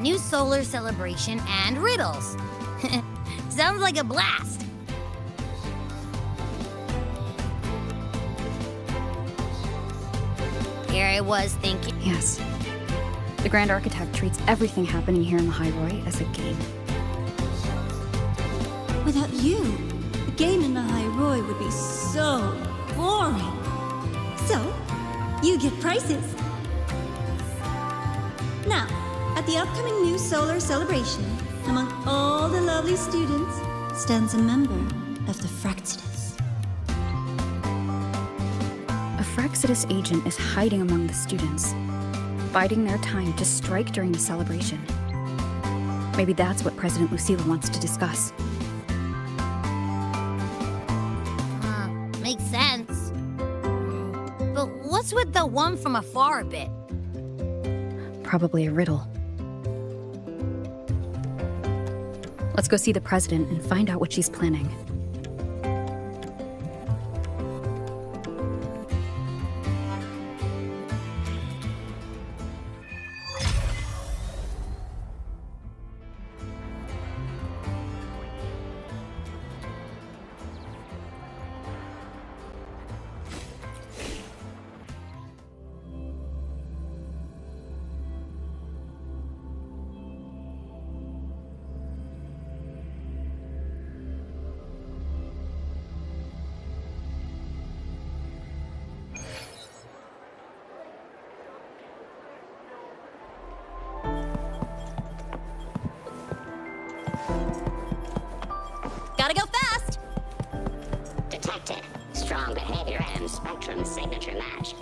new solar celebration and riddles. Sounds like a blast. Here I was thinking... Yes. The Grand Architect treats everything happening here in the High Roy as a game. Without you, the game in the High Roy would be so boring. So, you get prizes. Now, at the upcoming new solar celebration, among all the lovely students, stands a member of the Fraxidus. A Fraxidus agent is hiding among the students, biding their time to strike during the celebration. Maybe that's what President Lucilla wants to discuss. Makes sense. But what's with the one from afar bit? Probably a riddle. Let's go see the president and find out what she's planning. Gotta go fast! Detected. Strong behavior and spectrum signature match.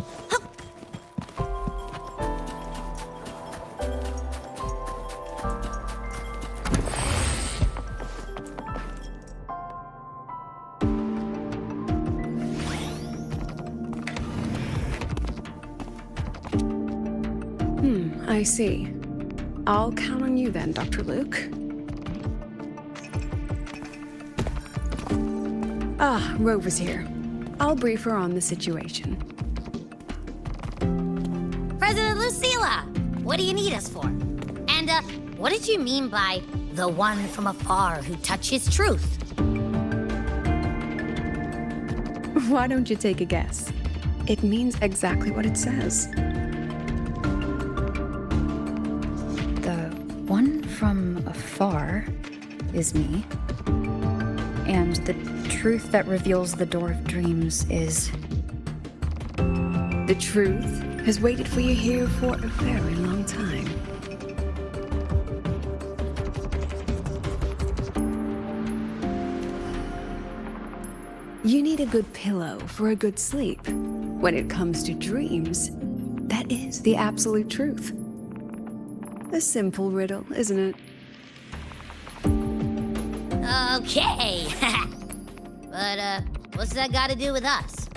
I see. I'll count on you then, Dr. Luke. Ah, Rover's here. I'll brief her on the situation. President Lucilla, what do you need us for? And, what did you mean by the one from afar who touches truth? Why don't you take a guess? It means exactly what it says. The one from afar is me. And the truth that reveals the door of dreams is... The truth has waited for you here for a very long time. You need a good pillow for a good sleep. When it comes to dreams, that is the absolute truth. A simple riddle, isn't it? Okay. But, what's that got to do with us?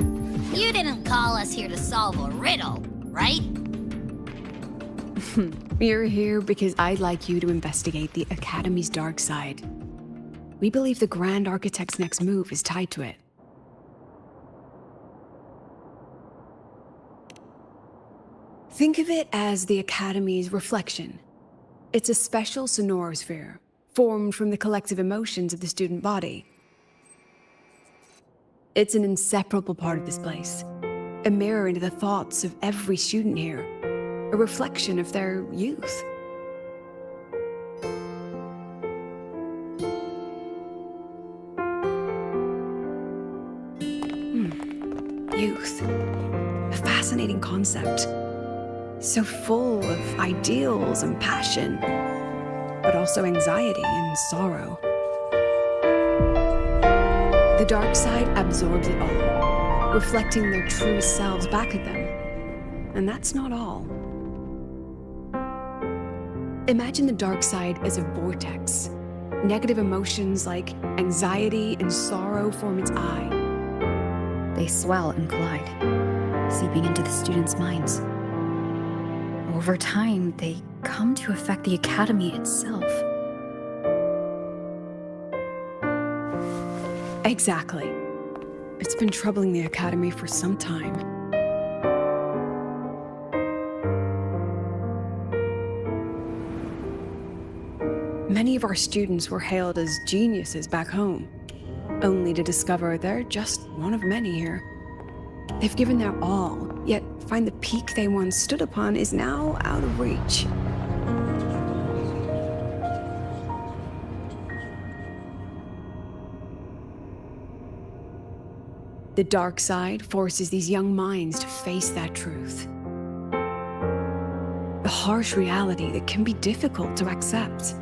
You didn't call us here to solve a riddle, right? You're here because I'd like you to investigate the Academy's dark side. We believe the Grand Architect's next move is tied to it. Think of it as the Academy's reflection. It's a special sonorosphere, formed from the collective emotions of the student body. It's an inseparable part of this place, a mirror into the thoughts of every student here, a reflection of their youth. Youth. A fascinating concept. So full of ideals and passion, but also anxiety and sorrow. The dark side absorbs it all, reflecting their true selves back at them. And that's not all. Imagine the dark side as a vortex. Negative emotions like anxiety and sorrow form its eye. They swell and collide, seeping into the students' minds. Over time, they come to affect the Academy itself. Exactly. It's been troubling the Academy for some time. many of our students were hailed as geniuses back home, only to discover they're just one of many here. They've given their all, yet find the peak they once stood upon is now out of reach. The dark side forces these young minds to face that truth. A harsh reality that can be difficult to accept.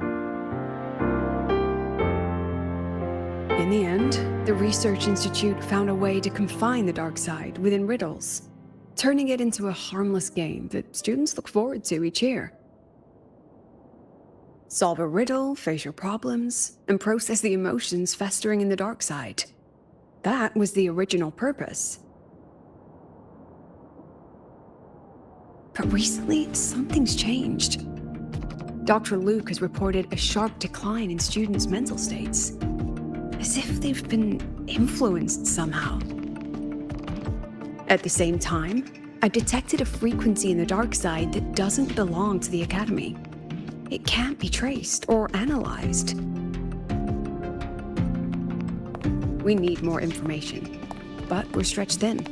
In the end, the Research Institute found a way to confine the dark side within riddles, turning it into a harmless game that students look forward to each year. Solve a riddle, face your problems, and process the emotions festering in the dark side. That was the original purpose. But recently, something's changed. Dr. Luke has reported a sharp decline in students' mental states, as if they've been influenced somehow. At the same time, I detected a frequency in the dark side that doesn't belong to the Academy. It can't be traced or analyzed. We need more information, but we're stretched thin.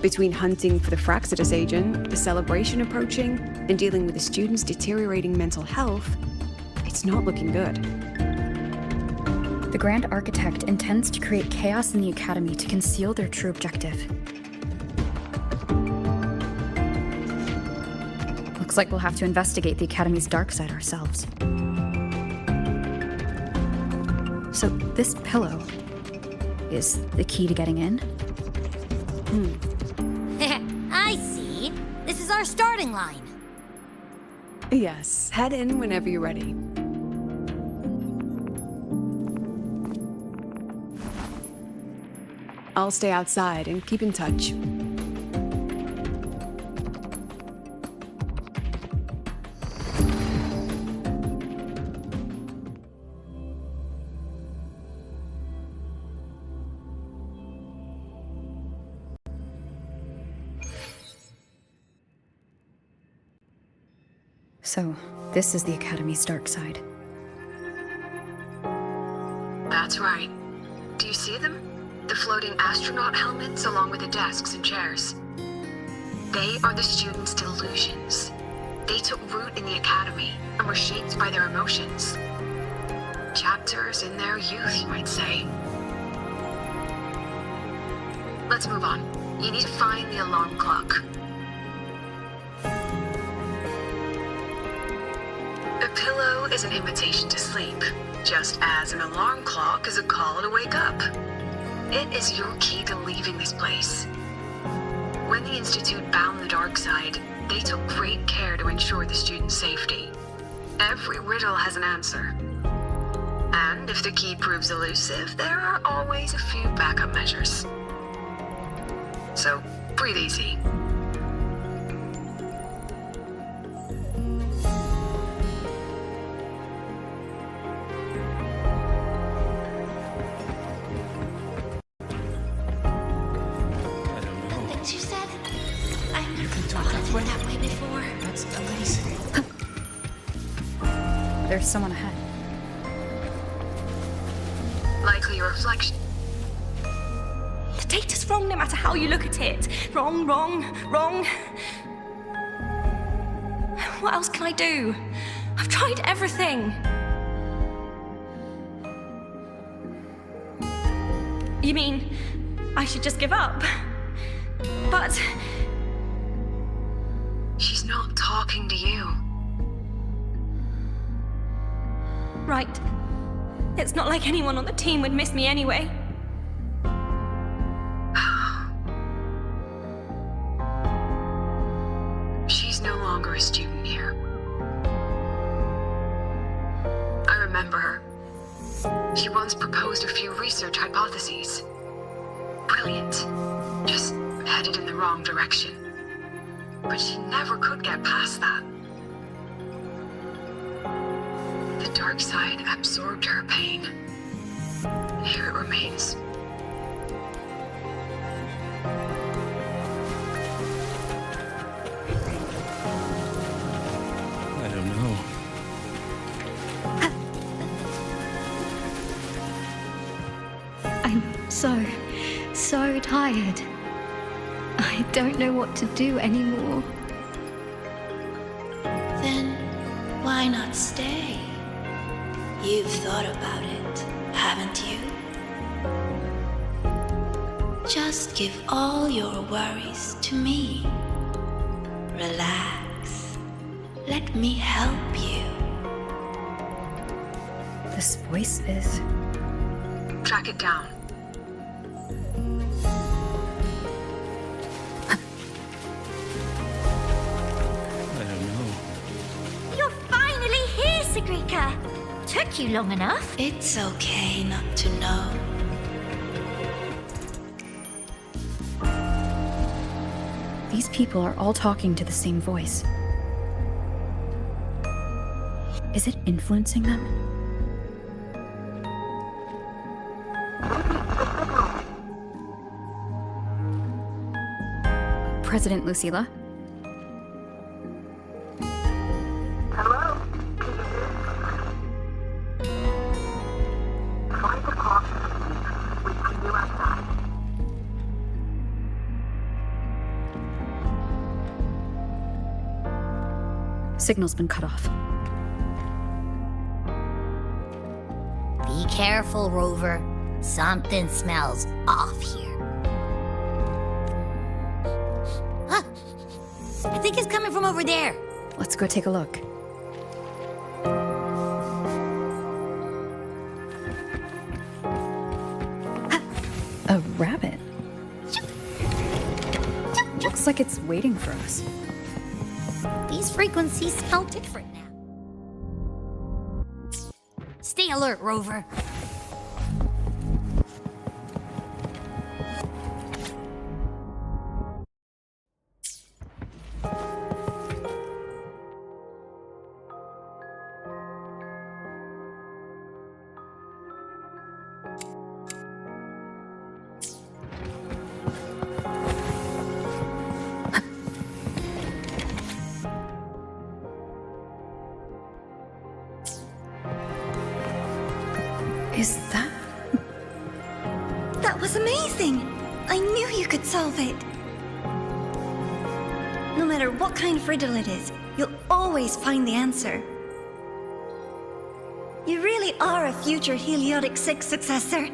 Between hunting for the Fractsidus agent, the celebration approaching, and dealing with the students' deteriorating mental health, it's not looking good. The Grand Architect intends to create chaos in the Academy to conceal their true objective. Looks like we'll have to investigate the Academy's dark side ourselves. So this pillow is the key to getting in? I see. This is our starting line. Yes, head in whenever you're ready. I'll stay outside and keep in touch. So, this is the Academy's dark side. That's right. Do you see them? The floating astronaut helmets along with the desks and chairs. They are the students' delusions. They took root in the Academy and were shaped by their emotions. Chapters in their youth, you might say. Let's move on. You need to find the alarm clock. A pillow is an invitation to sleep, just as an alarm clock is a call to wake up. It is your key to leaving this place. When the Institute bound the dark side, they took great care to ensure the students' safety. Every riddle has an answer. And if the key proves elusive, there are always a few backup measures. So, breathe easy. You said I never thought of it that way before. That's amazing. There's someone ahead. Likely a reflection. The data's wrong no matter how you look at it. Wrong, wrong, wrong. What else can I do? I've tried everything. You mean I should just give up? But She's not talking to you. right, it's not like anyone on the team would miss me anyway. She's no longer a student here. I remember her. She once proposed a few research hypotheses. Brilliant. Just headed in the wrong direction. But she never could get past that. The dark side absorbed her pain. Here it remains. I don't know. so tired. I don't know what to do anymore. Then why not stay? You've thought about it, haven't you? Just give all your worries to me. Relax. Let me help you. This voice is... Track it down. I don't know. You're finally here, Sigrika. Took you long enough. It's okay not to know. These people are all talking to the same voice. Is it influencing them? President Lucilla? Hello? Can you hear me? 5 o'clock this week. We see you outside. Signal's been cut off. Be careful, Rover. Something smells off here. Huh. I think it's coming from over there. Let's go take a look. A rabbit. Looks like it's waiting for us. These frequencies smell different now. Stay alert, Rover. Is that... That was amazing! I knew you could solve it! No matter what kind of riddle it is, you'll always find the answer. You really are a future Heliotic 6 successor.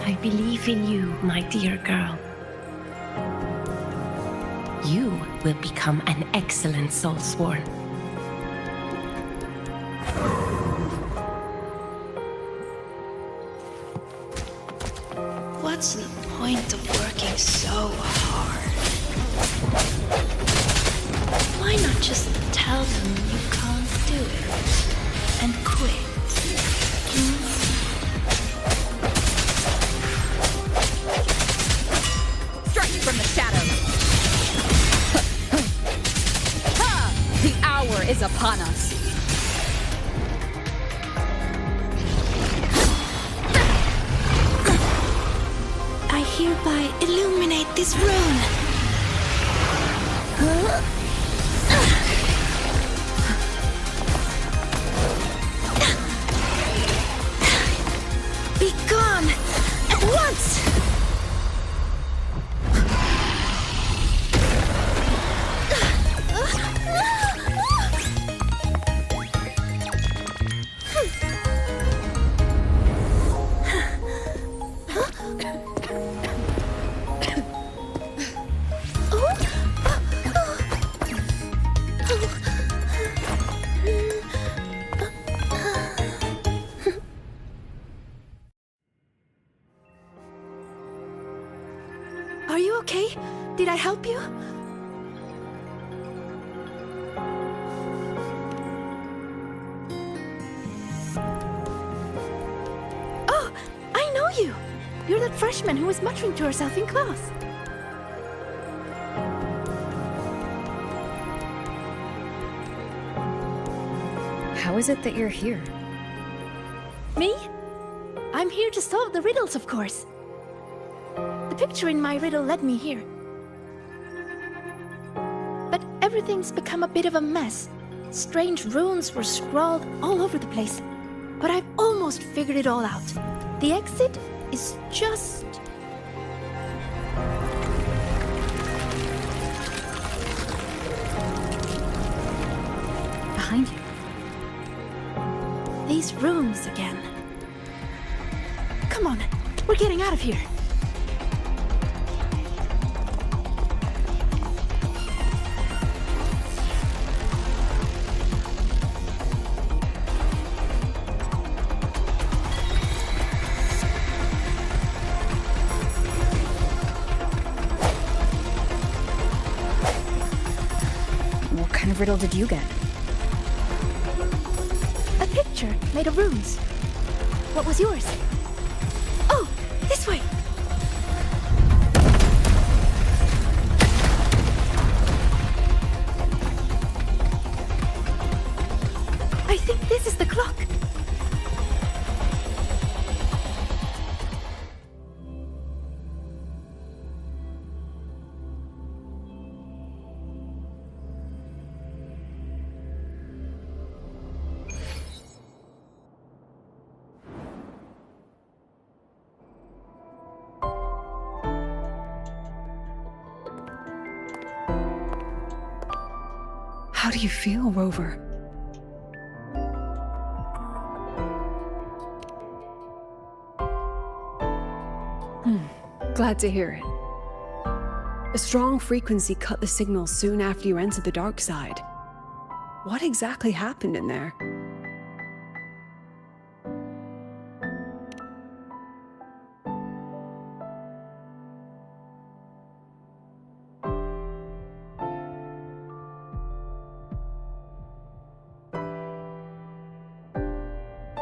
I believe in you, my dear girl. You will become an excellent soulsworn. What's the point of working so hard? Why not just tell them you can't do it and quit? Strike from the shadows. The hour is upon us. I hereby illuminate this rune. Be gone at once! Are you okay? Did I help you? Oh, I know you! You're that freshman who was muttering to herself in class. How is it that you're here? Me? I'm here to solve the riddles, of course. The The picture in my riddle led me here. But everything's become a bit of a mess. Strange runes were scrawled all over the place. But I've almost figured it all out. The exit is just... behind you. these rooms again. Come on, we're getting out of here. What kind of riddle did you get? A picture made of runes. What was yours? Oh, this way! I think this is the clock. How do you feel, Rover? Glad to hear it. A strong frequency cut the signal soon after you entered the dark side. What exactly happened in there?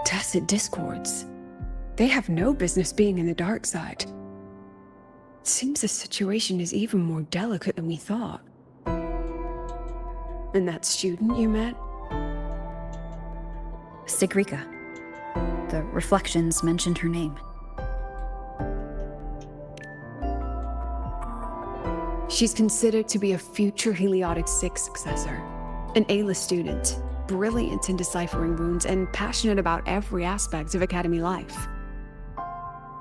Tacit discords. They have no business being in the dark side. It seems the situation is even more delicate than we thought. And that student you met? Sigrika. The reflections mentioned her name. She's considered to be a future Heliotic 6 successor. An A-list student, brilliant in deciphering runes and passionate about every aspect of Academy life.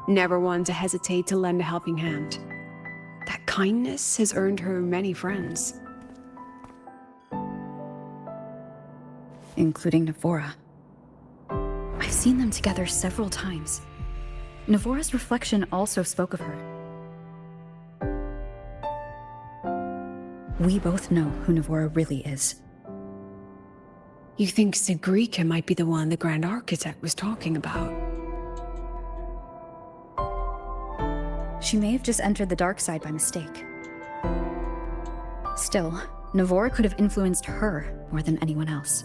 Never one to hesitate to lend a helping hand. That kindness has earned her many friends. Including Navora. I've seen them together several times. Navora's reflection also spoke of her. We both know who Navora really is. You think Sigrika might be the one the Grand Architect was talking about? She may have just entered the dark side by mistake. Still, Navora could have influenced her more than anyone else.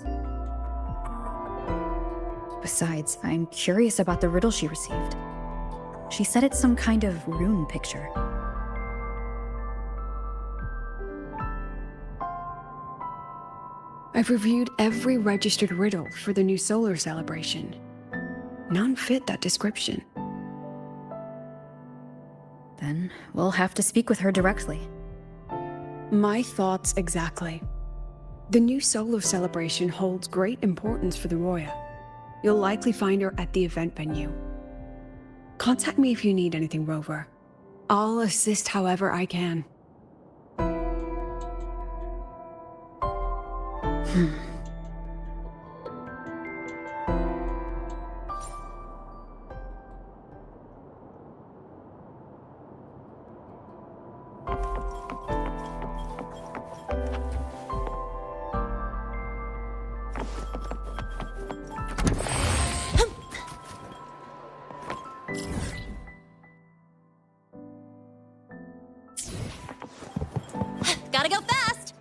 Besides, I'm curious about the riddle she received. She said it's some kind of rune picture. I've reviewed every registered riddle for the new solar celebration. None fit that description. Then we'll have to speak with her directly. My thoughts exactly. The new solar celebration holds great importance for the Roya. You'll likely find her at the event venue. Contact me if you need anything, Rover. I'll assist however I can. Gotta go fast!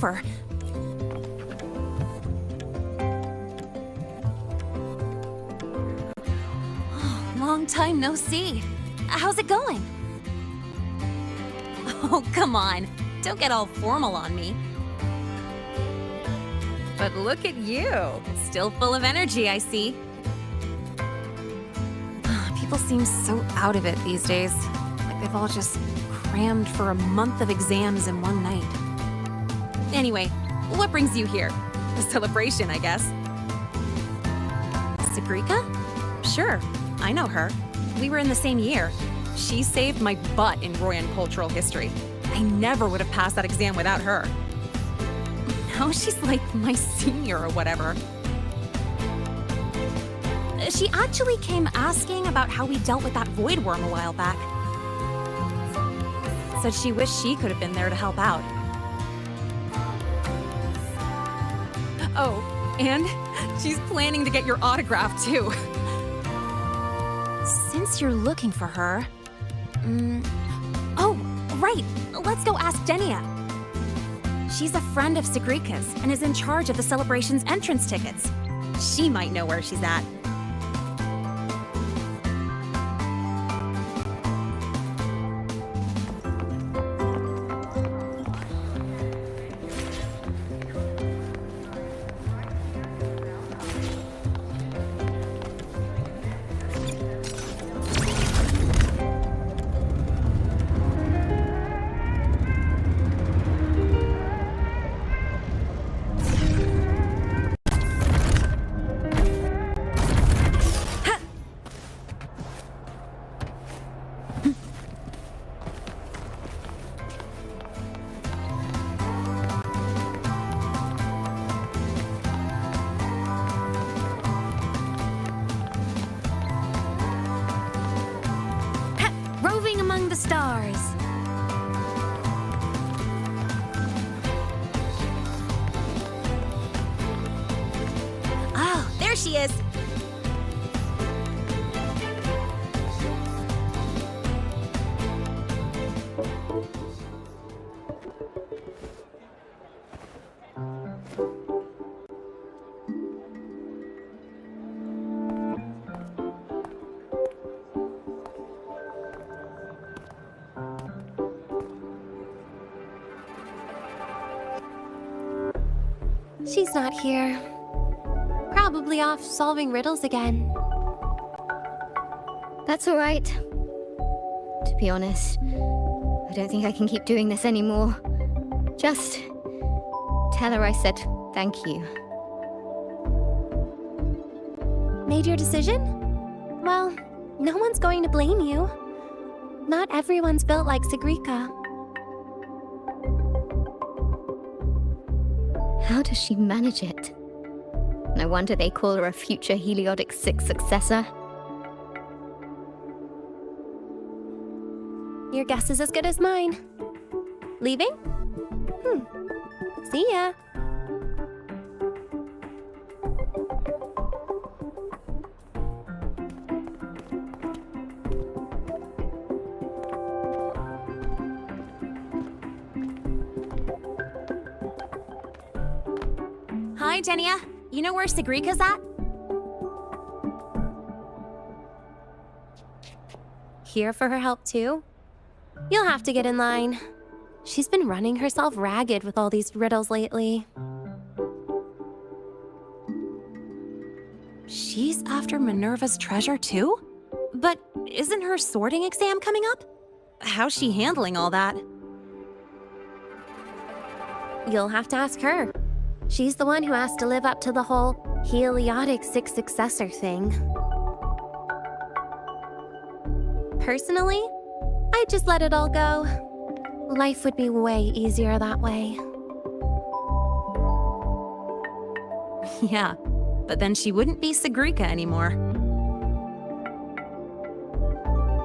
over. Long time no see. How's it going? Oh, come on. Don't get all formal on me. But look at you. Still full of energy, I see. People seem so out of it these days. Like they've all just crammed for a month of exams in one night. Anyway, what brings you here? The celebration, I guess. Sigrika? Sure, I know her. We were in the same year. She saved my butt in Royan cultural history. I never would have passed that exam without her. Now she's like my senior or whatever. She actually came asking about how we dealt with that void worm a while back. Said she wished she could have been there to help out. Oh, and she's planning to get your autograph too. Since you're looking for her... Oh, right! Let's go ask Denia. She's a friend of Sigrika's and is in charge of the celebration's entrance tickets. She might know where she's at. Roving among the stars. Oh, there she is. She's not here. Probably off solving riddles again. That's all right. To be honest, I don't think I can keep doing this anymore. Just tell her I said thank you. Made your decision? Well, no one's going to blame you. Not everyone's built like Sigrika. How does she manage it? No wonder they call her a future Heliotic 6 successor. Your guess is as good as mine. Leaving? See ya. Hi, Denia. You know where Sigrika's at? Here for her help too? You'll have to get in line. She's been running herself ragged with all these riddles lately. She's after Minerva's treasure too? But isn't her sorting exam coming up? How's she handling all that? You'll have to ask her. She's the one who has to live up to the whole Heliotic 6 successor thing. Personally, I'd just let it all go. Life would be way easier that way. Yeah, but then she wouldn't be Sigrika anymore.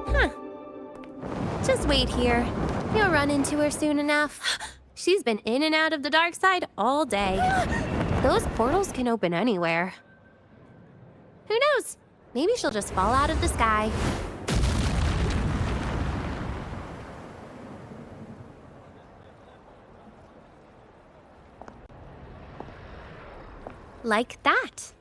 Huh. Just wait here. You'll run into her soon enough. She's been in and out of the dark side all day. Those portals can open anywhere. Who knows? Maybe she'll just fall out of the sky. Like that.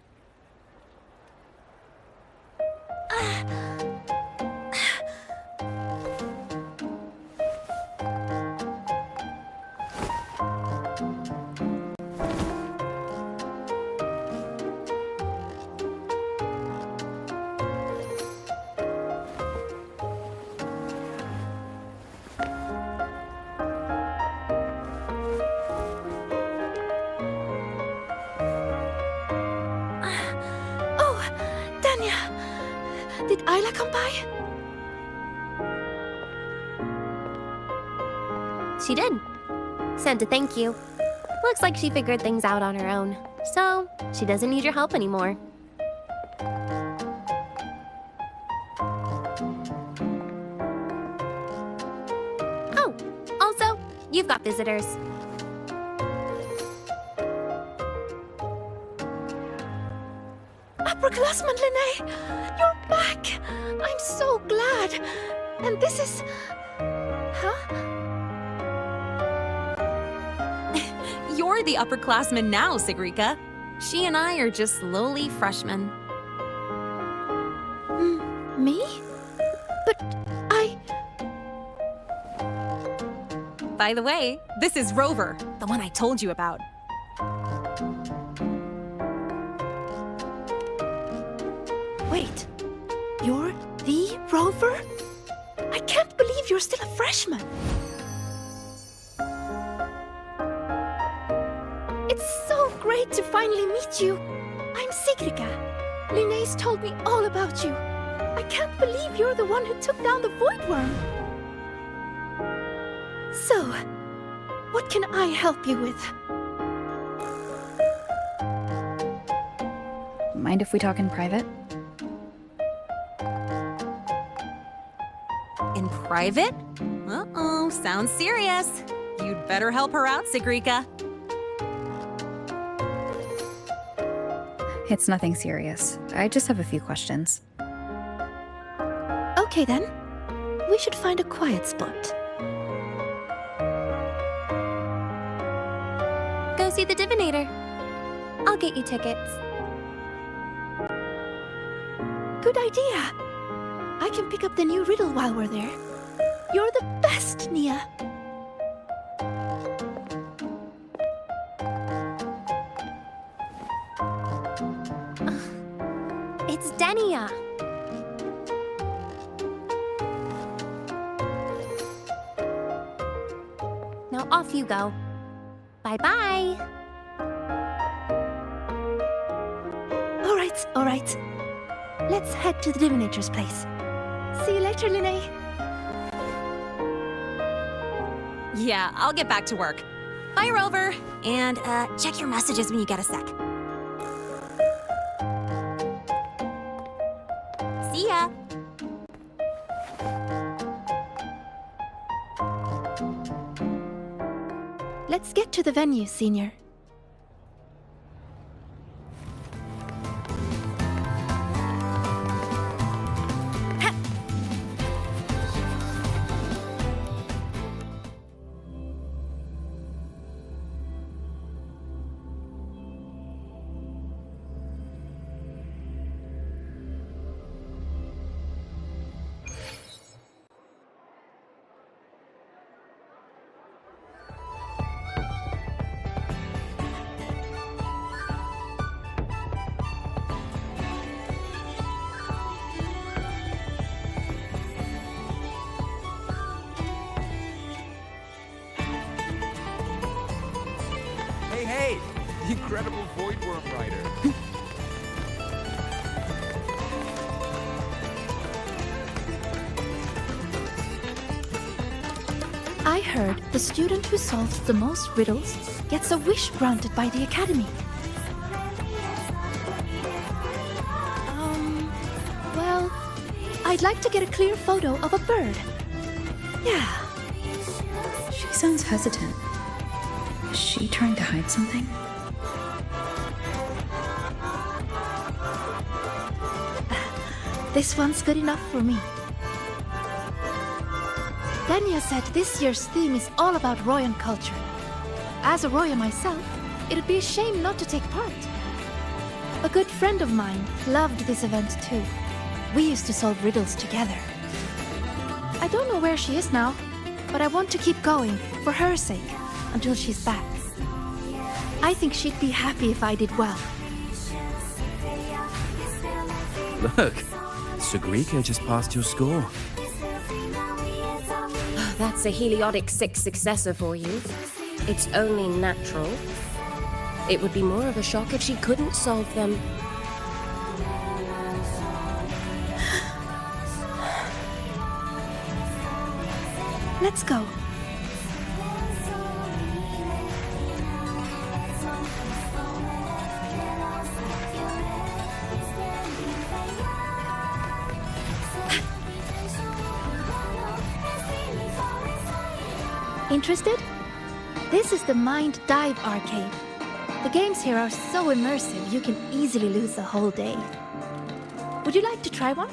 Did Isla come by? She did. Sent a thank you. Looks like she figured things out on her own. So, she doesn't need your help anymore. Oh, also, you've got visitors. Upperclassman Linnae! You're back! I'm so glad! And this is... Huh? You're the upperclassman now, Sigrika. She and I are just lowly freshmen. Me? But I... By the way, this is Rover, the one I told you about. Wait, you're the Rover? I can't believe you're still a freshman. It's so great to finally meet you. I'm Sigrika. Linnaeus told me all about you. I can't believe you're the one who took down the Void Worm. So, what can I help you with? Mind if we talk in private? In private? Uh-oh, sounds serious. You'd better help her out, Sigrika. It's nothing serious. I just have a few questions. Okay then. We should find a quiet spot. Go see the divinator. I'll get you tickets. Good idea. I can pick up the new riddle while we're there. You're the best, Nia. It's Denia. Now off you go. Bye-bye. All right. Let's head to the divinator's place. See you later, Linnae. Yeah, I'll get back to work. Bye, Rover. And check your messages when you get a sec. See ya. Let's get to the venue, Senior. Hey! The incredible Void Worm Rider. I heard the student who solves the most riddles gets a wish granted by the Academy. Well, I'd like to get a clear photo of a bird. Yeah. She sounds hesitant. Is she trying to hide something? This one's good enough for me. Dania said this year's theme is all about Royan culture. As a Roya myself, it'd be a shame not to take part. A good friend of mine loved this event too. We used to solve riddles together. I don't know where she is now, but I want to keep going, for her sake, until she's back. I think she'd be happy if I did well. Look, Sigrika just passed your score. That's a heliotic 6 successor for you. It's only natural. It would be more of a shock if she couldn't solve them. Let's go. Interested? This is the Mind Dive Arcade. The games here are so immersive you can easily lose the whole day. Would you like to try one?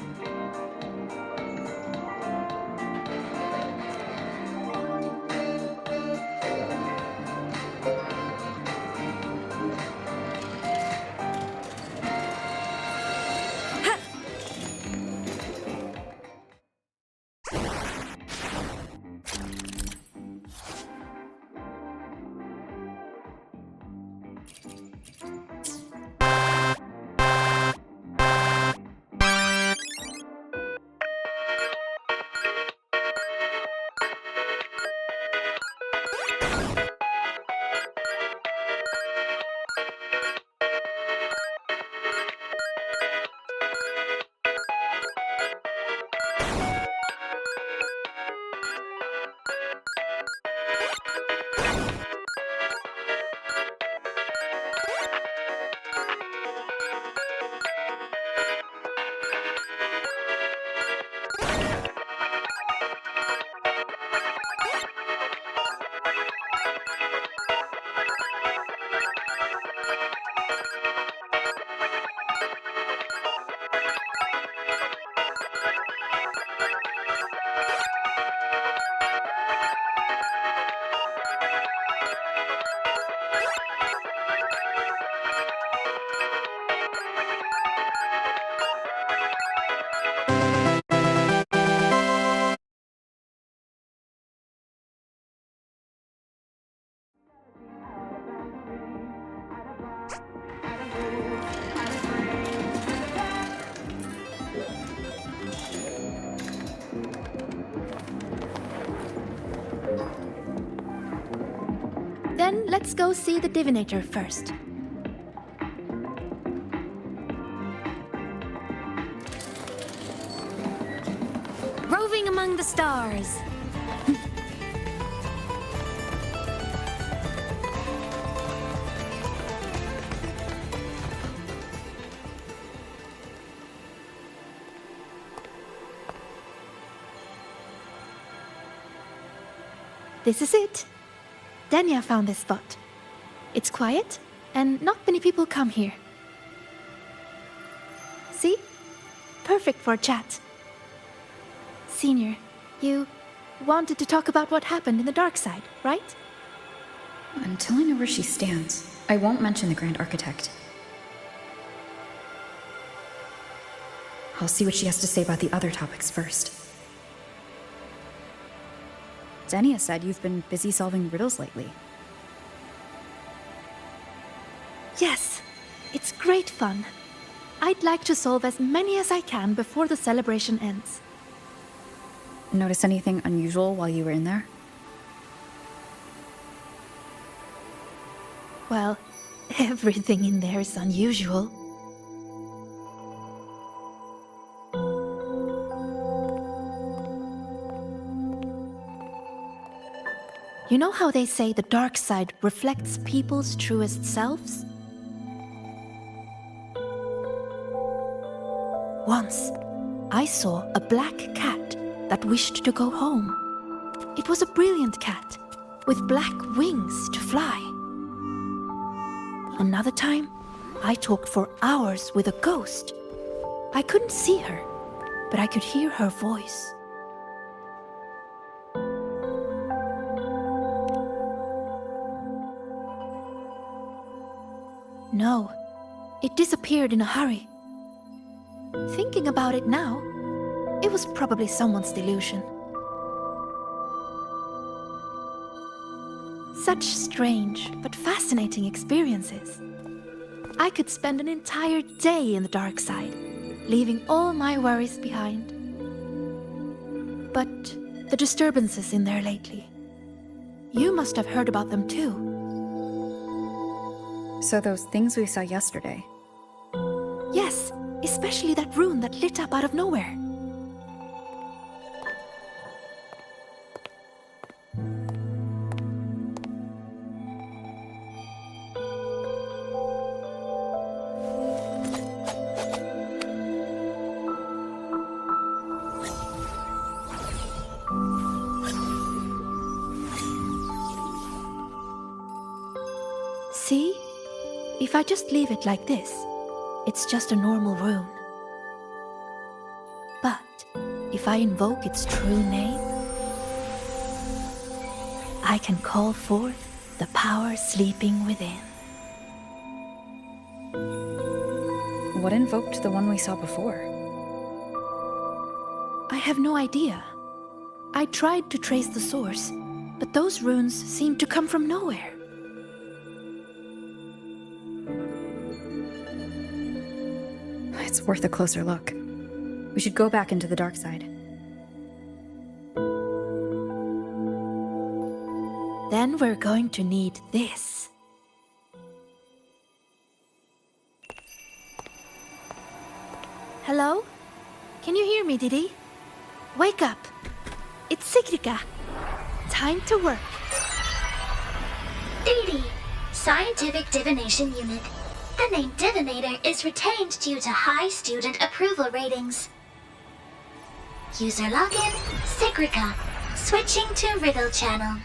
Then let's go see the divinator first. Roving among the stars. This is it. Danya found this spot. It's quiet, and not many people come here. See? Perfect for a chat. Senior, you wanted to talk about what happened in the dark side, right? Until I know where she stands, I won't mention the Grand Architect. I'll see what she has to say about the other topics first. Denia said you've been busy solving riddles lately. Yes, it's great fun. I'd like to solve as many as I can before the celebration ends. Notice anything unusual while you were in there? Well, everything in there is unusual. You know how they say the dark side reflects people's truest selves? Once, I saw a black cat that wished to go home. It was a brilliant cat, with black wings to fly. Another time, I talked for hours with a ghost. I couldn't see her, but I could hear her voice. No, It disappeared in a hurry. Thinking about it now, it was probably someone's delusion. Such strange but fascinating experiences. I could spend an entire day in the dark side, leaving all my worries behind. But the disturbances in there lately, you must have heard about them too. So those things we saw yesterday. Yes, especially that rune that lit up out of nowhere. See? If I just leave it like this, it's just a normal rune. But if I invoke its true name, I can call forth the power sleeping within. What invoked the one we saw before? I have no idea. I tried to trace the source, but those runes seemed to come from nowhere. It's worth a closer look. We should go back into the dark side. Then we're going to need this. Hello? Can you hear me, Didi? Wake up! It's Sigrika. Time to work. Didi, Scientific Divination Unit. The name Divinator is retained due to high student approval ratings. User login, Sigrika. Switching to Riddle Channel.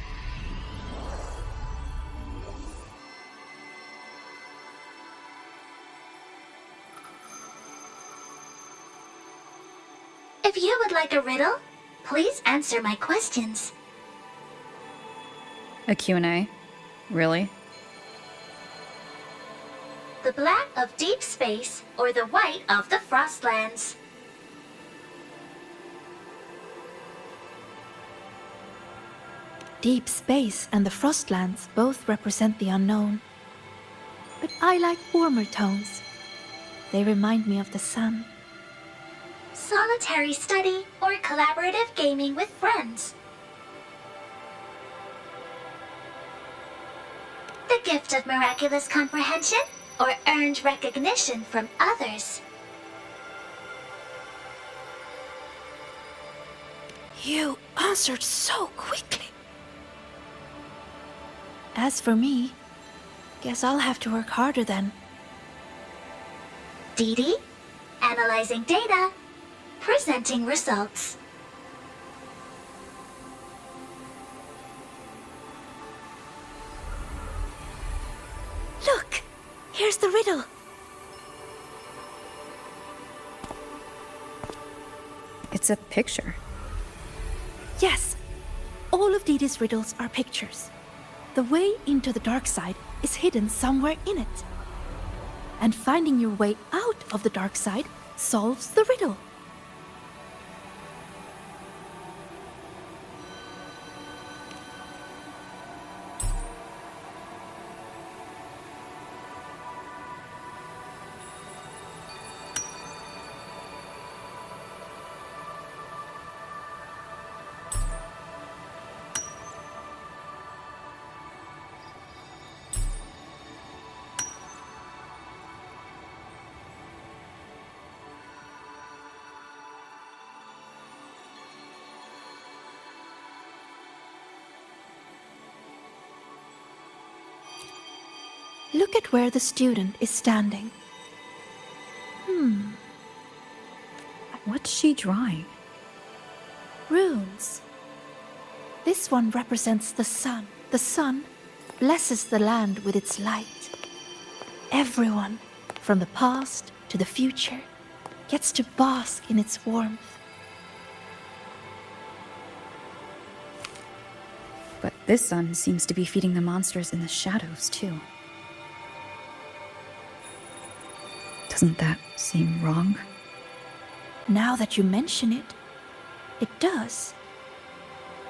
If you would like a riddle, please answer my questions. A Q&A? Really? The black of deep space or the white of the Frostlands? Deep space and the Frostlands both represent the unknown. But I like warmer tones. They remind me of the sun. Solitary study or collaborative gaming with friends? The gift of miraculous comprehension or earned recognition from others? You answered so quickly. As for me, guess I'll have to work harder then. Didi, analyzing data, presenting results. Look! Here's the riddle. It's a picture. Yes. All of Didi's riddles are pictures. The way into the dark side is hidden somewhere in it. And finding your way out of the dark side solves the riddle. Look at where the student is standing. What's she drawing? Runes. This one represents the sun. The sun blesses the land with its light. Everyone, from the past to the future, gets to bask in its warmth. But this sun seems to be feeding the monsters in the shadows, too. Doesn't that seem wrong? Now that you mention it, it does.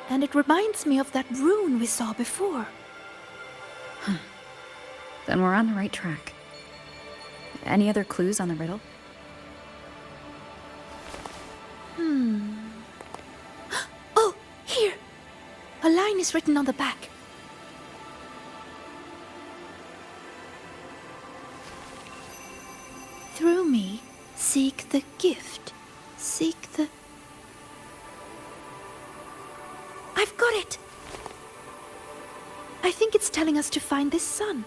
And it reminds me of that rune we saw before. Then we're on the right track. Any other clues on the riddle? Oh, here! A line is written on the back. Through me, seek the gift. Seek the... I've got it! I think it's telling us to find this sun.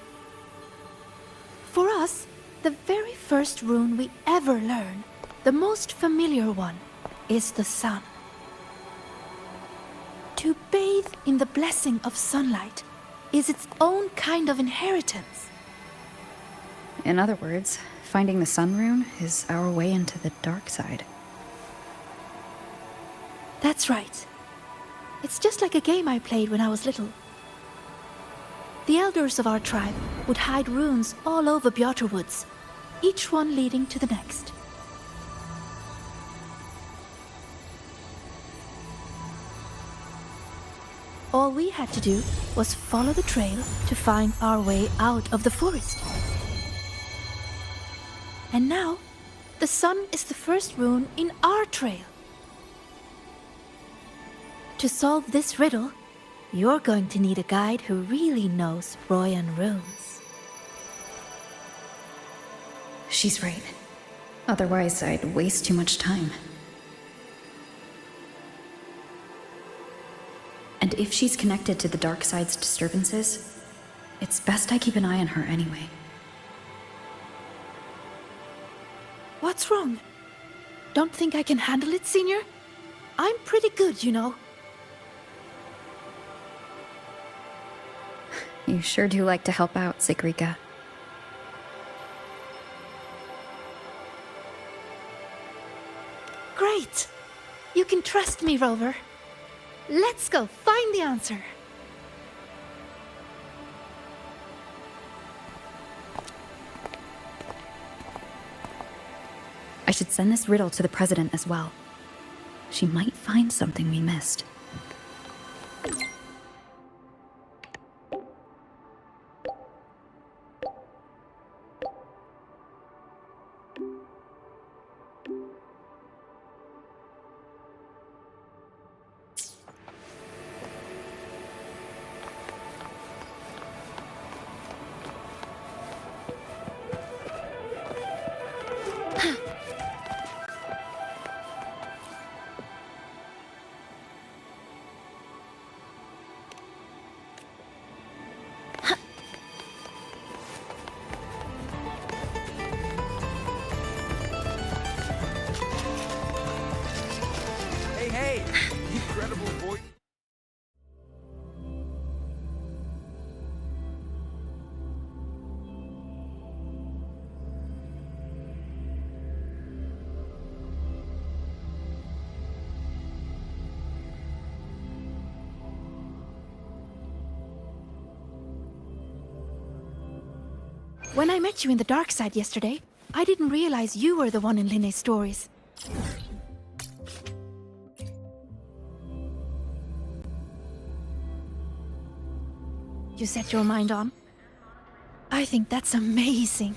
For us, the very first rune we ever learn, the most familiar one, is the sun. To bathe in the blessing of sunlight is its own kind of inheritance. In other words, finding the sun rune is our way into the dark side. That's right. It's just like a game I played when I was little. The elders of our tribe would hide runes all over Bjorter Woods, each one leading to the next. All we had to do was follow the trail to find our way out of the forest. And now, the sun is the first rune in our trail. To solve this riddle, you're going to need a guide who really knows Royan runes. She's right. Otherwise, I'd waste too much time. And if she's connected to the dark side's disturbances, it's best I keep an eye on her anyway. What's wrong? Don't think I can handle it, Senior? I'm pretty good, you know. You sure do like to help out, Sigrika. Great! You can trust me, Rover. Let's go find the answer. I should send this riddle to the president as well. She might find something we missed. Hey, incredible voice. When I met you in the dark side yesterday, I didn't realize you were the one in Linne's stories. You set your mind on? I think that's amazing.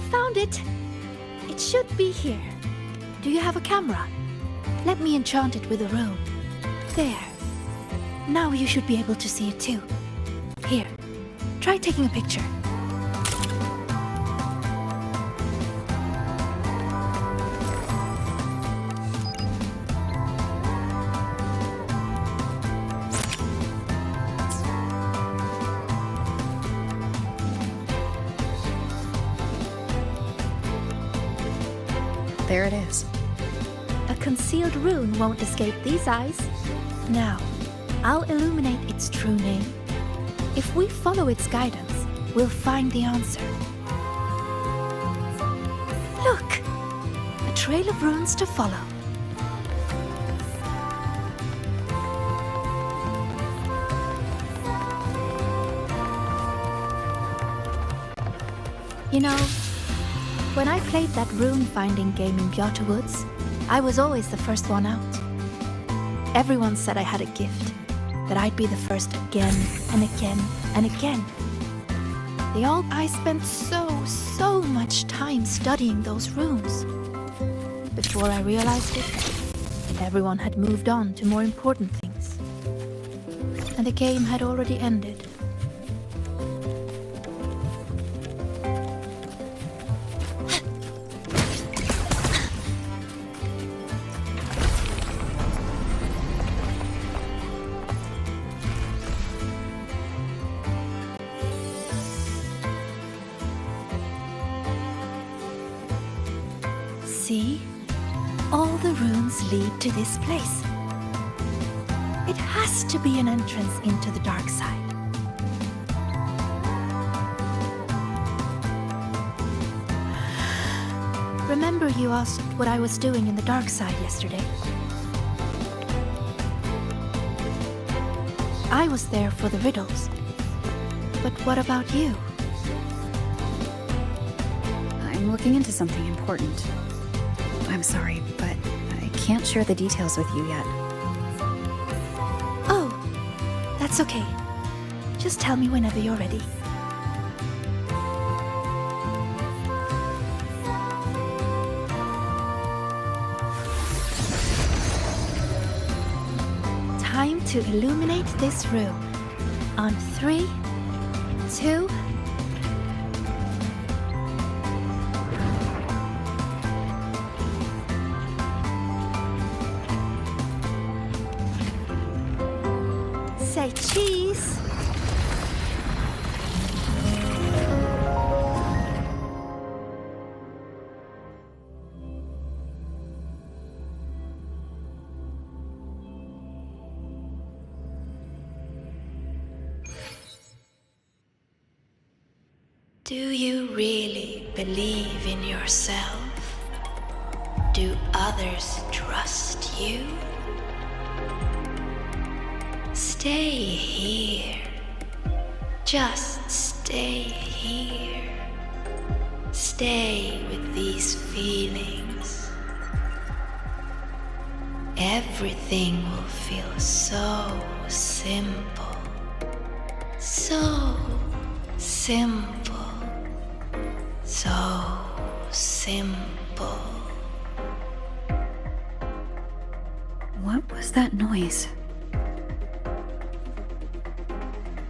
Found it! It should be here. Do you have a camera? Let me enchant it with a rune. There. Now you should be able to see it too. Here, try taking a picture. There it is. A concealed rune won't escape these eyes. Now, I'll illuminate its true name. If we follow its guidance, we'll find the answer. Look! A trail of runes to follow. You know, when I played that rune-finding game in Bjarte Woods, I was always the first one out. Everyone said I had a gift, that I'd be the first again and again and again. I spent so much time studying those runes. Before I realized it, everyone had moved on to more important things. And the game had already ended. See? All the runes lead to this place. It has to be an entrance into the dark side. Remember you asked what I was doing in the dark side yesterday? I was there for the riddles. But what about you? I'm looking into something important. I'm sorry, but I can't share the details with you yet. Oh, that's okay. Just tell me whenever you're ready. Time to illuminate this room. On 3, 2... Say cheese. Do you really believe in yourself? Do others trust you? Stay here. Just stay here. Stay with these feelings. Everything will feel so simple. So simple. So simple. What was that noise?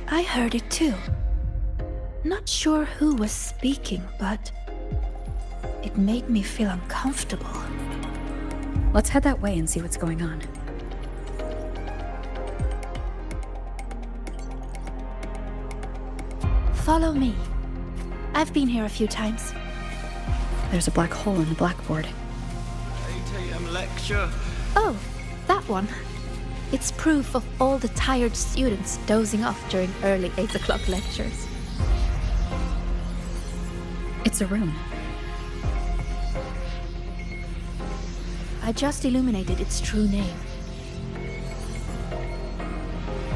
I heard it too. Not sure who was speaking, but it made me feel uncomfortable. Let's head that way and see what's going on. Follow me. I've been here a few times. There's a black hole in the blackboard. 8 a.m. lecture. Oh, that one. It's proof of all the tired students dozing off during early 8 o'clock lectures. It's a rune. I just illuminated its true name.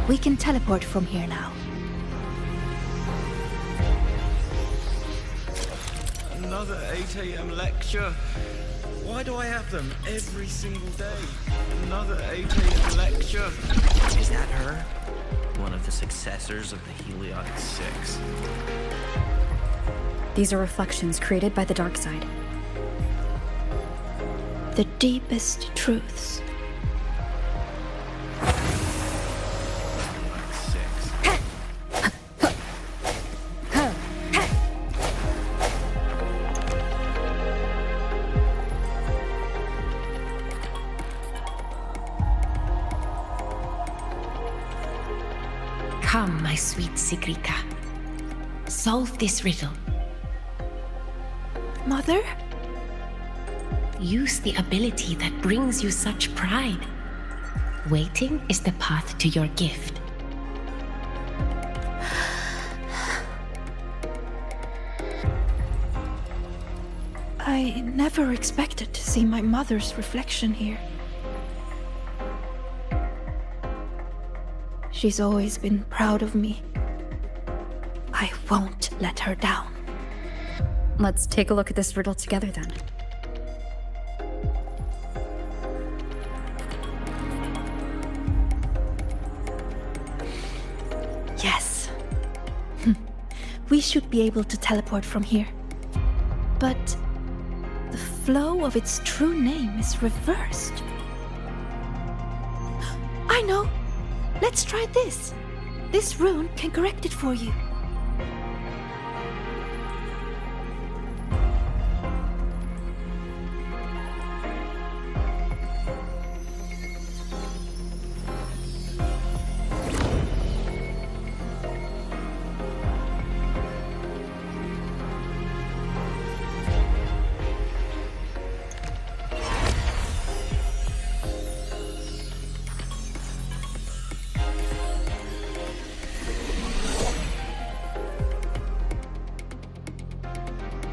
We can teleport from here now. Another 8 a.m. lecture. Why do I have them every single day? Another 8 a.m. lecture. Is that her? One of the successors of the Heliotic Six. These are reflections created by the dark side. The deepest truths. Come, my sweet Sigrika. Solve this riddle. Mother? Use the ability that brings you such pride. Waiting is the path to your gift. I never expected to see my mother's reflection here. She's always been proud of me. I won't let her down. Let's take a look at this riddle together then. Yes. We should be able to teleport from here. But the flow of its true name is reversed. I know! Let's try this. This rune can correct it for you.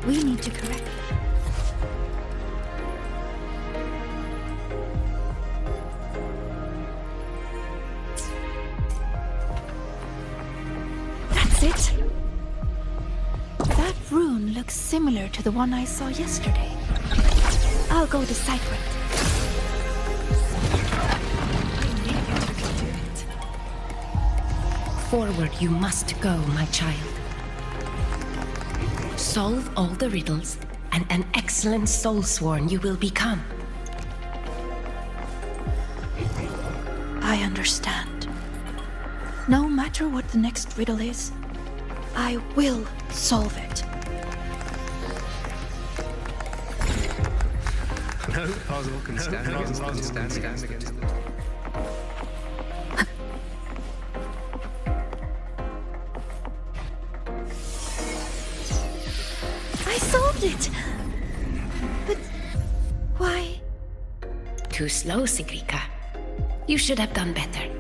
We need to correct it. That's it. That rune looks similar to the one I saw yesterday. I'll go decipher it. Forward you must go, my child. Solve all the riddles, and an excellent soulsworn you will become. I understand. No matter what the next riddle is, I will solve it. No puzzle can stand against it. I solved it! But why? Too slow, Sigrika. You should have done better.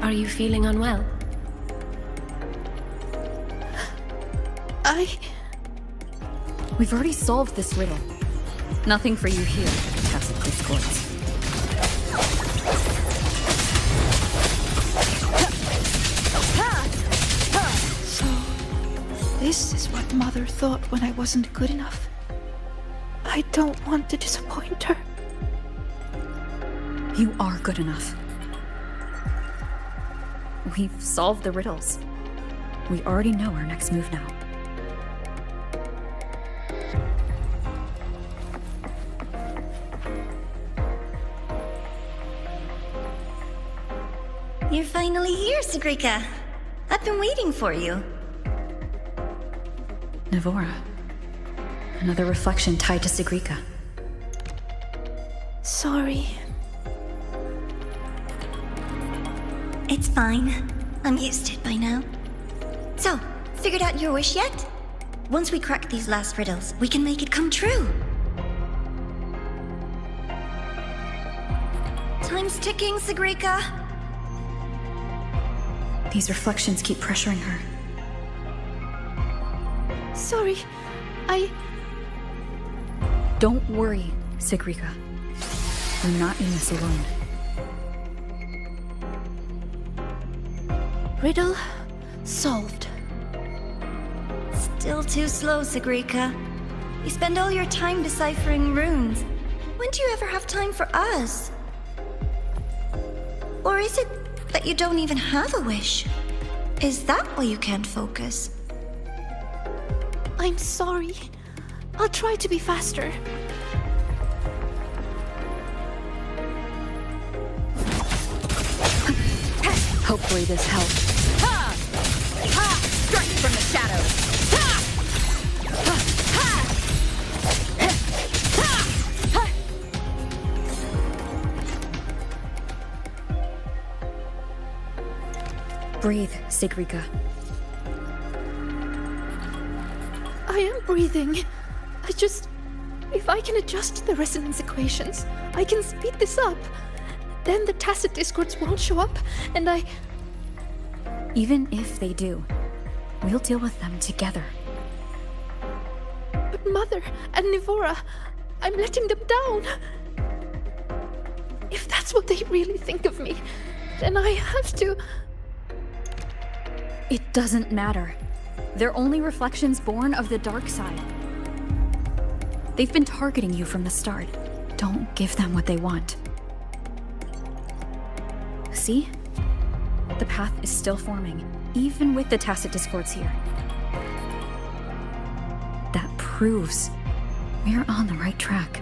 Are you feeling unwell? We've already solved this riddle. Nothing for you here, tacit discords. So, this is what Mother thought when I wasn't good enough. I don't want to disappoint her. You are good enough. We've solved the riddles. We already know our next move now. You're finally here, Sigrika. I've been waiting for you. Navora. Another reflection tied to Sigrika. Sorry. It's fine. I'm used to it by now. So, figured out your wish yet? Once we crack these last riddles, we can make it come true. Time's ticking, Sigrika. These reflections keep pressuring her. Sorry, Don't worry, Sigrika. You're not in this alone. Riddle solved. Still too slow, Sigrika. You spend all your time deciphering runes. When do you ever have time for us? Or is it that you don't even have a wish? Is that why you can't focus? I'm sorry. I'll try to be faster. Hopefully this helps. Ha! Ha! Strike from the shadows. Ha! Ha! Ha! Ha! Breathe, Sigrika. I am breathing. If I can adjust the resonance equations, I can speed this up. Then the tacit discords won't show up, and Even if they do, we'll deal with them together. But Mother and Navora, I'm letting them down. If that's what they really think of me, then I have to... It doesn't matter. They're only reflections born of the dark side. They've been targeting you from the start. Don't give them what they want. See? The path is still forming, even with the tacit discords here. That proves we're on the right track.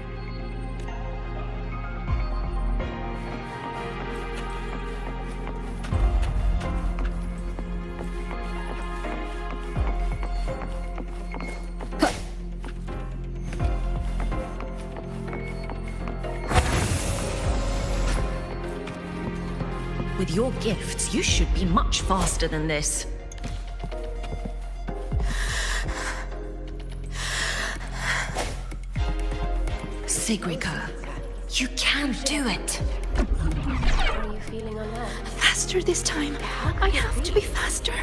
With your gifts, you should be much faster than this. Sigrika, you can do it. How are you feeling on that? Faster this time. I have to be faster.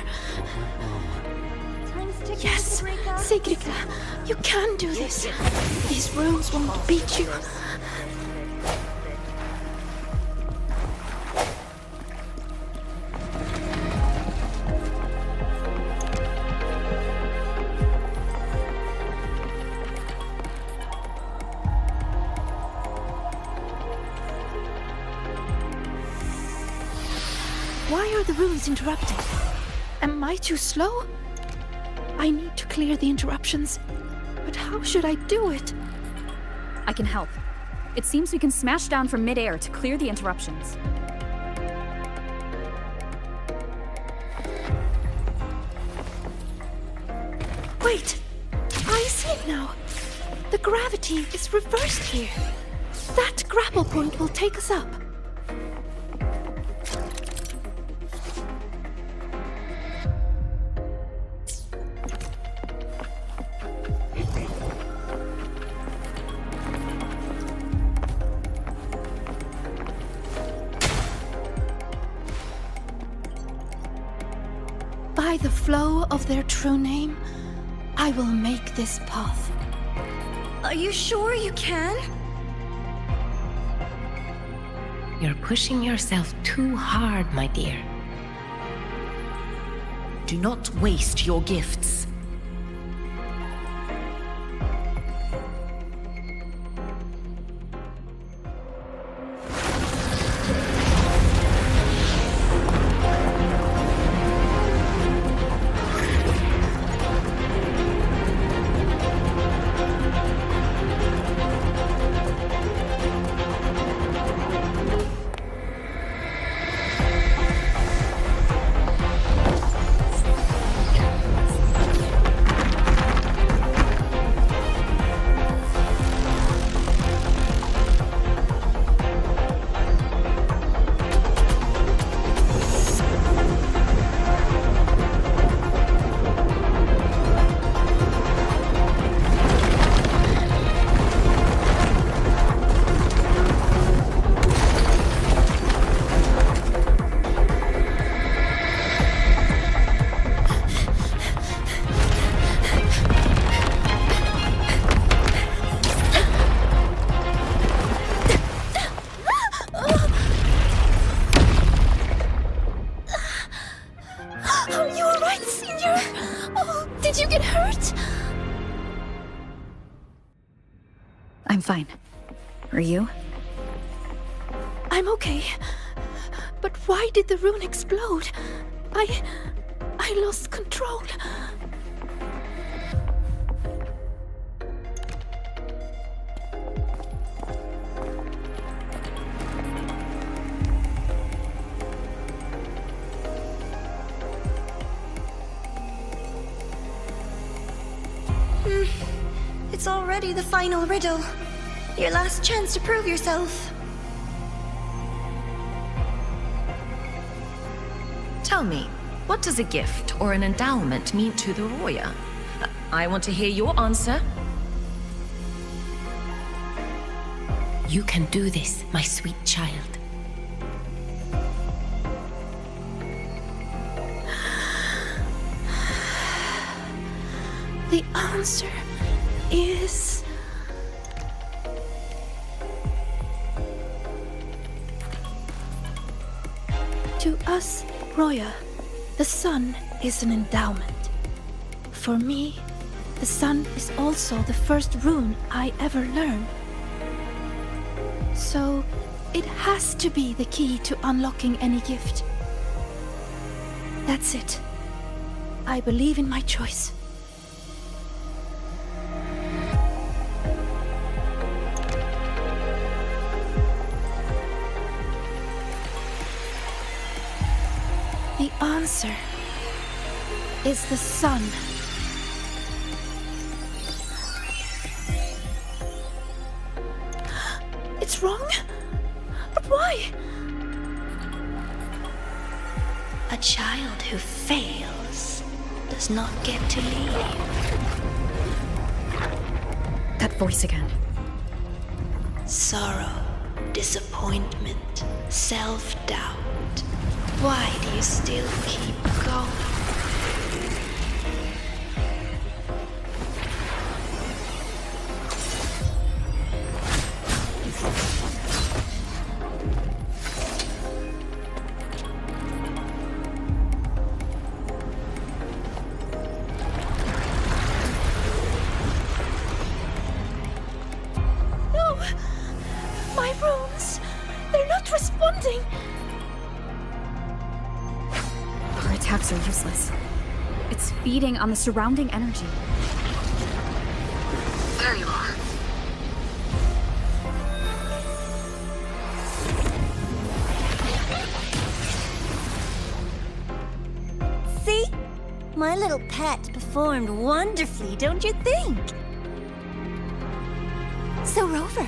Yes, Sigrika, you can do this. These runes won't beat you. Why are the runes interrupted? Am I too slow? I need to clear the interruptions. But how should I do it? I can help. It seems we can smash down from mid-air to clear the interruptions. Wait! I see it now. The gravity is reversed here. That grapple point will take us up. By the flow of their true name, I will make this path. Are you sure you can? You're pushing yourself too hard, my dear. Do not waste your gifts. I'm fine. Are you? I'm okay. But why did the rune explode? I lost control. It's already the final riddle. Your last chance to prove yourself. Tell me, what does a gift or an endowment mean to the Roya? I want to hear your answer. You can do this, my sweet child. The answer is... To us, Roya, the sun is an endowment. For me, the sun is also the first rune I ever learned. So, it has to be the key to unlocking any gift. That's it. I believe in my choice. The answer is the sun. It's wrong? But why? A child who fails does not get to leave. That voice again. Sorrow, disappointment, self-doubt. Why do you still keep going? No! My runes! They're not responding! Our attacks are useless. It's feeding on the surrounding energy. There you are. See? My little pet performed wonderfully, don't you think? So, Rover,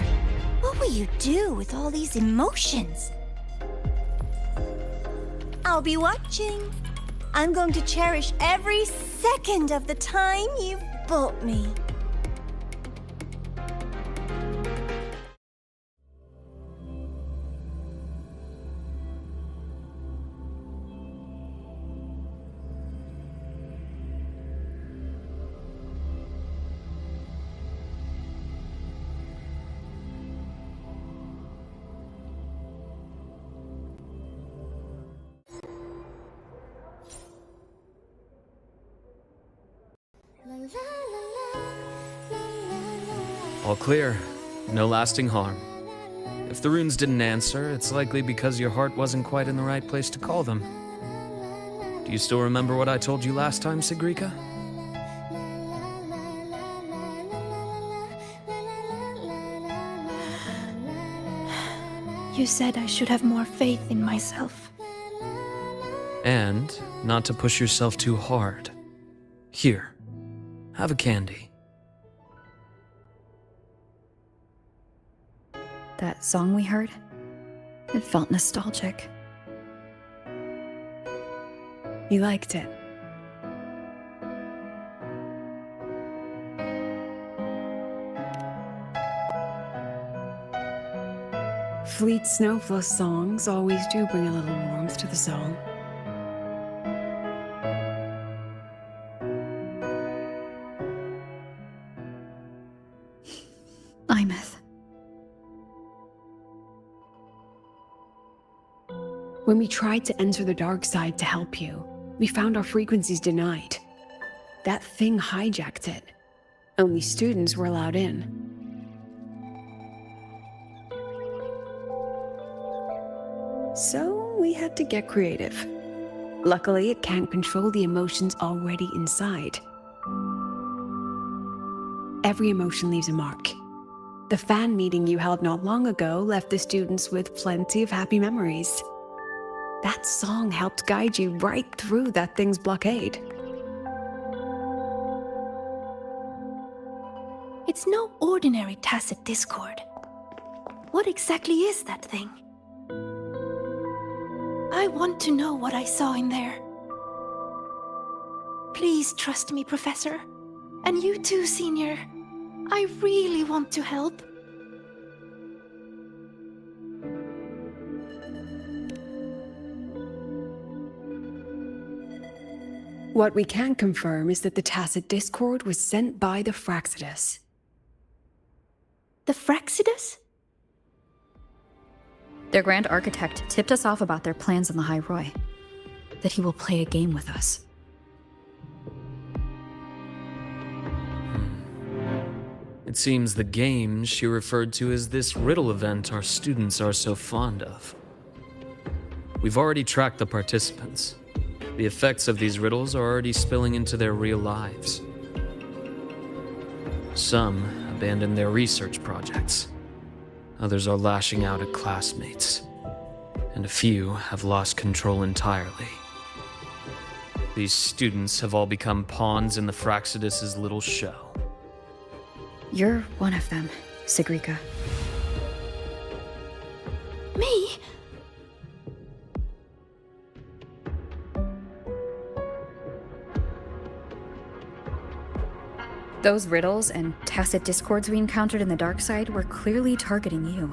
what will you do with all these emotions? I'll be watching. I'm going to cherish every second of the time you've bought me. All clear. No lasting harm. If the runes didn't answer, it's likely because your heart wasn't quite in the right place to call them. Do you still remember what I told you last time, Sigrika? You said I should have more faith in myself. And not to push yourself too hard. Here, have a candy. That song we heard, it felt nostalgic. You liked it? Fleet Snowflow songs always do bring a little warmth to the soul. Imeth. When we tried to enter the dark side to help you, we found our frequencies denied. That thing hijacked it. Only students were allowed in. So we had to get creative. Luckily, it can't control the emotions already inside. Every emotion leaves a mark. The fan meeting you held not long ago left the students with plenty of happy memories. That song helped guide you right through that thing's blockade. It's no ordinary tacit discord. What exactly is that thing? I want to know what I saw in there. Please trust me, Professor. And you too, Senior. I really want to help. What we can confirm is that the tacit discord was sent by the Fraxidus. The Fraxidus? Their Grand Architect tipped us off about their plans in the High Roy. That he will play a game with us. It seems the game she referred to as this riddle event our students are so fond of. We've already tracked the participants. The effects of these riddles are already spilling into their real lives. Some abandoned their research projects. Others are lashing out at classmates. And a few have lost control entirely. These students have all become pawns in the Fraxidus' little show. You're one of them, Sigrika. Me? Those riddles and tacit discords we encountered in the dark side were clearly targeting you.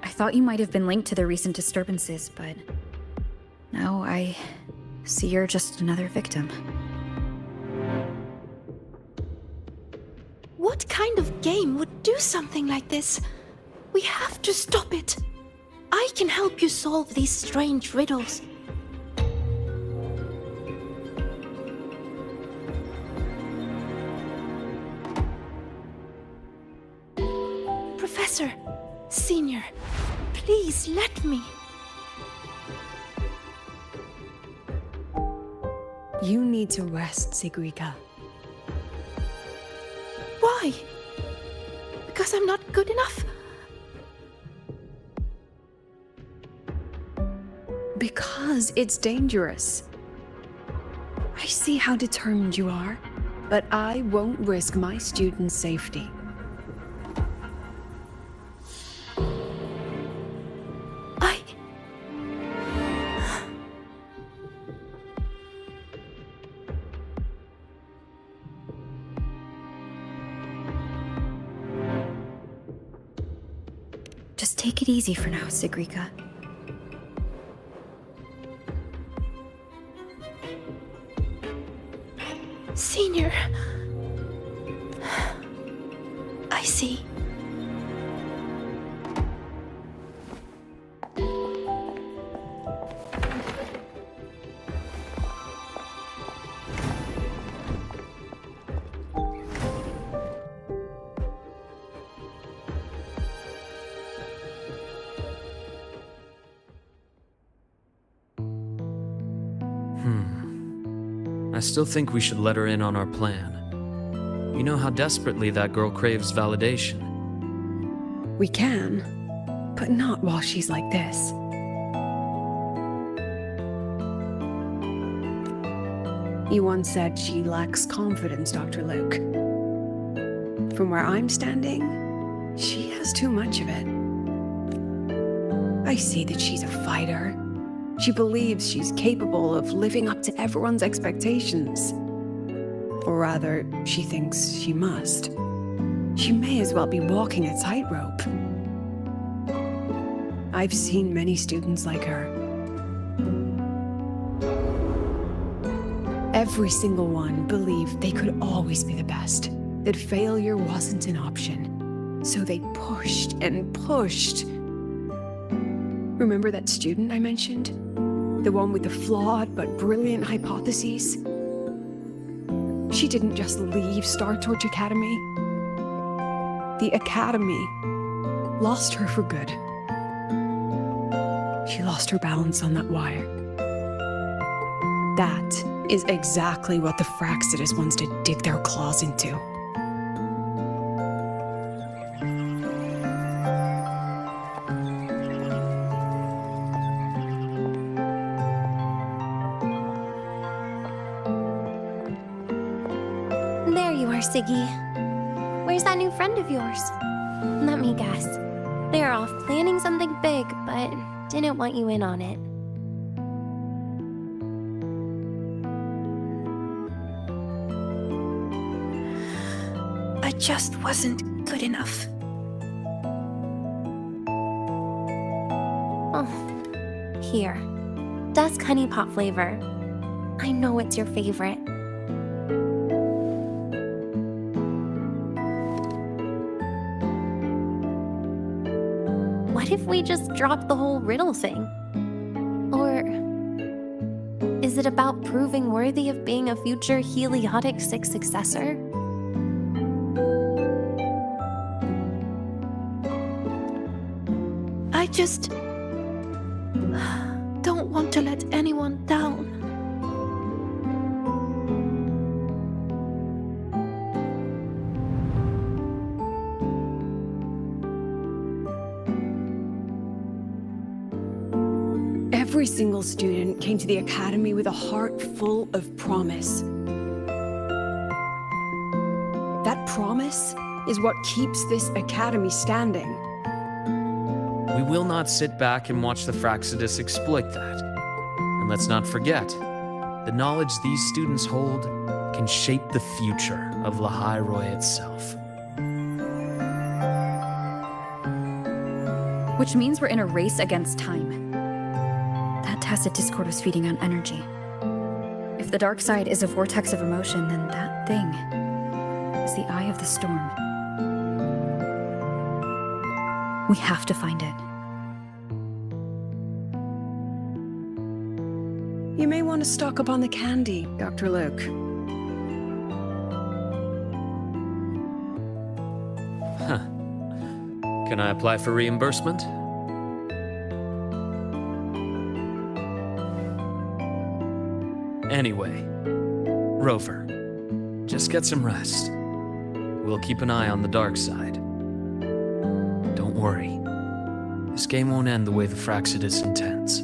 I thought you might have been linked to the recent disturbances, but now I see you're just another victim. What kind of game would do something like this? We have to stop it. I can help you solve these strange riddles. Professor, Senior, please let me. You need to rest, Sigrika. Why? Because I'm not good enough? Because it's dangerous. I see how determined you are, but I won't risk my students' safety. Just take it easy for now, Sigrika. Senior. I see. I still think we should let her in on our plan. You know how desperately that girl craves validation. We can, but not while she's like this. You once said she lacks confidence, Dr. Luke. From where I'm standing, she has too much of it. I see that she's a fighter. She believes she's capable of living up to everyone's expectations. Or rather, she thinks she must. She may as well be walking a tightrope. I've seen many students like her. Every single one believed they could always be the best, that failure wasn't an option. So they pushed and pushed. Remember that student I mentioned? The one with the flawed but brilliant hypotheses? She didn't just leave Star Torch Academy. The Academy lost her for good. She lost her balance on that wire. That is exactly what the Fraxidus wants to dig their claws into. There you are, Siggy. Where's that new friend of yours? Let me guess. They're off planning something big, but didn't want you in on it. I just wasn't good enough. Oh, here. Dusk honey pot flavor. I know it's your favorite. What if we just drop the whole riddle thing? Or Is it about proving worthy of being a future Heliotic 6 successor? I just don't want to let anyone down. Every single student came to the academy with a heart full of promise. That promise is what keeps this academy standing. We will not sit back and watch the Fraxidus exploit that. And let's not forget, the knowledge these students hold can shape the future of Lahairoi itself. Which means we're in a race against time. That tacit discord was feeding on energy. If the dark side is a vortex of emotion, then that thing is the eye of the storm. We have to find it. You may want to stock up on the candy, Dr. Luke. Huh. Can I apply for reimbursement? Anyway, Rover, just get some rest. We'll keep an eye on the dark side. Don't worry. This game won't end the way the Fraxidus intends.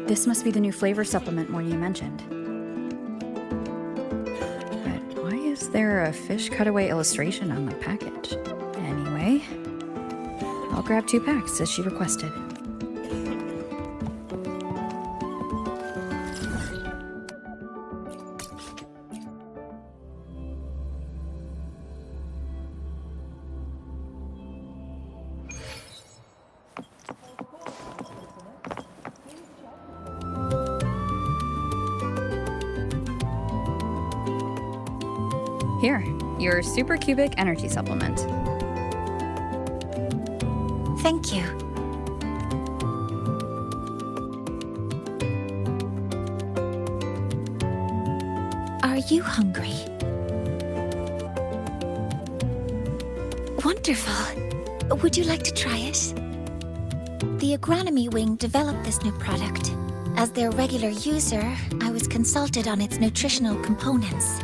This must be the new flavor supplement Mornia mentioned. But why is there a fish cutaway illustration on the package? Anyway, I'll grab 2 packs as she requested. Here, your supercubic energy supplement. Thank you. Are you hungry? Wonderful. Would you like to try it? The agronomy wing developed this new product. As their regular user, I was consulted on its nutritional components.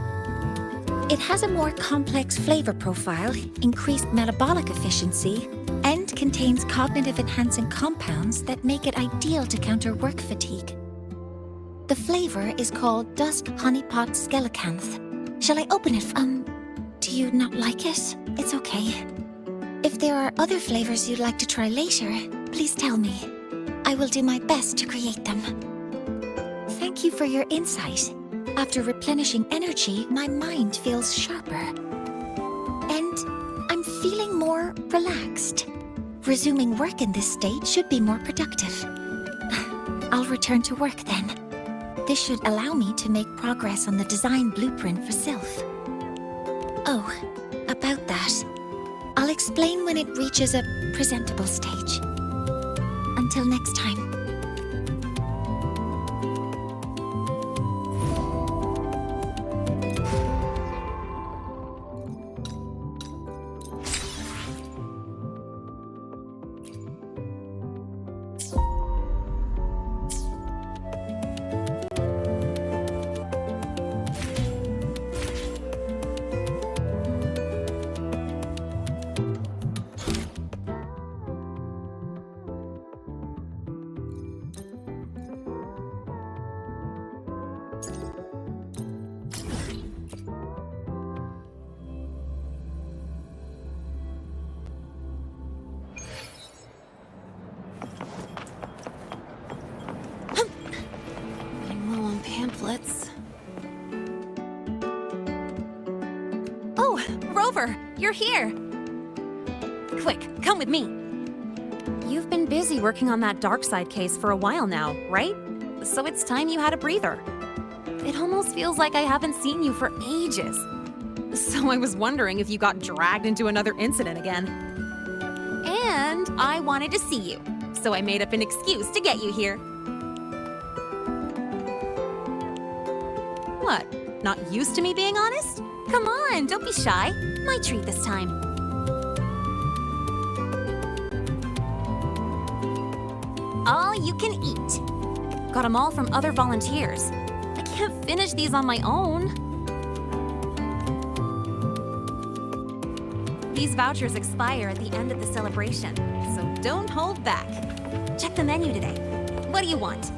It has a more complex flavor profile, increased metabolic efficiency, and contains cognitive-enhancing compounds that make it ideal to counter work fatigue. The flavor is called Dusk Honeypot Skelecanth. Shall I open it? Do you not like it? It's okay. If there are other flavors you'd like to try later, please tell me. I will do my best to create them. Thank you for your insight. After replenishing energy, my mind feels sharper. And I'm feeling more relaxed. Resuming work in this state should be more productive. I'll return to work then. This should allow me to make progress on the design blueprint for Sylph. Oh, about that. I'll explain when it reaches a presentable stage. Until next time. Pamphlets. Oh, Rover, you're here. Quick, come with me. You've been busy working on that dark side case for a while now, right? So it's time you had a breather. It almost feels like I haven't seen you for ages. So I was wondering if you got dragged into another incident again. And I wanted to see you, so I made up an excuse to get you here. What? Not used to me being honest? Come on, don't be shy. My treat this time. All you can eat. Got them all from other volunteers. I can't finish these on my own. These vouchers expire at the end of the celebration, so don't hold back. Check the menu today. What do you want?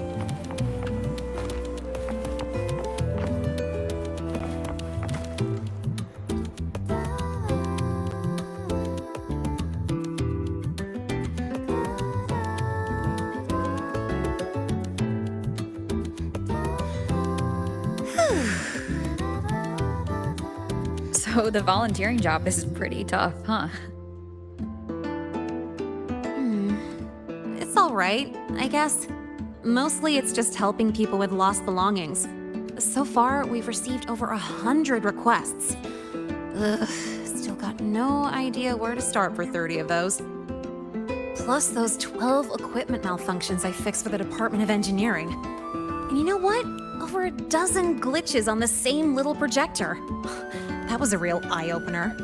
So the volunteering job is pretty tough, huh? It's all right, I guess. Mostly it's just helping people with lost belongings. So far, we've received over 100 requests. Ugh, still got no idea where to start for 30 of those. Plus those 12 equipment malfunctions I fixed for the Department of Engineering. And you know what? Over a dozen glitches on the same little projector. That was a real eye-opener.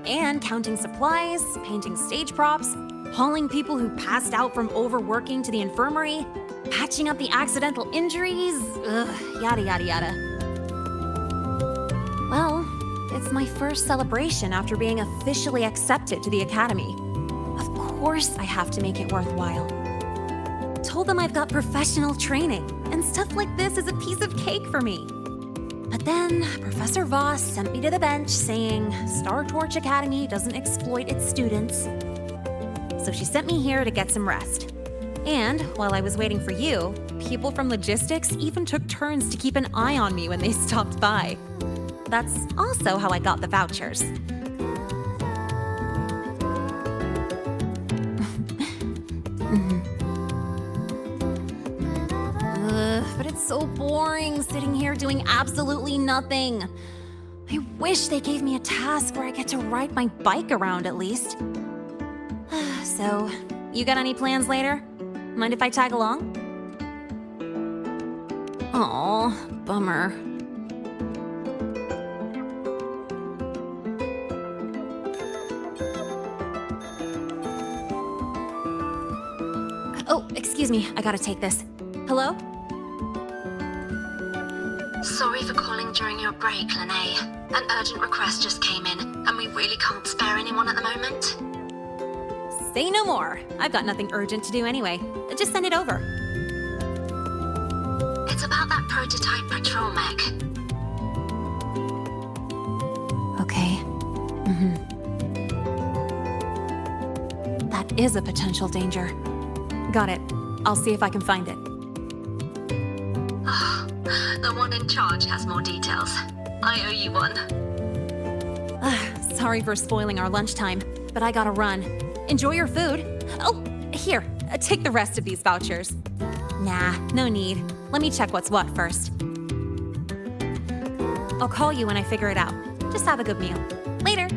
And counting supplies, painting stage props, hauling people who passed out from overworking to the infirmary, patching up the accidental injuries, yada yada yada. Well, it's my first celebration after being officially accepted to the Academy. Of course I have to make it worthwhile. Told them I've got professional training, and stuff like this is a piece of cake for me. But then Professor Voss sent me to the bench saying Star Torch Academy doesn't exploit its students. So she sent me here to get some rest. And while I was waiting for you, people from logistics even took turns to keep an eye on me when they stopped by. That's also how I got the vouchers. But it's so boring sitting here doing absolutely nothing. I wish they gave me a task where I get to ride my bike around at least. So, you got any plans later? Mind if I tag along? Aw, bummer. Oh, excuse me, I gotta take this. Hello? Sorry for calling during your break, Lene. An urgent request just came in, and we really can't spare anyone at the moment. Say no more. I've got nothing urgent to do anyway. Just send it over. It's about that prototype patrol mech. Okay. That is a potential danger. Got it. I'll see if I can find it. The one in charge has more details. I owe you one. Sorry for spoiling our lunchtime, but I gotta run. Enjoy your food. Oh, here, take the rest of these vouchers. Nah, no need. Let me check what's what first. I'll call you when I figure it out. Just have a good meal. Later.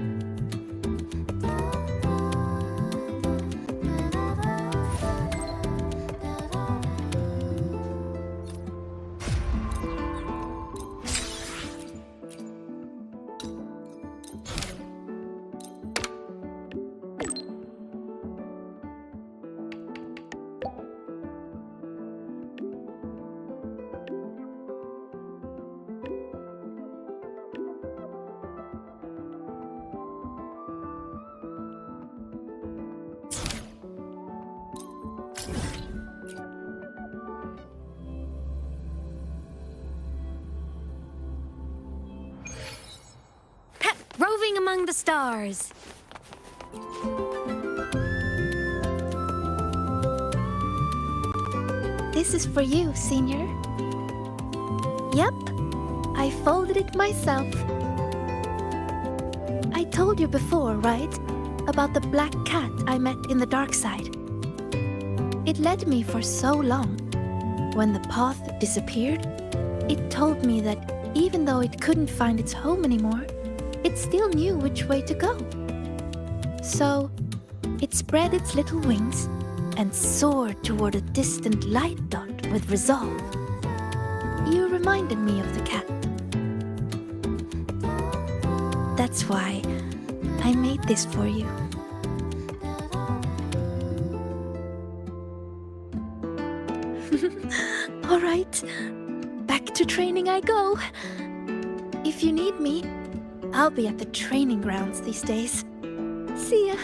Roving among the stars. This is for you, Senior. Yep, I folded it myself. I told you before, right? About the black cat I met in the dark side. It led me for so long. When the path disappeared, it told me that even though it couldn't find its home anymore, it still knew which way to go. So, it spread its little wings and soared toward a distant light dot with resolve. You reminded me of the cat. That's why I made this for you. All right, back to training I go. If you need me, I'll be at the training grounds these days. See ya.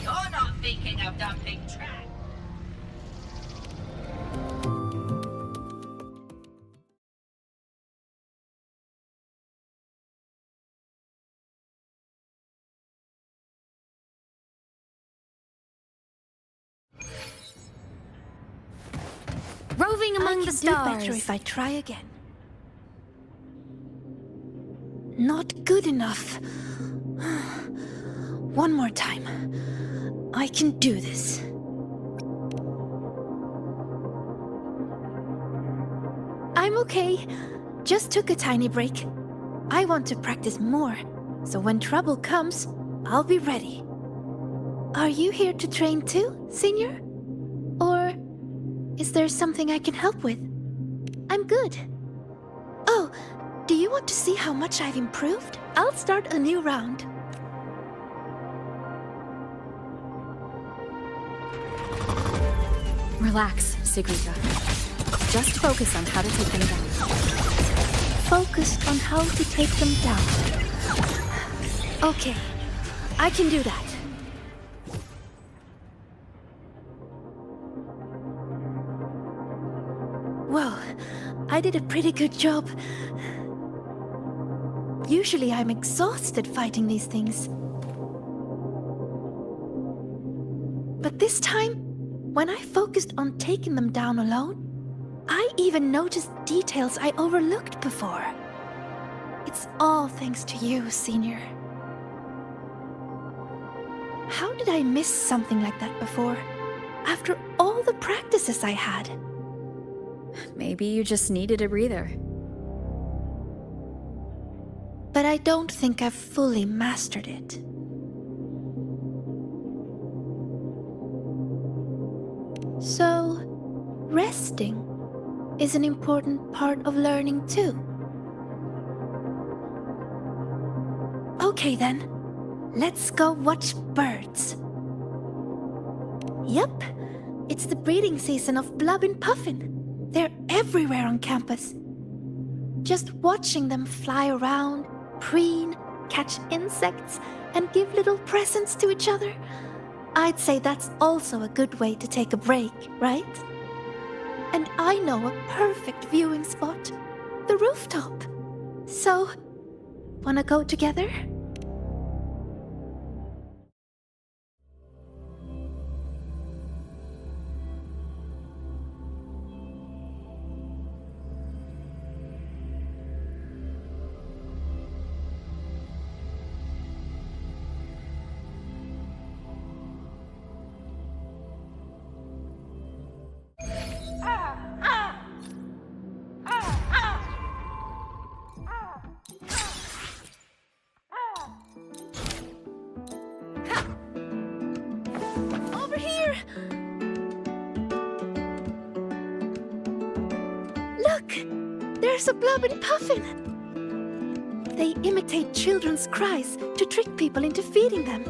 You're not thinking of dumping trash. Roving among the stars. I can do better if I try again. Not good enough. One more time. I can do this. I'm okay. Just took a tiny break. I want to practice more, so when trouble comes, I'll be ready. Are you here to train too, Senior? Is there something I can help with? I'm good. Oh, do you want to see how much I've improved? I'll start a new round. Relax, Sigrika. Just focus on how to take them down. Focused on how to take them down. Okay, I can do that. Well, I did a pretty good job. Usually I'm exhausted fighting these things. But this time, when I focused on taking them down alone, I even noticed details I overlooked before. It's all thanks to you, Senior. How did I miss something like that before, after all the practices I had? Maybe you just needed a breather. But I don't think I've fully mastered it. So, resting is an important part of learning too. Okay then, let's go watch birds. Yep, it's the breeding season of Blub and Puffin. They're everywhere on campus. Just watching them fly around, preen, catch insects, and give little presents to each other. I'd say that's also a good way to take a break, right? And I know a perfect viewing spot, the rooftop. So, wanna go together? Over here! Look! There's a Blub and Puffin! They imitate children's cries to trick people into feeding them.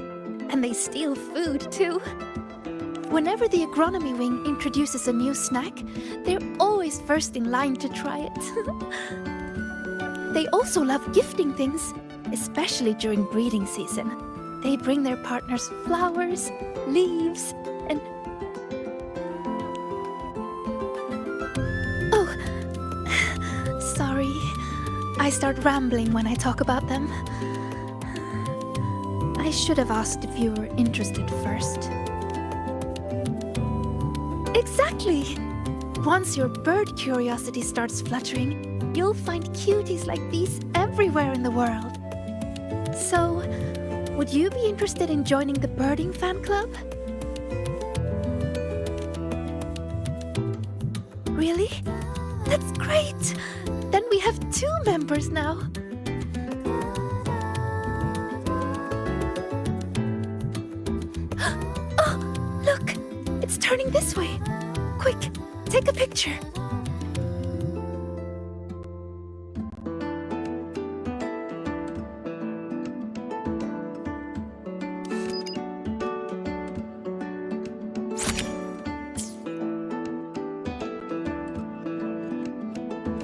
And they steal food, too. Whenever the agronomy wing introduces a new snack, they're always first in line to try it. They also love gifting things, especially during breeding season. They bring their partners flowers, leaves, and... Oh, sorry. I start rambling when I talk about them. I should have asked if you were interested first. Exactly! Once your bird curiosity starts fluttering, you'll find cuties like these everywhere in the world. So, would you be interested in joining the birding fan club? Really? That's great! Then we have 2 members now. Oh, look! It's turning this way. Quick, take a picture.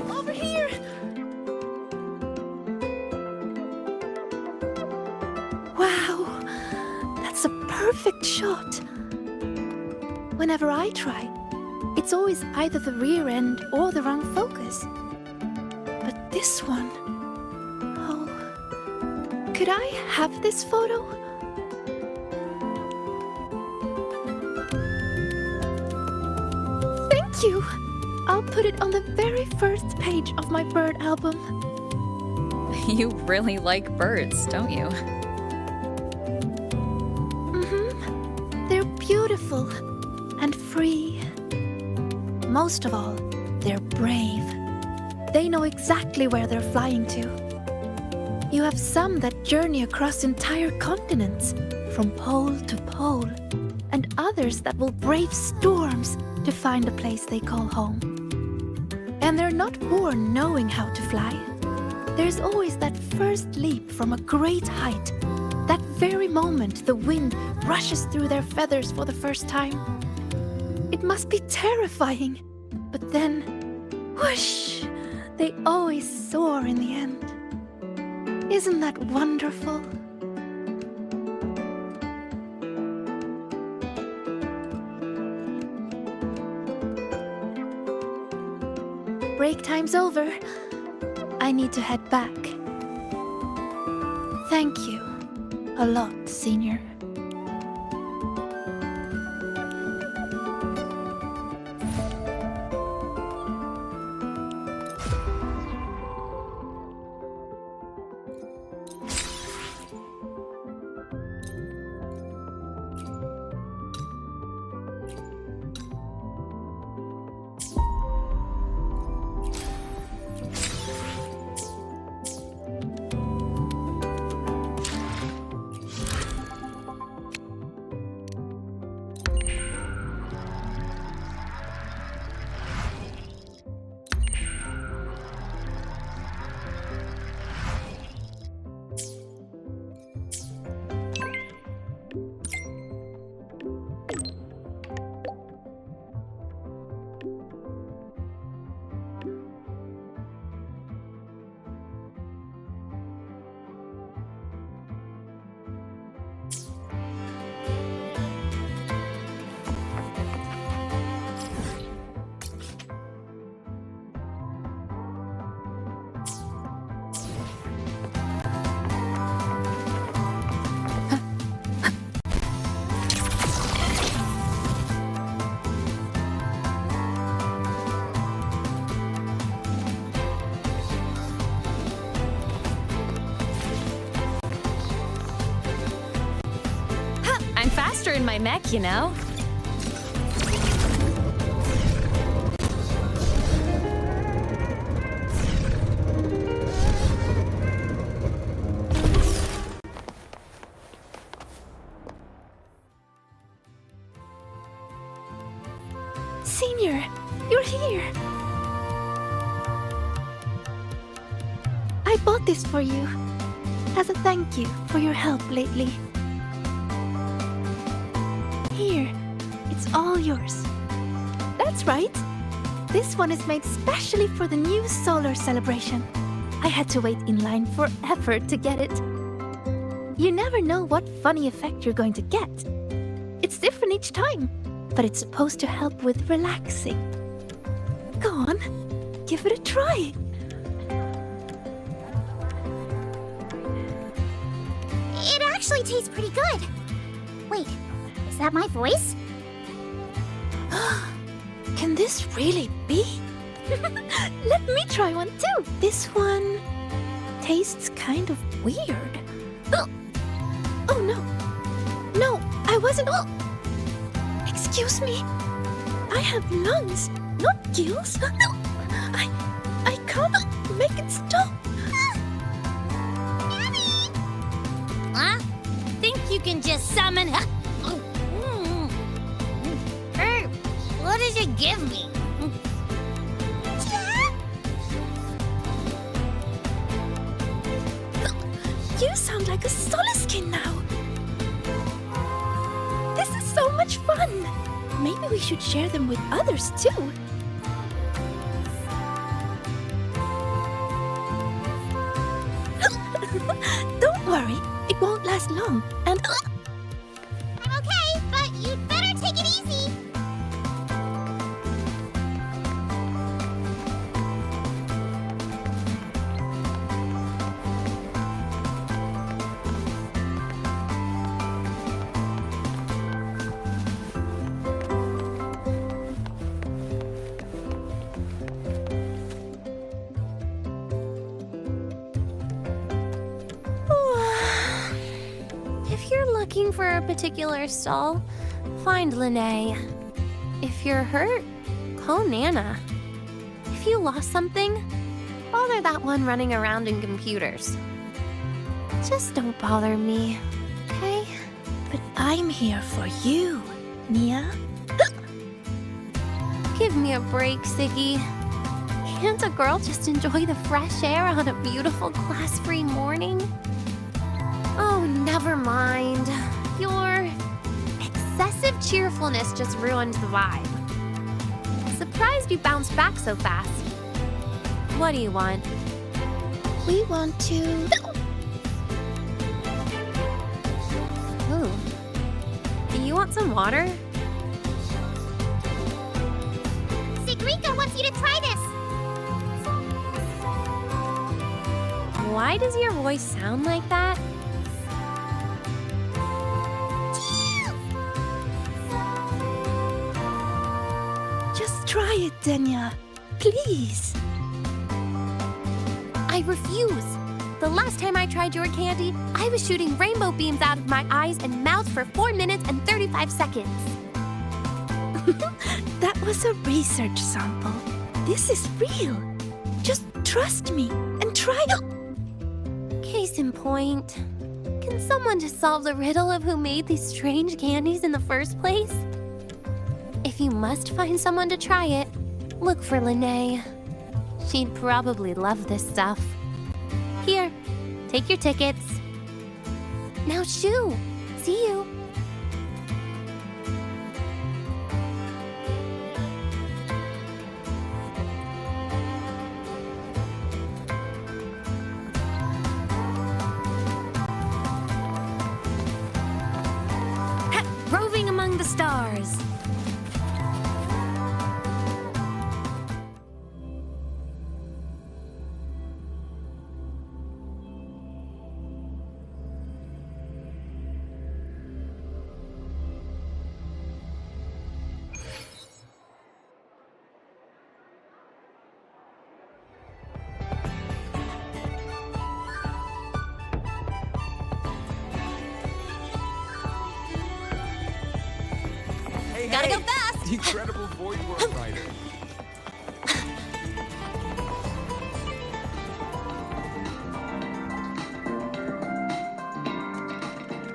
Over here! Wow, that's a perfect shot. Whenever I try, it's always either the rear end or the wrong focus. But this one... Oh... Could I have this photo? Thank you! I'll put it on the very first page of my bird album. You really like birds, don't you? Mm-hmm. They're beautiful and free. Most of all, they're brave. They know exactly where they're flying to. You have some that journey across entire continents, from pole to pole, and others that will brave storms to find a place they call home. And they're not born knowing how to fly. There's always that first leap from a great height. That very moment the wind rushes through their feathers for the first time. It must be terrifying. But then, whoosh, they always soar in the end. Isn't that wonderful? Break time's over. I need to head back. Thank you a lot, Senior. I'm faster in my mech, you know. Senior, you're here. I bought this for you as a thank you for your help lately. Here, it's all yours. That's right. This one is made specially for the new solar celebration. I had to wait in line forever to get it. You never know what funny effect you're going to get. It's different each time, but it's supposed to help with relaxing. Go on, give it a try. It actually tastes pretty good. Wait, is that my voice? Can this really be? Let me try one too. This one tastes kind of weird. Oh no. No, I wasn't. Excuse me. I have lungs, not gills. I can't make it stop. Huh? Think you can just summon? What does it give me? You sound like a Soliskin now. This is so much fun. Maybe we should share them with others too. Don't worry, it won't last long. And I'm okay, but you'd better take it easy. If you're looking for a particular stall, find Lene. If you're hurt, call Nana. If you lost something, bother that one running around in computers. Just don't bother me, okay? But I'm here for you, Nia. Give me a break, Siggy. Can't a girl just enjoy the fresh air on a beautiful class-free morning? Oh, never mind. Your excessive cheerfulness just ruined the vibe. Surprised you bounced back so fast. What do you want? We want to... Ooh. Do you want some water? Sigrika wants you to try this! Why does your voice sound like that? Just try it, Denya. Please. I refuse. The last time I tried your candy, I was shooting rainbow beams out of my eyes and mouth for 4 minutes and 35 seconds. That was a research sample. This is real. Just trust me and try it. Case in point, can someone just solve the riddle of who made these strange candies in the first place? If you must find someone to try it, look for Lene. She'd probably love this stuff. Here, take your tickets. Now shoo! See you! Roving among the stars. Gotta go fast! Incredible void world writer.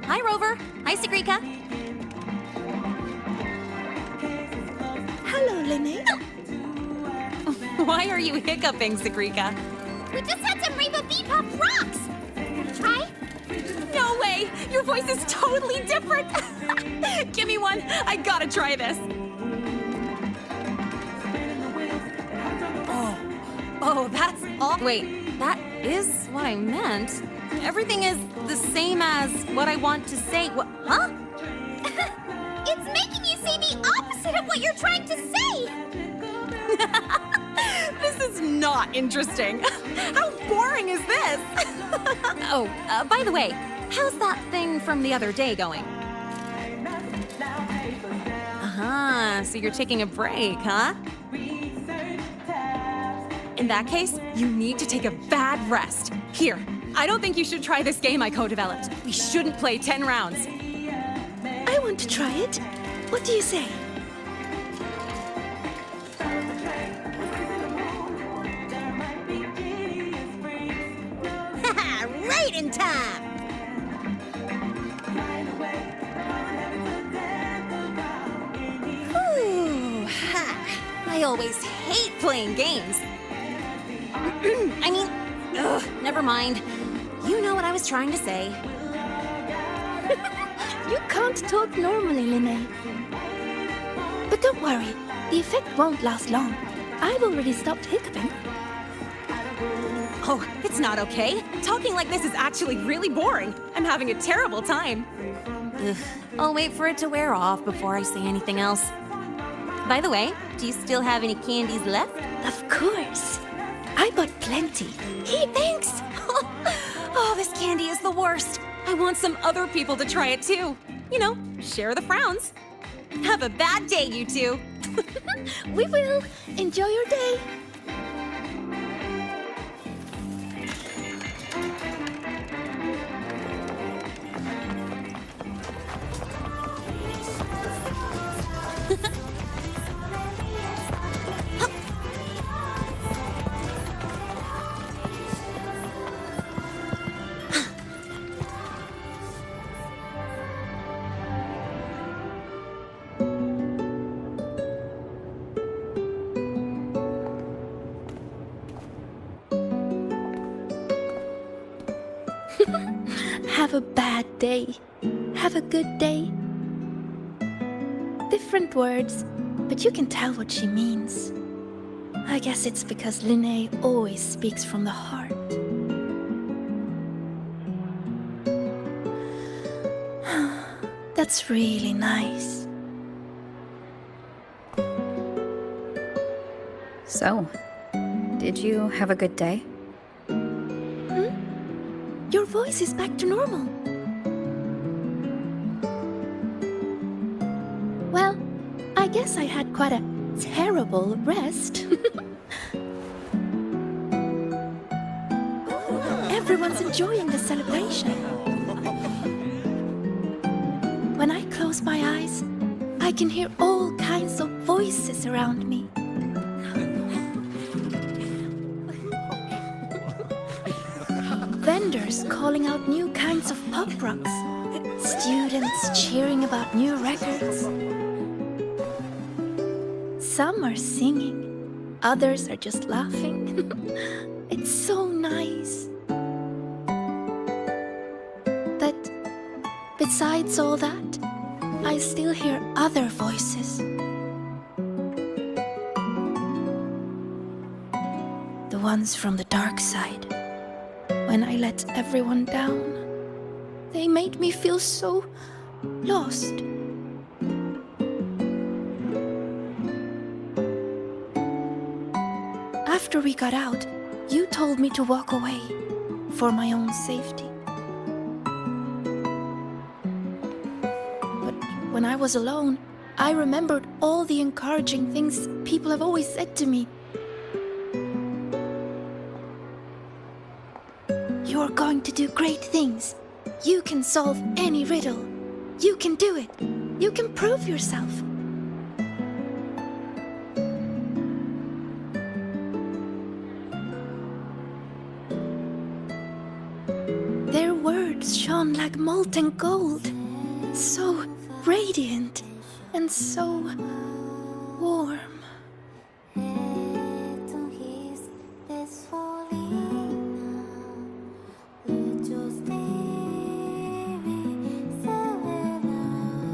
Hi, Rover. Hi, Sigrika. Hello, Lene. Why are you hiccuping, Sigrika? We just had some rainbow bean pop rocks! Wanna try? No way! Your voice is totally different! Give me one! I gotta try this! Oh, that's all. Wait, that is what I meant. Everything is the same as what I want to say. What? Huh? It's making you say the opposite of what you're trying to say! This is not interesting. How boring is this? Oh, by the way, how's that thing from the other day going? So you're taking a break, huh? In that case, you need to take a bad rest. Here, I don't think you should try this game I co-developed. We shouldn't play 10 rounds. I want to try it. What do you say? Right in time! Whew, I always hate playing games. I mean, never mind. You know what I was trying to say. You can't talk normally, Lene. But don't worry, the effect won't last long. I've already stopped hiccuping. Oh, it's not okay. Talking like this is actually really boring. I'm having a terrible time. Ugh. I'll wait for it to wear off before I say anything else. By the way, do you still have any candies left? Of course. I bought plenty. Hey, thanks! Oh, this candy is the worst. I want some other people to try it too. You know, share the frowns. Have a bad day, you two. We will. Enjoy your day. Have a bad day. Have a good day. Different words, but you can tell what she means. I guess it's because Linnea always speaks from the heart. That's really nice. So, did you have a good day? Your voice is back to normal. Well, I guess I had quite a terrible rest. Everyone's enjoying the celebration. When I close my eyes, I can hear all kinds of voices around me. Vendors calling out new kinds of pop rocks. Students cheering about new records. Some are singing, others are just laughing. It's so nice. But besides all that, I still hear other voices. The ones from the dark side. When I let everyone down, they made me feel so lost. After we got out, you told me to walk away for my own safety. But when I was alone, I remembered all the encouraging things people have always said to me. You're going to do great things. You can solve any riddle. You can do it. You can prove yourself. Their words shone like molten gold. So radiant and so warm.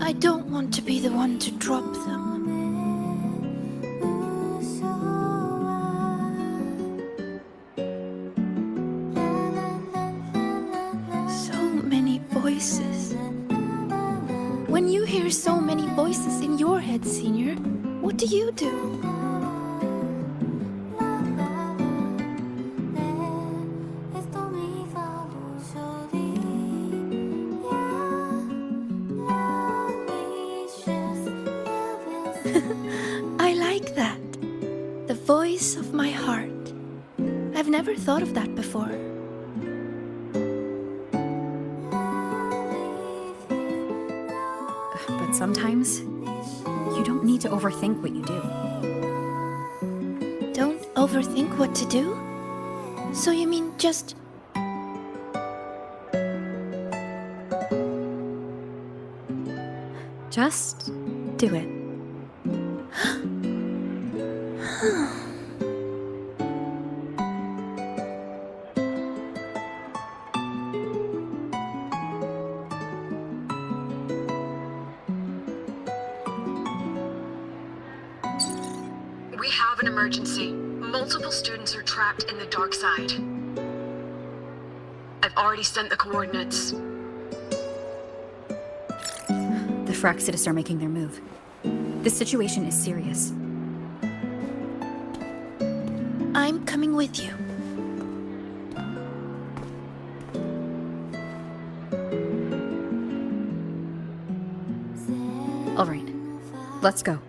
I don't want to be the one to drop them. So many voices. When you hear so many voices in your head, Senior, what do you do? I like that. The voice of my heart. I've never thought of that before. But sometimes, you don't need to overthink what you do. Don't overthink what to do? So you mean just... Just do it. We have an emergency. Multiple students are trapped in the dark side. I've already sent the coordinates. The Fraxitus are making their move. This situation is serious. I'm coming with you. All right, let's go.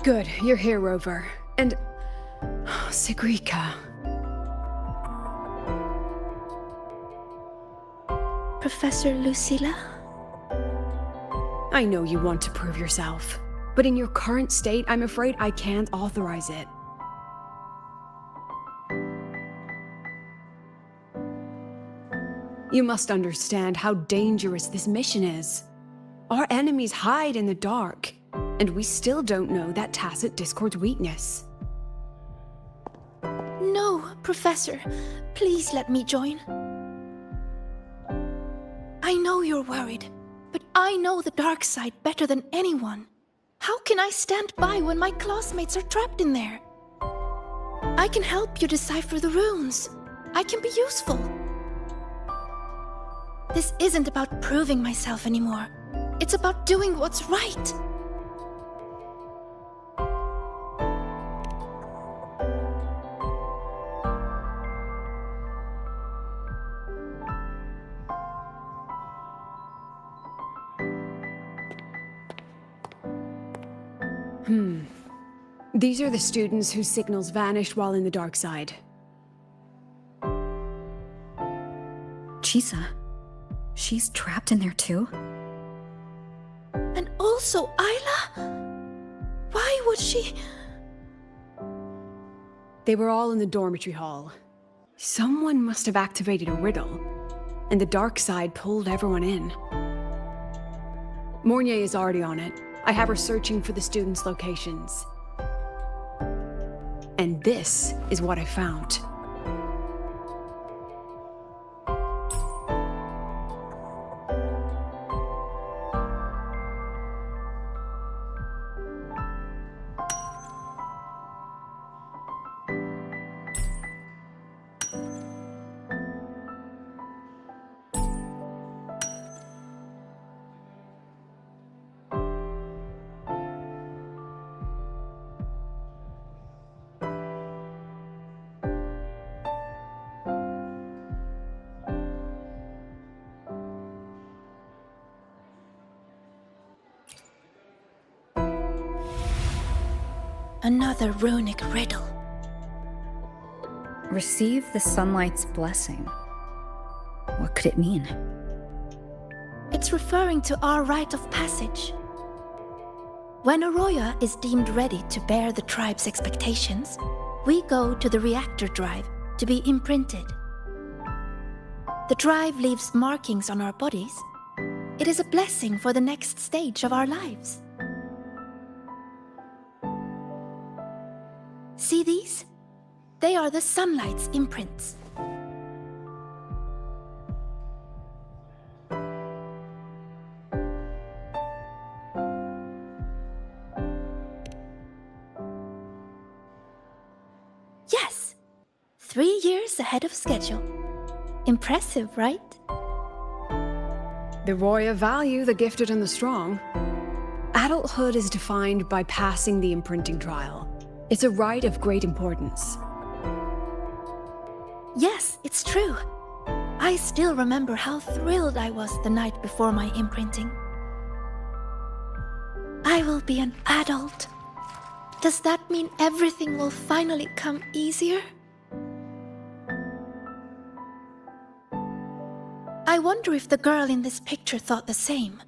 Good, you're here, Rover. And Sigrika. Professor Lucilla? I know you want to prove yourself, but in your current state, I'm afraid I can't authorize it. You must understand how dangerous this mission is. Our enemies hide in the dark, and we still don't know that tacit discord's weakness. No, Professor. Please let me join. I know you're worried, but I know the dark side better than anyone. How can I stand by when my classmates are trapped in there? I can help you decipher the runes. I can be useful. This isn't about proving myself anymore. It's about doing what's right. These are the students whose signals vanished while in the dark side. Chisa, she's trapped in there too? And also Ayla? Why would she? They were all in the dormitory hall. Someone must have activated a riddle, and the dark side pulled everyone in. Mornier is already on it. I have her searching for the students' locations. And this is what I found. Another runic riddle. Receive the sunlight's blessing. What could it mean? It's referring to our rite of passage. When a Roya is deemed ready to bear the tribe's expectations, we go to the reactor drive to be imprinted. The drive leaves markings on our bodies. It is a blessing for the next stage of our lives. See these? They are the sunlight's imprints. Yes! 3 years ahead of schedule. Impressive, right? The Roya value the gifted and the strong. Adulthood is defined by passing the imprinting trial. It's a rite of great importance. Yes, it's true. I still remember how thrilled I was the night before my imprinting. I will be an adult. Does that mean everything will finally come easier? I wonder if the girl in this picture thought the same.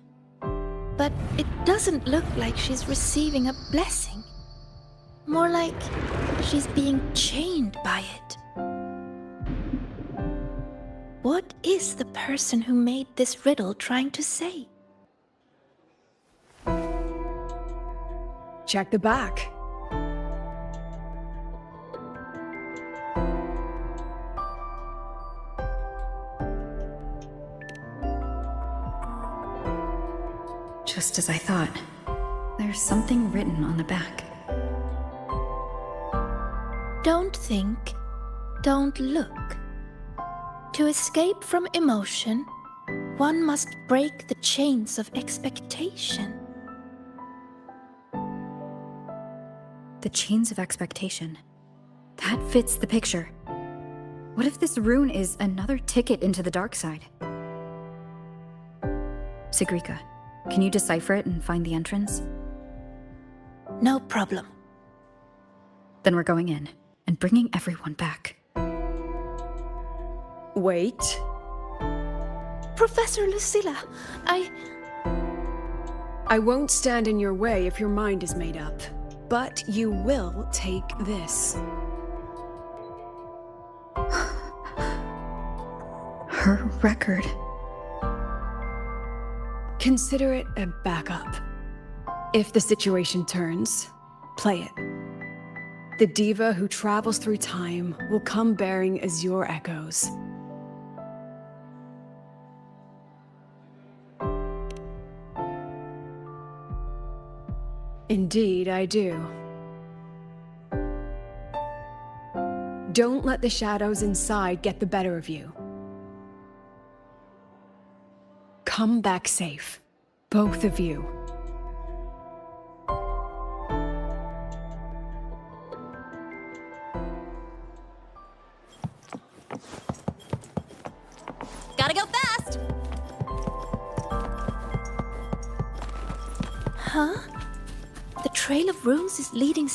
But it doesn't look like she's receiving a blessing. More like she's being chained by it. What is the person who made this riddle trying to say? Check the back. Just as I thought. There's something written on the back. Don't think, don't look. To escape from emotion, one must break the chains of expectation. The chains of expectation. That fits the picture. What if this rune is another ticket into the dark side? Sigrika, can you decipher it and find the entrance? No problem. Then we're going in. and bringing everyone back. Wait. Professor Lucilla, I won't stand in your way if your mind is made up, but you will take this. Her record. Consider it a backup. If the situation turns, play it. The diva who travels through time will come bearing Azure echoes. Indeed, I do. Don't let the shadows inside get the better of you. Come back safe, both of you. Gotta go fast! Huh? The trail of runes is leading...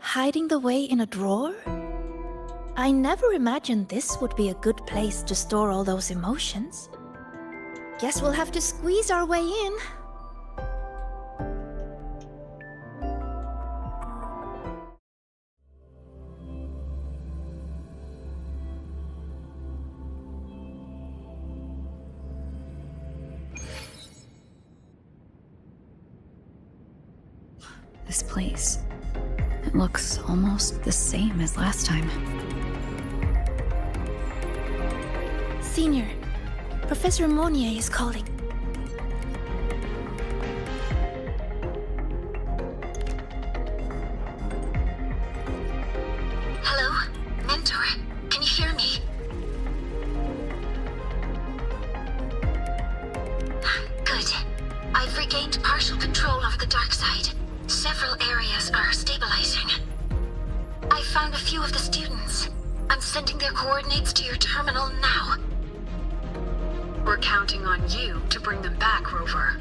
Hiding the way in a drawer? I never imagined this would be a good place to store all those emotions. Guess we'll have to squeeze our way in. This place. It looks almost the same as last time. Senior, Professor Monnier is calling. Hello? Mentor, can you hear me? Good. I've regained partial control over the dark side. Several areas are stabilizing. I found a few of the students. I'm sending their coordinates to your terminal now. We're counting on you to bring them back, Rover.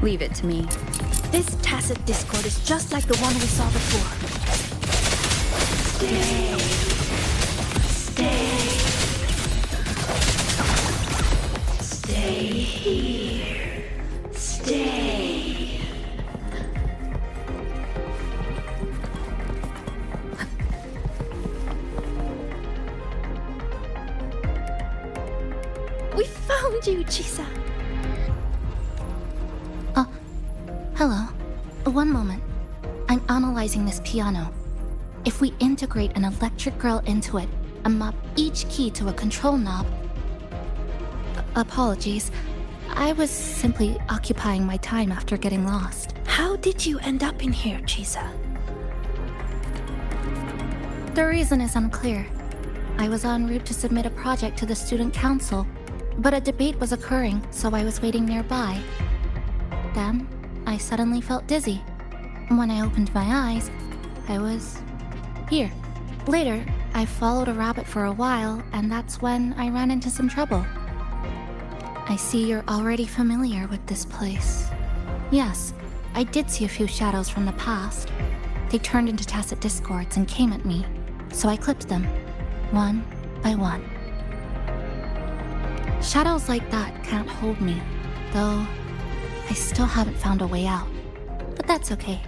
Leave it to me. This tacit discord is just like the one we saw before. Stay. Stay. Stay here. Stay. We found you, Chisa. Hello. One moment. I'm analyzing this piano. If we integrate an electric girl into it and map each key to a control knob... Apologies. I was simply occupying my time after getting lost. How did you end up in here, Chisa? The reason is unclear. I was en route to submit a project to the student council, but a debate was occurring, so I was waiting nearby. Then, I suddenly felt dizzy. When I opened my eyes, I was here. Later, I followed a rabbit for a while, and that's when I ran into some trouble. I see you're already familiar with this place. Yes, I did see a few shadows from the past. They turned into tacit discords and came at me, so I clipped them, one by one. Shadows like that can't hold me, though I still haven't found a way out. But that's okay.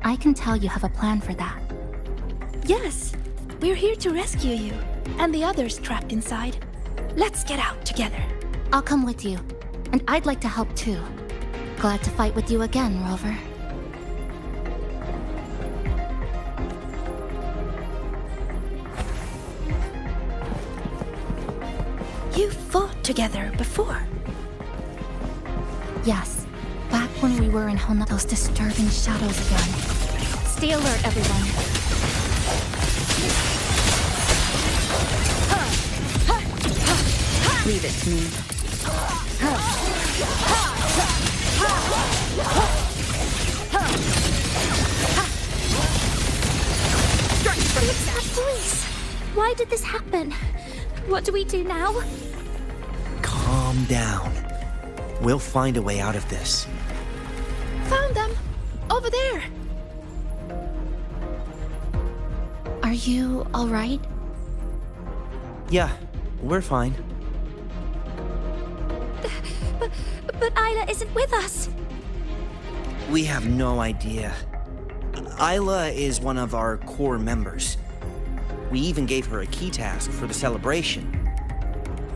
I can tell you have a plan for that. Yes, we're here to rescue you, and the others trapped inside. Let's get out together. I'll come with you, and I'd like to help too. Glad to fight with you again, Rover. You fought together before. Yes, back when we were in Hona, those disturbing shadows again. Stay alert, everyone. Leave it to me. It's that voice. Why did this happen? What do we do now? Calm down. We'll find a way out of this. Found them! Over there! Are you alright? Yeah, we're fine. But Isla isn't with us. We have no idea. Isla is one of our core members. We even gave her a key task for the celebration.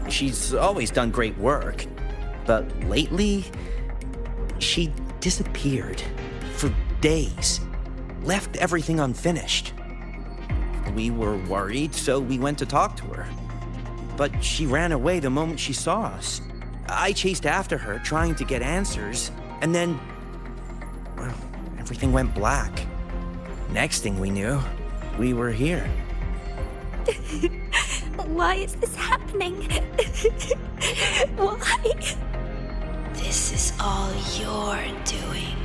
She's always done great work, but lately, she disappeared for days, left everything unfinished. We were worried, so we went to talk to her. But she ran away the moment she saw us. I chased after her, trying to get answers, and then, well, everything went black. Next thing we knew, we were here. Why is this happening? Why? This is all your doing.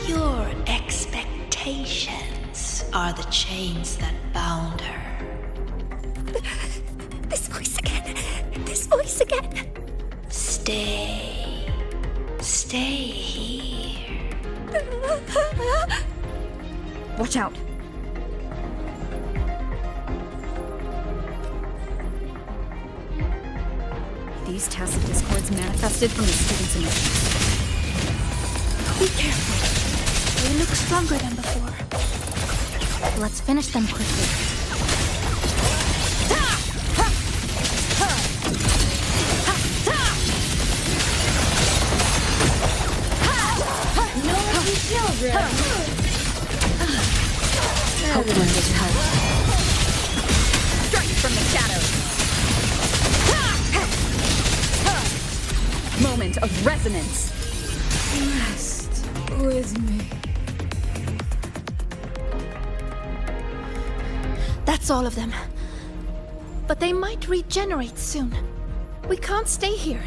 Your expectations are the chains that bound her. This voice again. This voice again. Stay. Stay here. Watch out. These tacit discords manifested from the students' emotions. Be careful. They look stronger than before. Let's finish them quickly. Naughty children! Hopefully this helps. Strike from the shadows! Moment of resonance. Rest with me. That's all of them. But they might regenerate soon. We can't stay here.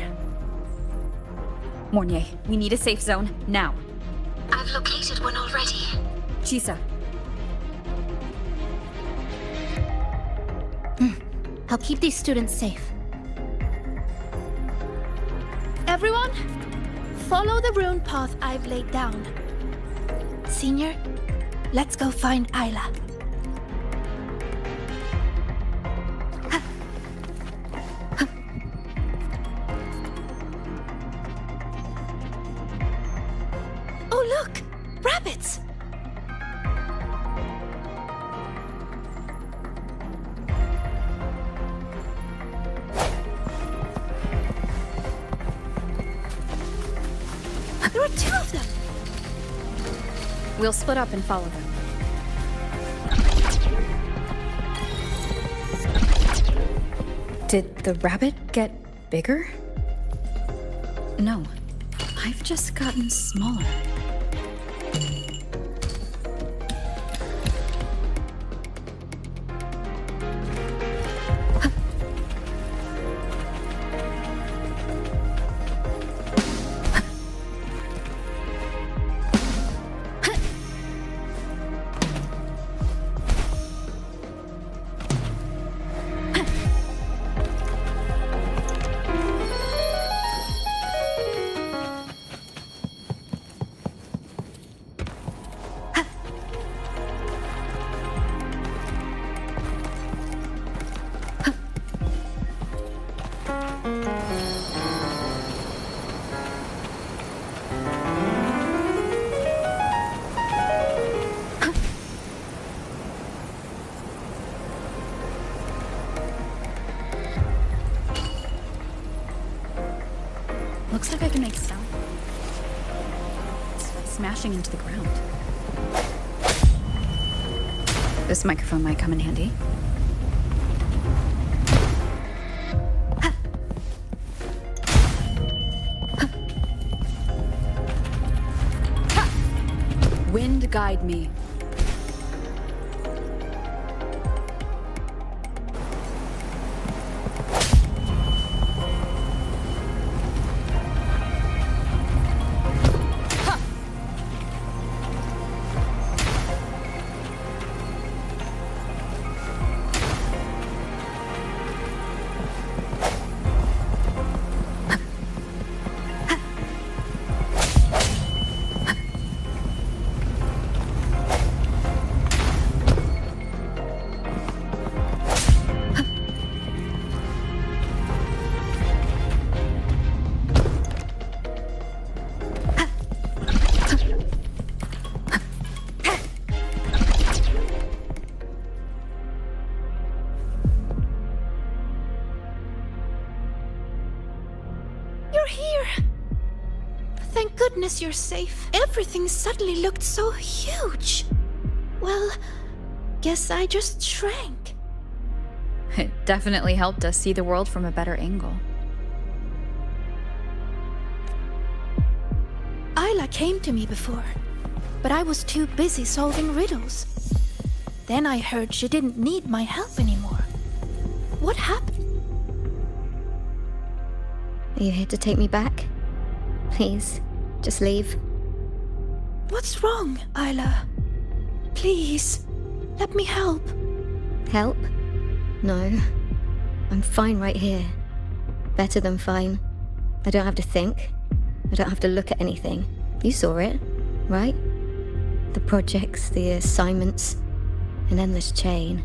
Mornier, we need a safe zone, now. I've located one already. Chisa. I'll keep these students safe. Everyone, follow the rune path I've laid down. Senior, let's go find Isla. Oh, look! Rabbits! There are two of them! We'll split up and follow them. Did the rabbit get bigger? No. I've just gotten smaller. Looks like I can make sound. It's smashing into the ground. This microphone might come in handy. and guide me. You're here! Thank goodness you're safe. Everything suddenly looked so huge. Well, guess I just shrank. It definitely helped us see the world from a better angle. Isla came to me before, but I was too busy solving riddles. Then I heard she didn't need my help anymore. What happened? Are you here to take me back? Please, just leave. What's wrong, Isla? Please, let me help. Help? No. I'm fine right here. Better than fine. I don't have to think. I don't have to look at anything. You saw it, right? The projects, the assignments, an endless chain.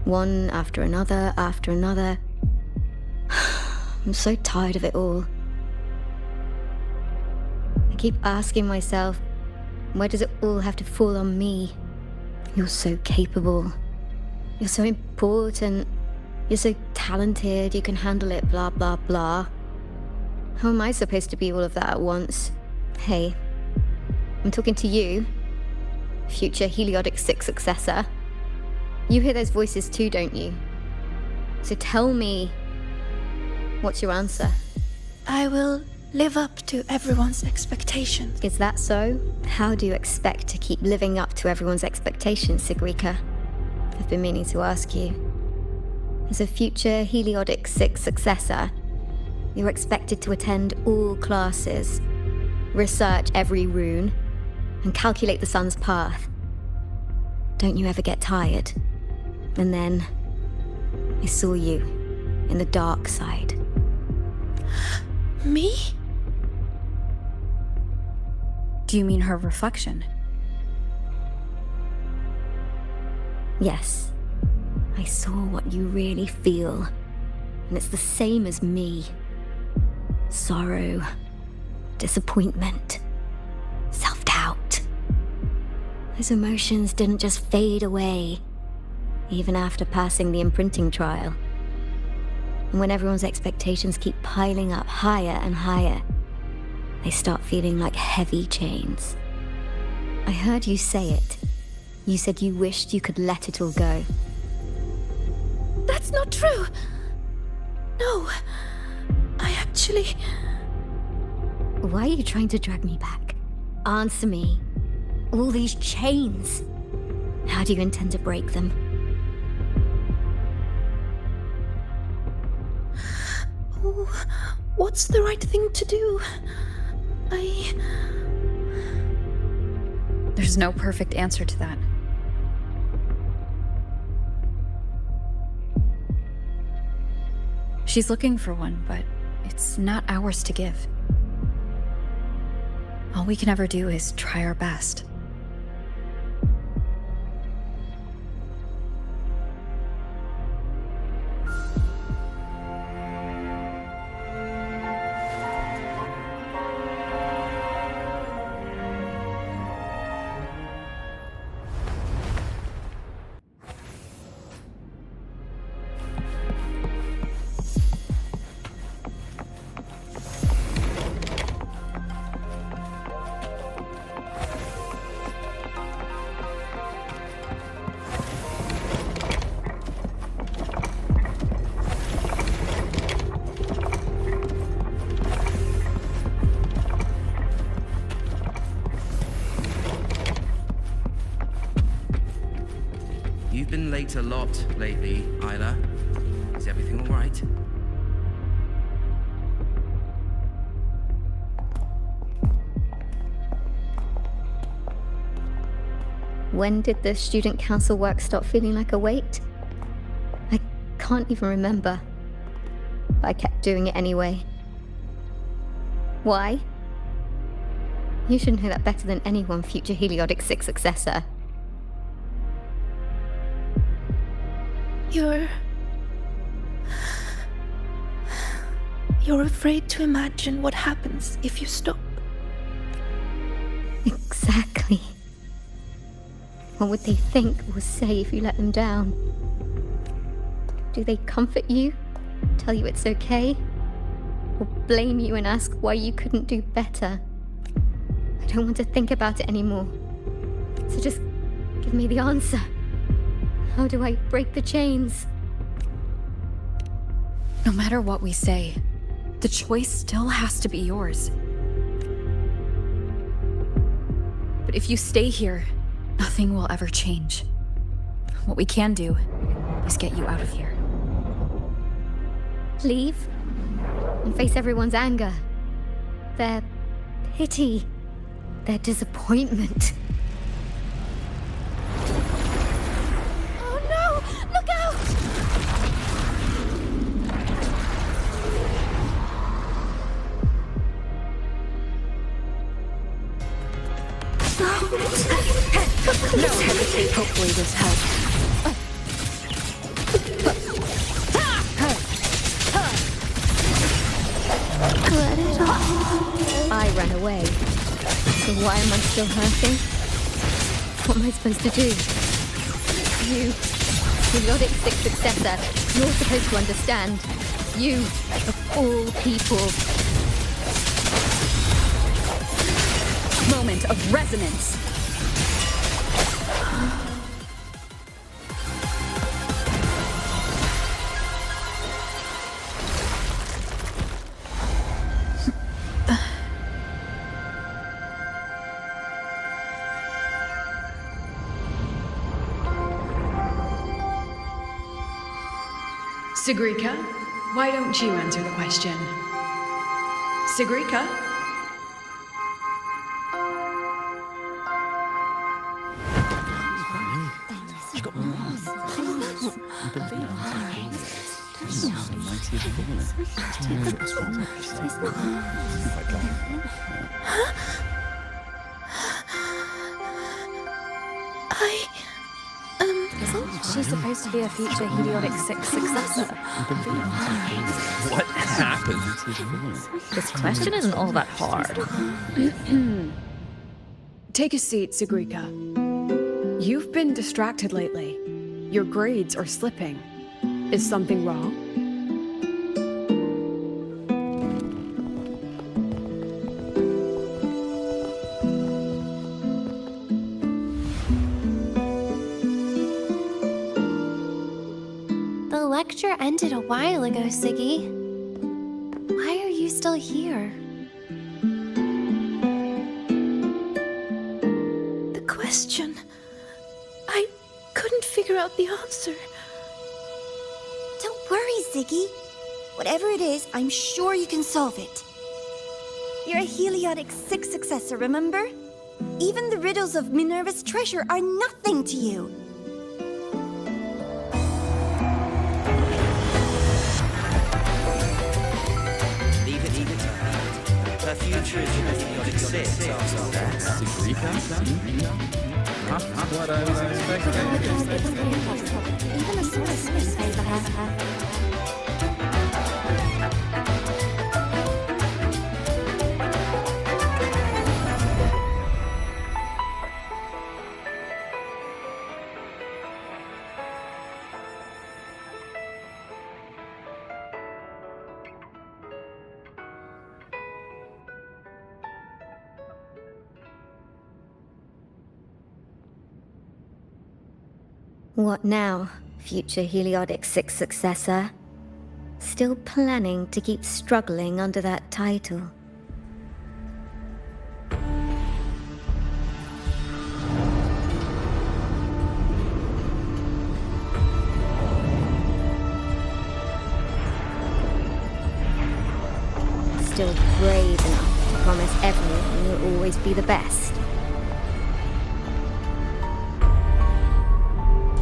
One after another, after another. I'm so tired of it all. I keep asking myself, why does it all have to fall on me? You're so capable. You're so important. You're so talented. You can handle it, blah, blah, blah. How am I supposed to be all of that at once? Hey, I'm talking to you, future Heliotic 6 successor. You hear those voices too, don't you? So tell me, what's your answer? I will live up to everyone's expectations. Is that so? How do you expect to keep living up to everyone's expectations, Sigrika? I've been meaning to ask you. As a future Heliotic 6 successor, you're expected to attend all classes, research every rune, and calculate the sun's path. Don't you ever get tired? And then I saw you in the dark side. Me? Do you mean her reflection? Yes. I saw what you really feel, and it's the same as me. Sorrow, disappointment, self-doubt. Those emotions didn't just fade away, even after passing the imprinting trial. And when everyone's expectations keep piling up higher and higher, they start feeling like heavy chains. I heard you say it. You said you wished you could let it all go. That's not true. No, I actually... Why are you trying to drag me back? Answer me. All these chains. How do you intend to break them? Oh, what's the right thing to do? There's no perfect answer to that. She's looking for one, but it's not ours to give. All we can ever do is try our best. ate a lot lately, Isla. Is everything all right? When did the student council work stop feeling like a weight? I can't even remember. But I kept doing it anyway. Why? You should know that better than anyone, future Heliotic 6 successor. You're afraid to imagine what happens if you stop. Exactly. What would they think or say if you let them down? Do they comfort you? Tell you it's okay? Or blame you and ask why you couldn't do better? I don't want to think about it anymore. So just give me the answer. How do I break the chains? No matter what we say, the choice still has to be yours. But if you stay here, nothing will ever change. What we can do is get you out of here. Leave and face everyone's anger, their pity, their disappointment. Oh no! Look out! No hesitate. Hopefully this helps. Let it off. I ran away. So why am I still hurting? What am I supposed to do? You, Heliotic 6 successor, you're supposed to understand. You, of all people. Moment of resonance. Sigrika, why don't you answer the question? Sigrika? Isn't she supposed to be a future Heliotic 6 successor? What happened? This question isn't all that hard. Take a seat, Sigrika. You've been distracted lately. Your grades are slipping. Is something wrong? The lecture ended a while ago, Siggy. Why are you still here? The question. I couldn't figure out the answer. Don't worry, Ziggy. Whatever it is, I'm sure you can solve it. You're a Heliotic 6 successor, remember? Even the riddles of Minerva's treasure are nothing to you. Leave it. Her future is in the Heliotic 6. Sigrika? What I was expecting. Even the Sword Smiths favor her. What now, future Heliotic 6 successor? Still planning to keep struggling under that title? still brave enough to promise everyone you'll always be the best.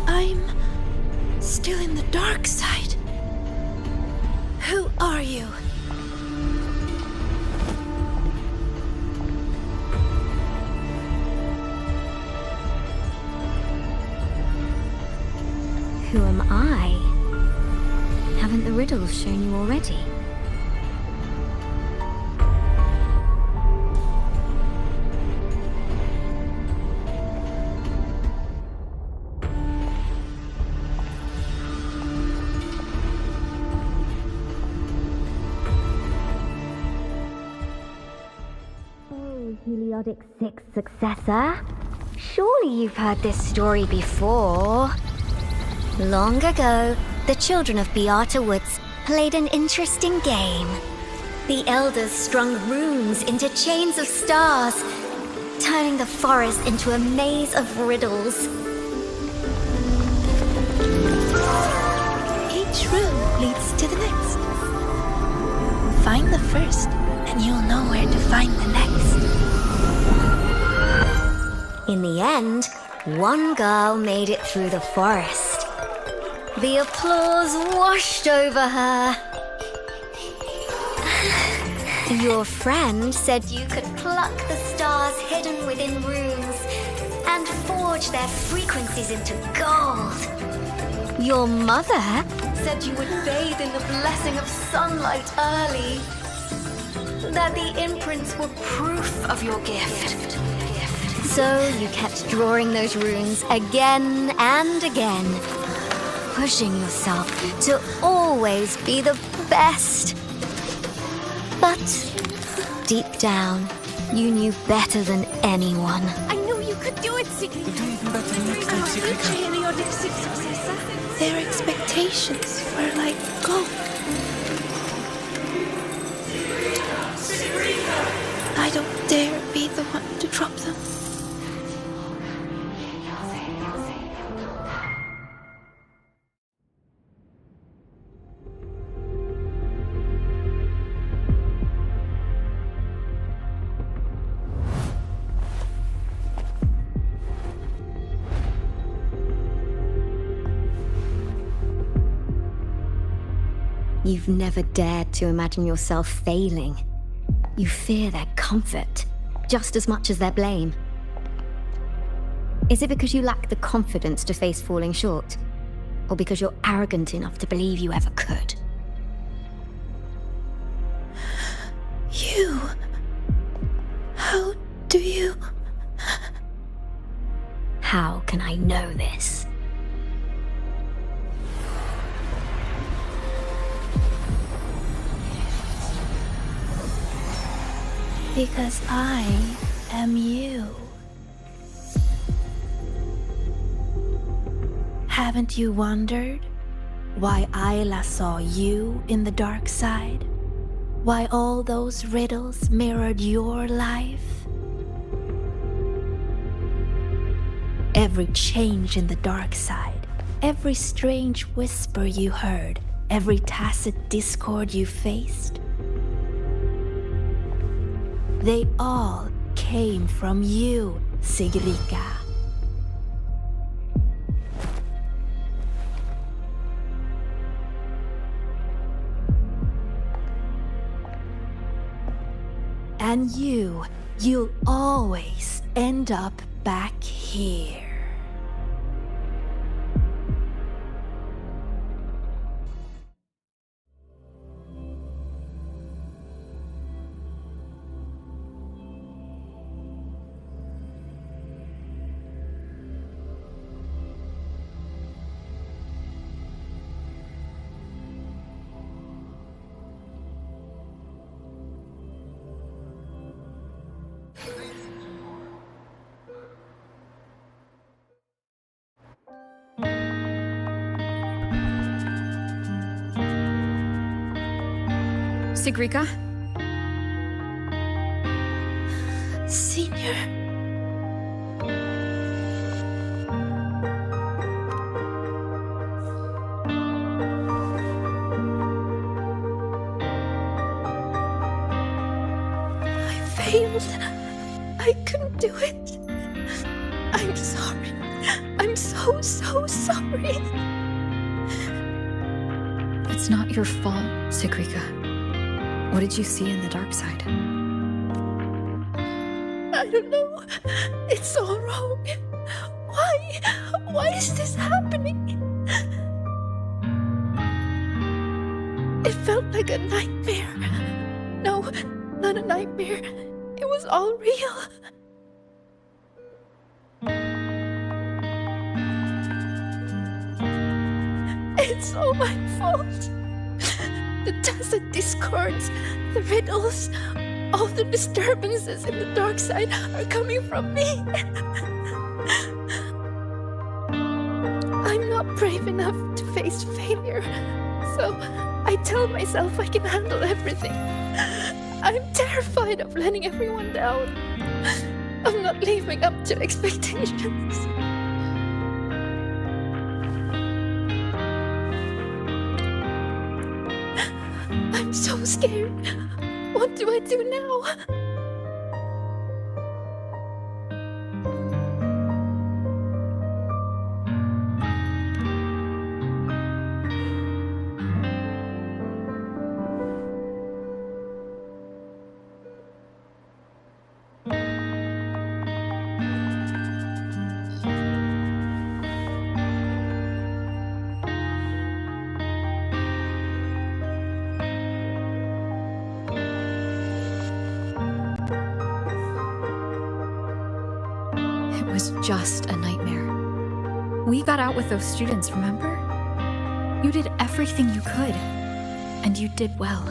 I'm still in the dark side. Who are you? Who am I? Haven't the riddles shown you already? Oh, Heliodic 6 successor. Surely you've heard this story before. Long ago, the children of Beata Woods played an interesting game. The elders strung runes into chains of stars, turning the forest into a maze of riddles. Each room leads to the next. Find the first, and you'll know where to find the next. In the end, one girl made it through the forest. The applause washed over her. Your friend said you could pluck the stars hidden within runes and forge their frequencies into gold. Your mother said you would bathe in the blessing of sunlight early. That the imprints were proof of your gift. So you kept drawing those runes again and again, pushing yourself to always be the best. But deep down, you knew better than anyone. I knew you could do it, Sigrika. You're doing even better next time, Sigrika. Heliodic 6 successor. Their expectations were like gold. I don't dare be the one to drop them. You've never dared to imagine yourself failing. You fear their comfort just as much as their blame. Is it because you lack the confidence to face falling short? Or because you're arrogant enough to believe you ever could? You... How do you... How can I know this? Because I am you. Haven't you wondered why Ayla saw you in the dark side? Why all those riddles mirrored your life? Every change in the dark side, every strange whisper you heard, every tacit discord you faced, they all came from you, Sigrika. And you'll always end up back here. Sigrika? Senior. failed. I couldn't do it. I'm sorry. I'm so sorry. It's not your fault, Sigrika. What did you see in the dark side? I don't know. It's all wrong. Why is this happening? It felt like a nightmare. No, not a nightmare. It was all real. It's all my fault. The tacit discords, the riddles, all the disturbances in the dark side are coming from me. I'm not brave enough to face failure, so I tell myself I can handle everything. I'm terrified of letting everyone down, of not living up to expectations. I'm so scared. What do I do now? Was just a nightmare. We got out with those students, remember? You did everything you could, and you did well.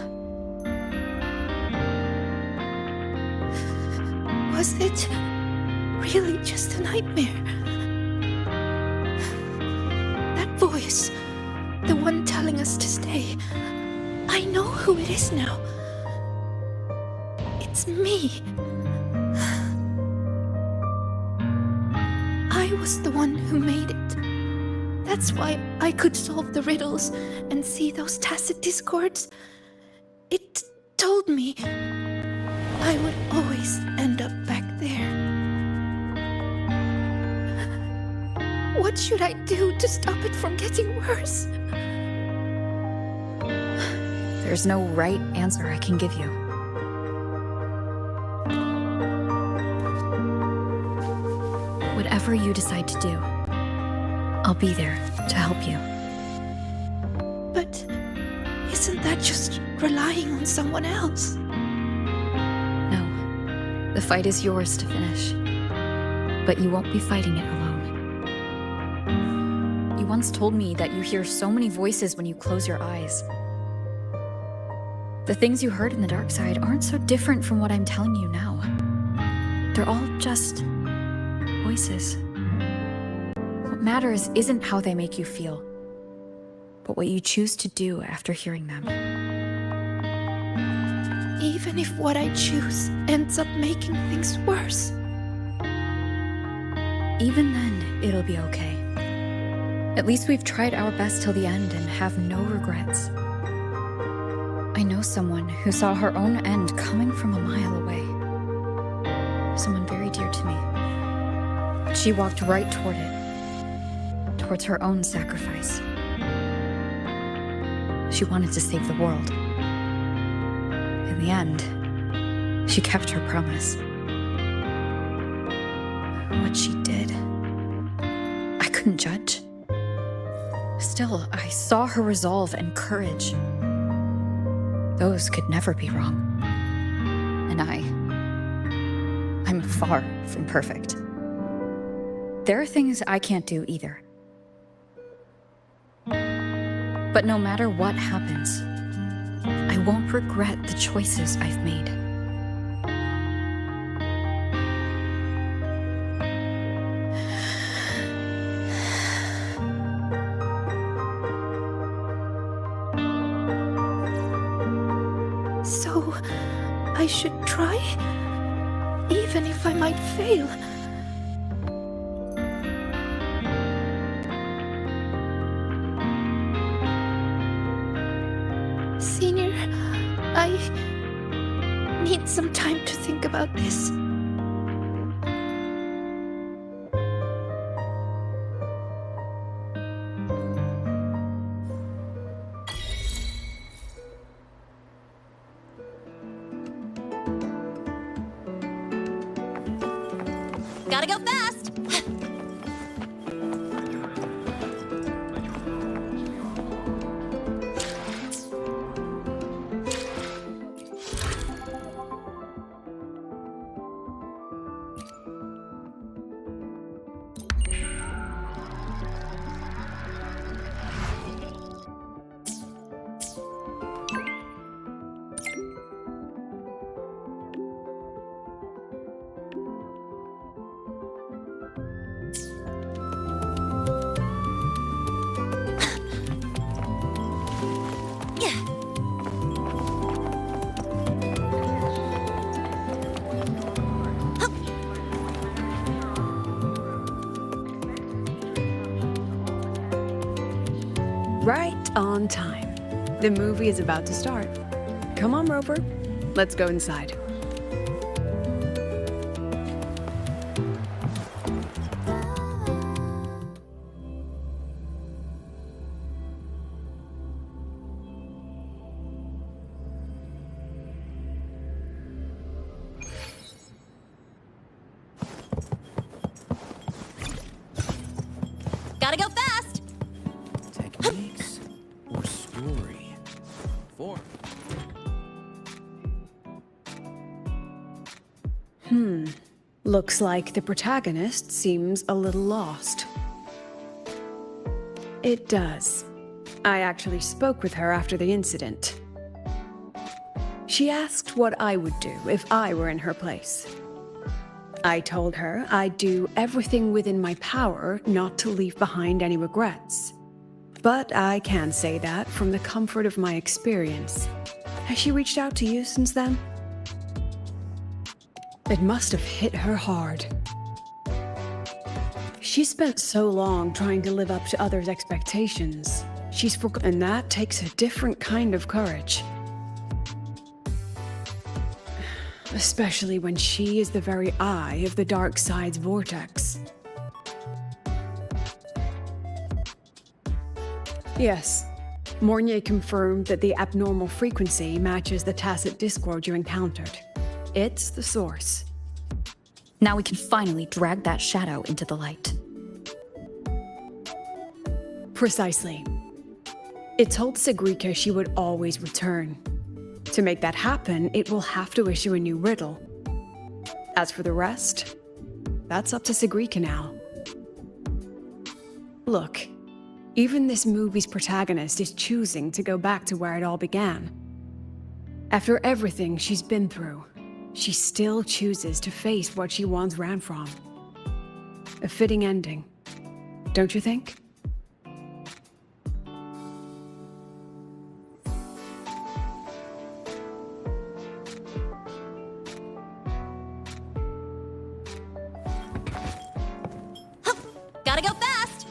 Was it really just a nightmare? That voice, the one telling us to stay, I know who it is now. It's me. I was the one who made it. That's why I could solve the riddles and see those tacit discords. It told me I would always end up back there. What should I do to stop it from getting worse? There's no right answer I can give you. Whatever you decide to do, I'll be there to help you. But isn't that just relying on someone else? No. The fight is yours to finish. But you won't be fighting it alone. You once told me that you hear so many voices when you close your eyes. The things you heard in the dark side aren't so different from what I'm telling you now. They're all just voices. What matters isn't how they make you feel, but what you choose to do after hearing them. Even if what I choose ends up making things worse. Even then, it'll be okay. At least we've tried our best till the end and have no regrets. I know someone who saw her own end coming from a mile away. Someone very dear to me. She walked right toward it, towards her own sacrifice. She wanted to save the world. In the end, she kept her promise. What she did, I couldn't judge. Still, I saw her resolve and courage. Those could never be wrong. And I'm far from perfect. There are things I can't do either. But no matter what happens, I won't regret the choices I've made. So, I should try? Even if I might fail? Senior, I need need some time to think about this. Gotta go fast! Right on time. The movie is about to start. Come on, Rover. Let's go inside. Gotta go fast! Techniques or story? 4. Looks like the protagonist seems a little lost. It does. I actually spoke with her after the incident. She asked what I would do if I were in her place. I told her I'd do everything within my power not to leave behind any regrets. But I can say that from the comfort of my experience. Has she reached out to you since then? It must have hit her hard. She spent so long trying to live up to others' expectations. She's forgotten, and that takes a different kind of courage. Especially when she is the very eye of the dark side's vortex. Yes, Mornier confirmed that the abnormal frequency matches the tacit discord you encountered. It's the source. Now we can finally drag that shadow into the light. Precisely. It told Sigrika she would always return. To make that happen, it will have to issue a new riddle. As for the rest, that's up to Sigrika now. Look, even this movie's protagonist is choosing to go back to where it all began. After everything she's been through, she still chooses to face what she once ran from. A fitting ending, don't you think? Gotta go fast!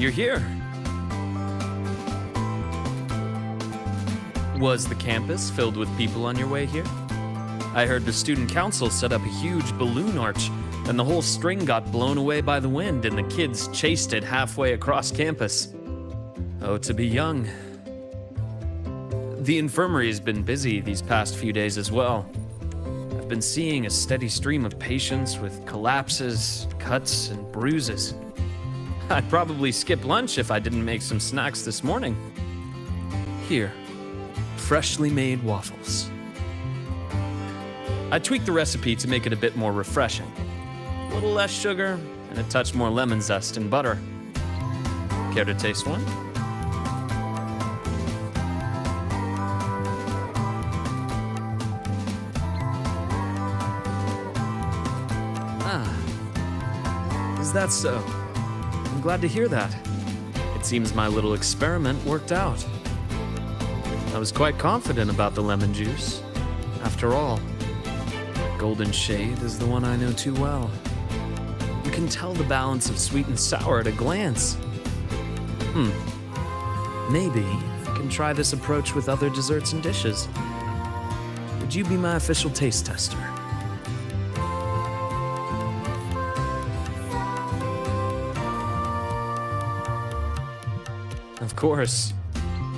you're here. Was the campus filled with people on your way here? I heard the student council set up a huge balloon arch, and the whole string got blown away by the wind, and the kids chased it halfway across campus. Oh, to be young. The infirmary has been busy these past few days as well. I've been seeing a steady stream of patients with collapses, cuts, and bruises. I'd probably skip lunch if I didn't make some snacks this morning. Here, freshly made waffles. I tweaked the recipe to make it a bit more refreshing. A little less sugar and a touch more lemon zest and butter. Care to taste one? Ah, is that so? I'm glad to hear that. It seems my little experiment worked out. I was quite confident about the lemon juice. After all, the golden shade is the one I know too well. You can tell the balance of sweet and sour at a glance. Maybe I can try this approach with other desserts and dishes. Would you be my official taste tester? Of course.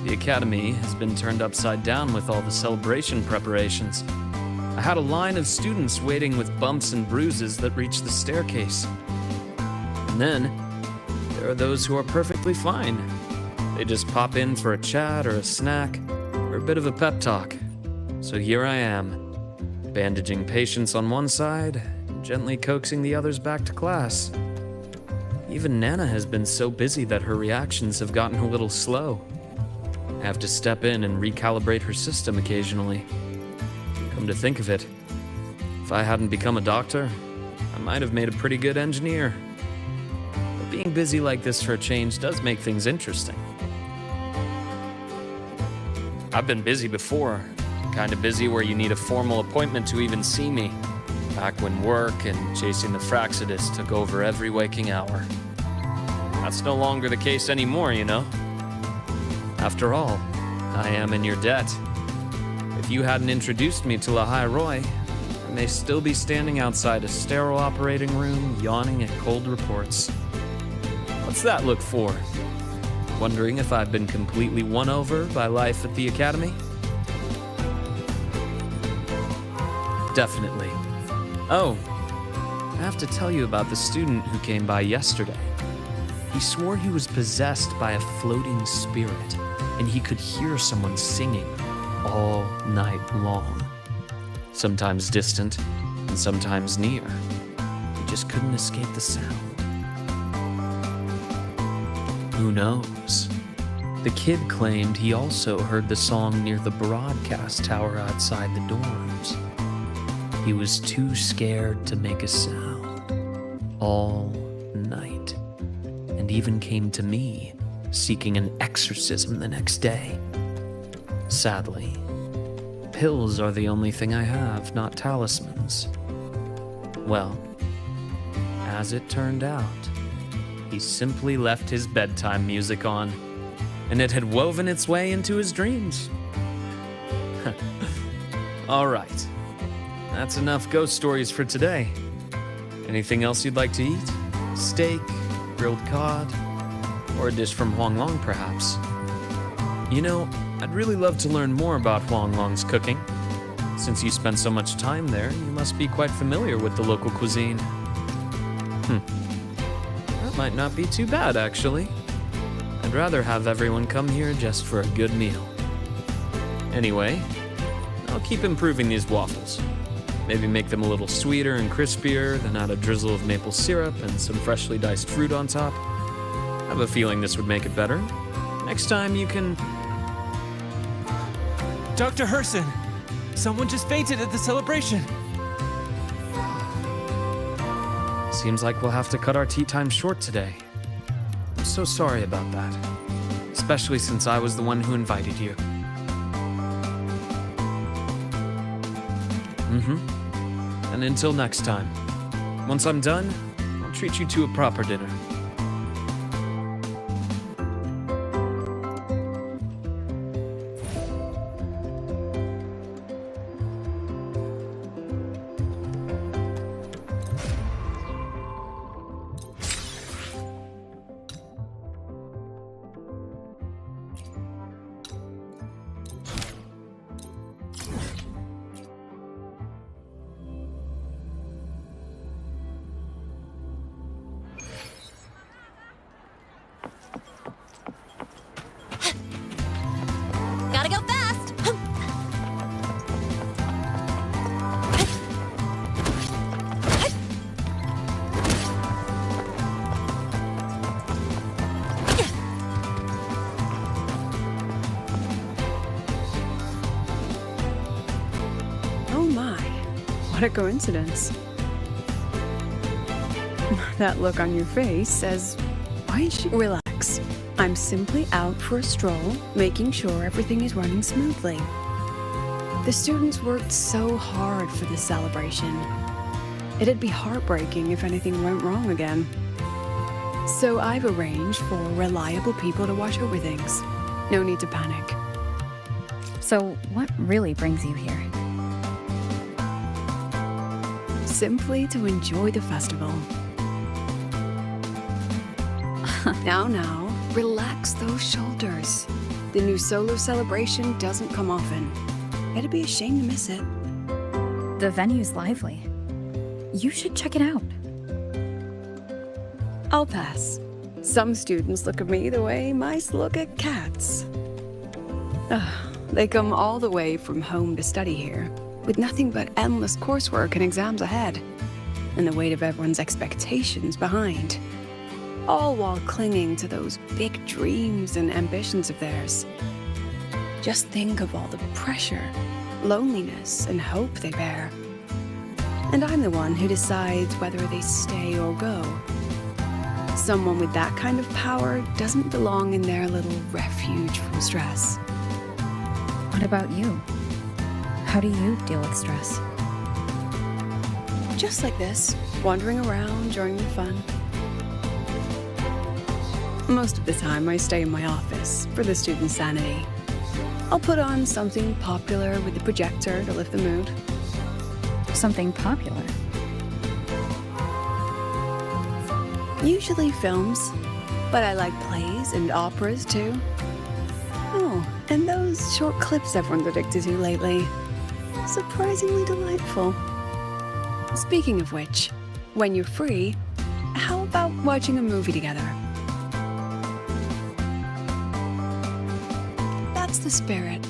The academy has been turned upside down with all the celebration preparations. I had a line of students waiting with bumps and bruises that reached the staircase. And then, there are those who are perfectly fine. They just pop in for a chat or a snack or a bit of a pep talk. So here I am, bandaging patients on one side, gently coaxing the others back to class. Even Nana has been so busy that her reactions have gotten a little slow. I have to step in and recalibrate her system occasionally. Come to think of it, if I hadn't become a doctor, I might have made a pretty good engineer. But being busy like this for a change does make things interesting. I've been busy before, kind of busy where you need a formal appointment to even see me, back when work and chasing the Fraxidus took over every waking hour. That's no longer the case anymore, you know? After all, I am in your debt. If you hadn't introduced me to Lahai Roy, I may still be standing outside a sterile operating room, yawning at cold reports. What's that look for? Wondering if I've been completely won over by life at the academy? Definitely. Oh, I have to tell you about the student who came by yesterday. He swore he was possessed by a floating spirit, and he could hear someone singing all night long. Sometimes distant, and sometimes near. He just couldn't escape the sound. Who knows? The kid claimed he also heard the song near the broadcast tower outside the dorms. He was too scared to make a sound all night, and even came to me seeking an exorcism the next day. Sadly, pills are the only thing I have, not talismans. Well, as it turned out, he simply left his bedtime music on, and it had woven its way into his dreams. All right, that's enough ghost stories for today. Anything else you'd like to eat? Steak, grilled cod, or a dish from Huang Long, perhaps? You know, I'd really love to learn more about Huang Long's cooking. Since you spend so much time there, you must be quite familiar with the local cuisine. That might not be too bad, actually. I'd rather have everyone come here just for a good meal. Anyway, I'll keep improving these waffles. Maybe make them a little sweeter and crispier, then add a drizzle of maple syrup and some freshly diced fruit on top. I have a feeling this would make it better. Next time you can... Dr. Herson! Someone just fainted at the celebration! Seems like we'll have to cut our tea time short today. I'm so sorry about that. Especially since I was the one who invited you. And until next time. Once I'm done, I'll treat you to a proper dinner. my, what a coincidence. That look on your face says, why is she? Relax. I'm simply out for a stroll, making sure everything is running smoothly. The students worked so hard for this celebration. It'd be heartbreaking if anything went wrong again. So I've arranged for reliable people to watch over things. No need to panic. So, what really brings you here? Simply to enjoy the festival. Now, relax those shoulders. The new solo celebration doesn't come often. It'd be a shame to miss it. The venue's lively. You should check it out. I'll pass. Some students look at me the way mice look at cats. They come all the way from home to study here, with nothing but endless coursework and exams ahead, and the weight of everyone's expectations behind. All while clinging to those big dreams and ambitions of theirs. Just think of all the pressure, loneliness, and hope they bear. And I'm the one who decides whether they stay or go. Someone with that kind of power doesn't belong in their little refuge from stress. What about you? How do you deal with stress? Just like this, wandering around during the fun. Most of the time, I stay in my office for the student sanity. I'll put on something popular with the projector to lift the mood. Something popular? Usually films, but I like plays and operas too. Oh, and those short clips everyone's addicted to lately. Surprisingly delightful. Speaking of which, when you're free, how about watching a movie together? That's the spirit.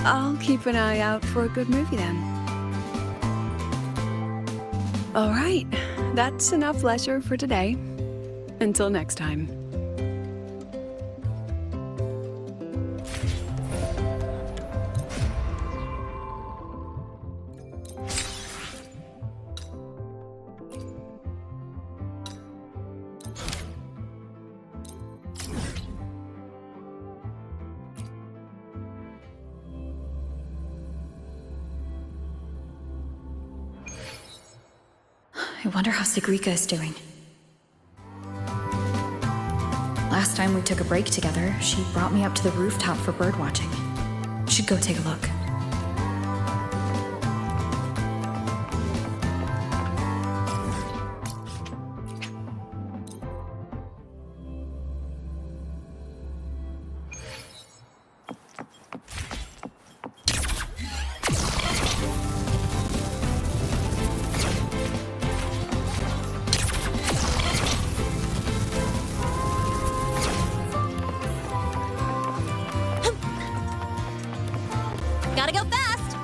I'll keep an eye out for a good movie then. All right, that's enough leisure for today. Until next time. I wonder how Sigrika is doing. Last time we took a break together, she brought me up to the rooftop for birdwatching. Should go take a look. Gotta go fast!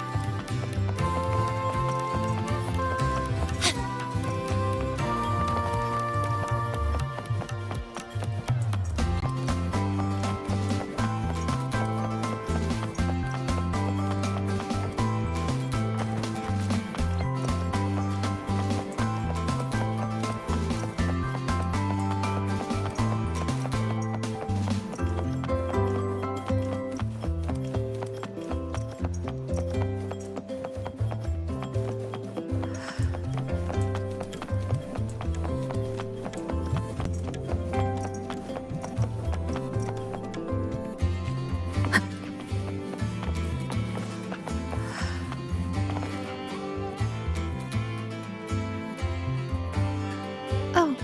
Oh,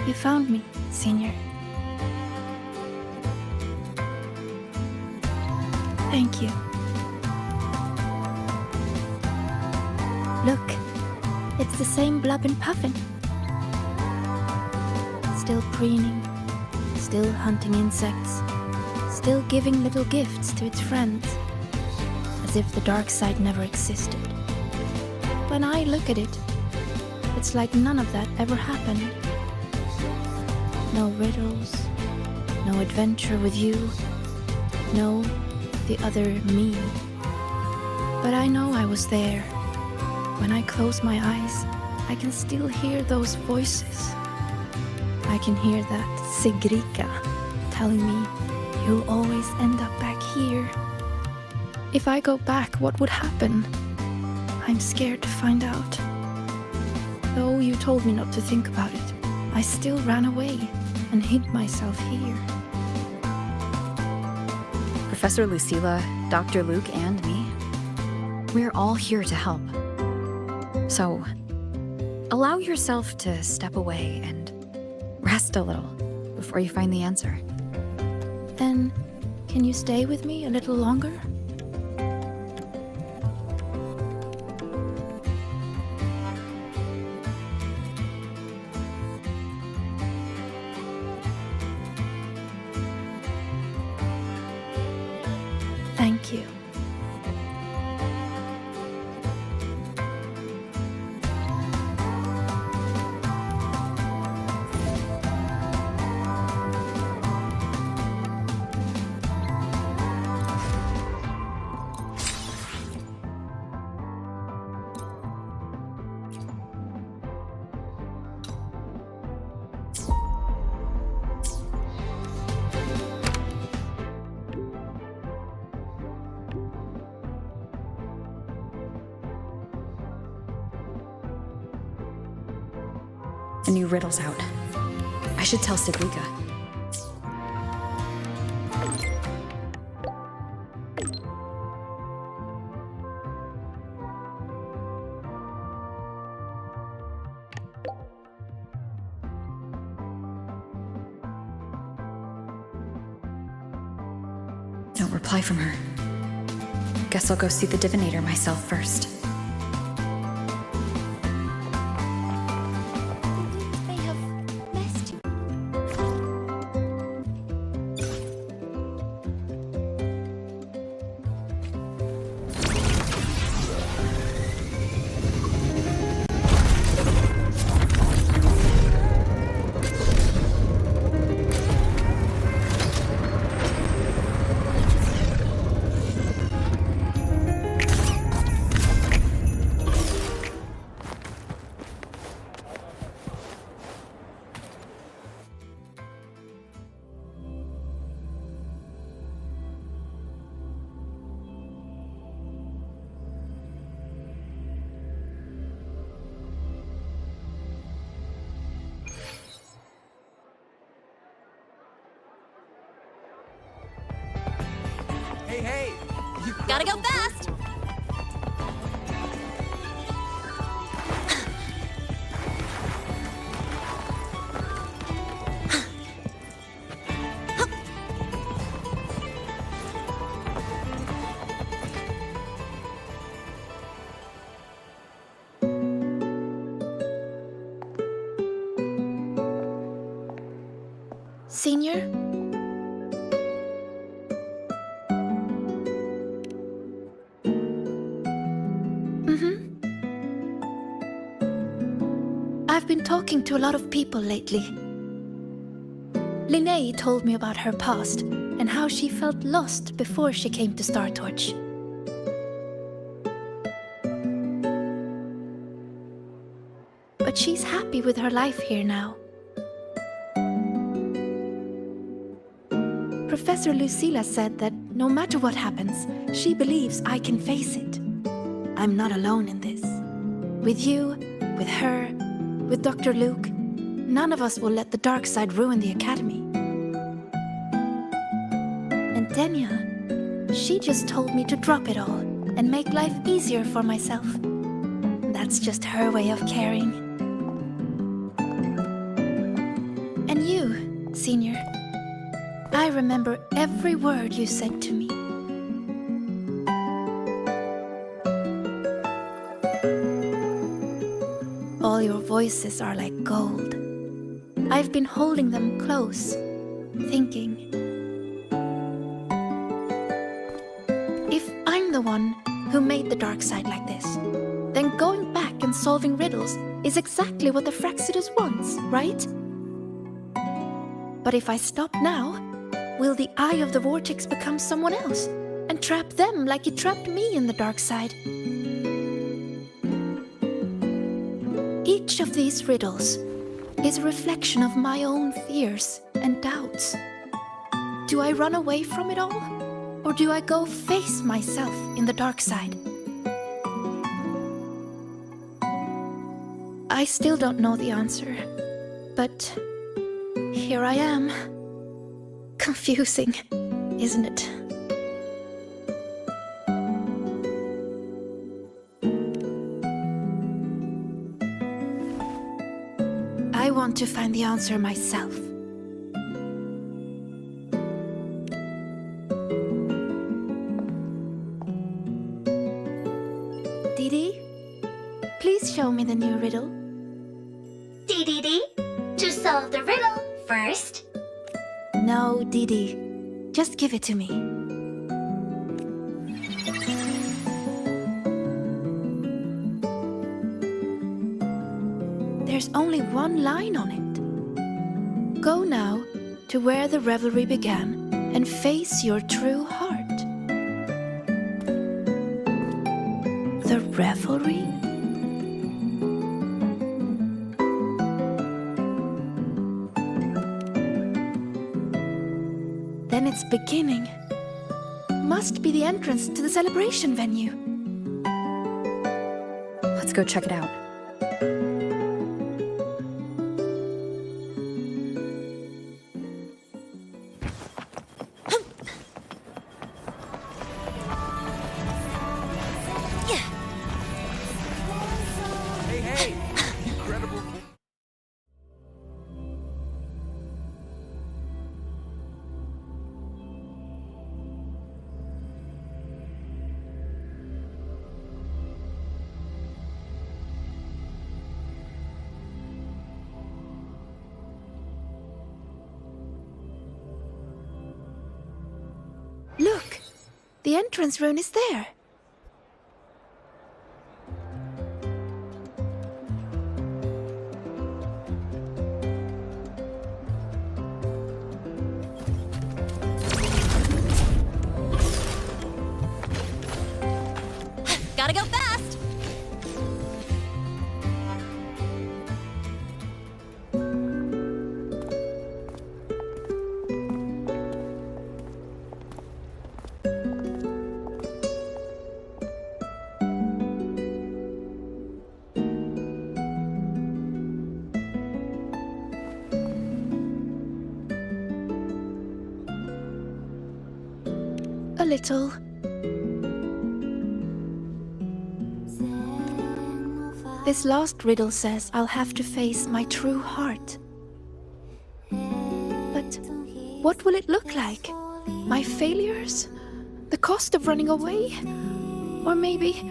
you found me, Senior. Thank you. Look, it's the same Blub and Puffin. Still preening, still hunting insects, still giving little gifts to its friends, as if the dark side never existed. When I look at it, it's like none of that ever happened. No riddles, no adventure with you, no, the other me. But I know I was there. When I close my eyes, I can still hear those voices. I can hear that Sigrika telling me, "You'll always end up back here." If I go back, what would happen? I'm scared to find out. Though you told me not to think about it, I still ran away and hid myself here. Professor Lucilla, Dr. Luke, and me. We're all here to help. So, allow yourself to step away and rest a little before you find the answer. Then, can you stay with me a little longer? Thank you. The new riddle's out. I should tell Sigrika. No reply from her. Guess I'll go see the divinator myself first. Hey! You Gotta go fast! Senior? I've been talking to a lot of people lately. Linnea told me about her past and how she felt lost before she came to Star Torch. But she's happy with her life here now. Professor Lucilla said that no matter what happens, she believes I can face it. I'm not alone in this. With you, with her, with Dr. Luke, none of us will let the dark side ruin the Academy. And Denya, she just told me to drop it all and make life easier for myself. That's just her way of caring. And you, Senior, I remember every word you said to me. All your voices are like gold. I've been holding them close, thinking. If I'm the one who made the dark side like this, then going back and solving riddles is exactly what the Fraxidus wants, right? But if I stop now, will the Eye of the Vortex become someone else? and trap them like it trapped me in the dark side. Each of these riddles is a reflection of my own fears and doubts. Do I run away from it all? Or do I go face myself in the dark side? I still don't know the answer, but here I am. Confusing, isn't it? I want to find the answer myself. Didi, please show me the new riddle. Dee. To solve the riddle, first. No, Didi. Just give it to me. There's only one line on it. Go now to where the revelry began and face your true heart. The revelry? Then its beginning must be the entrance to the celebration venue. Let's go check it out. Hey! Incredible. Look! The entrance rune is there. Gotta go fast! A little. This last riddle says I'll have to face my true heart. But what will it look like? My failures? The cost of running away? Or maybe...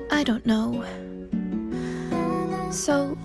I don't know. So...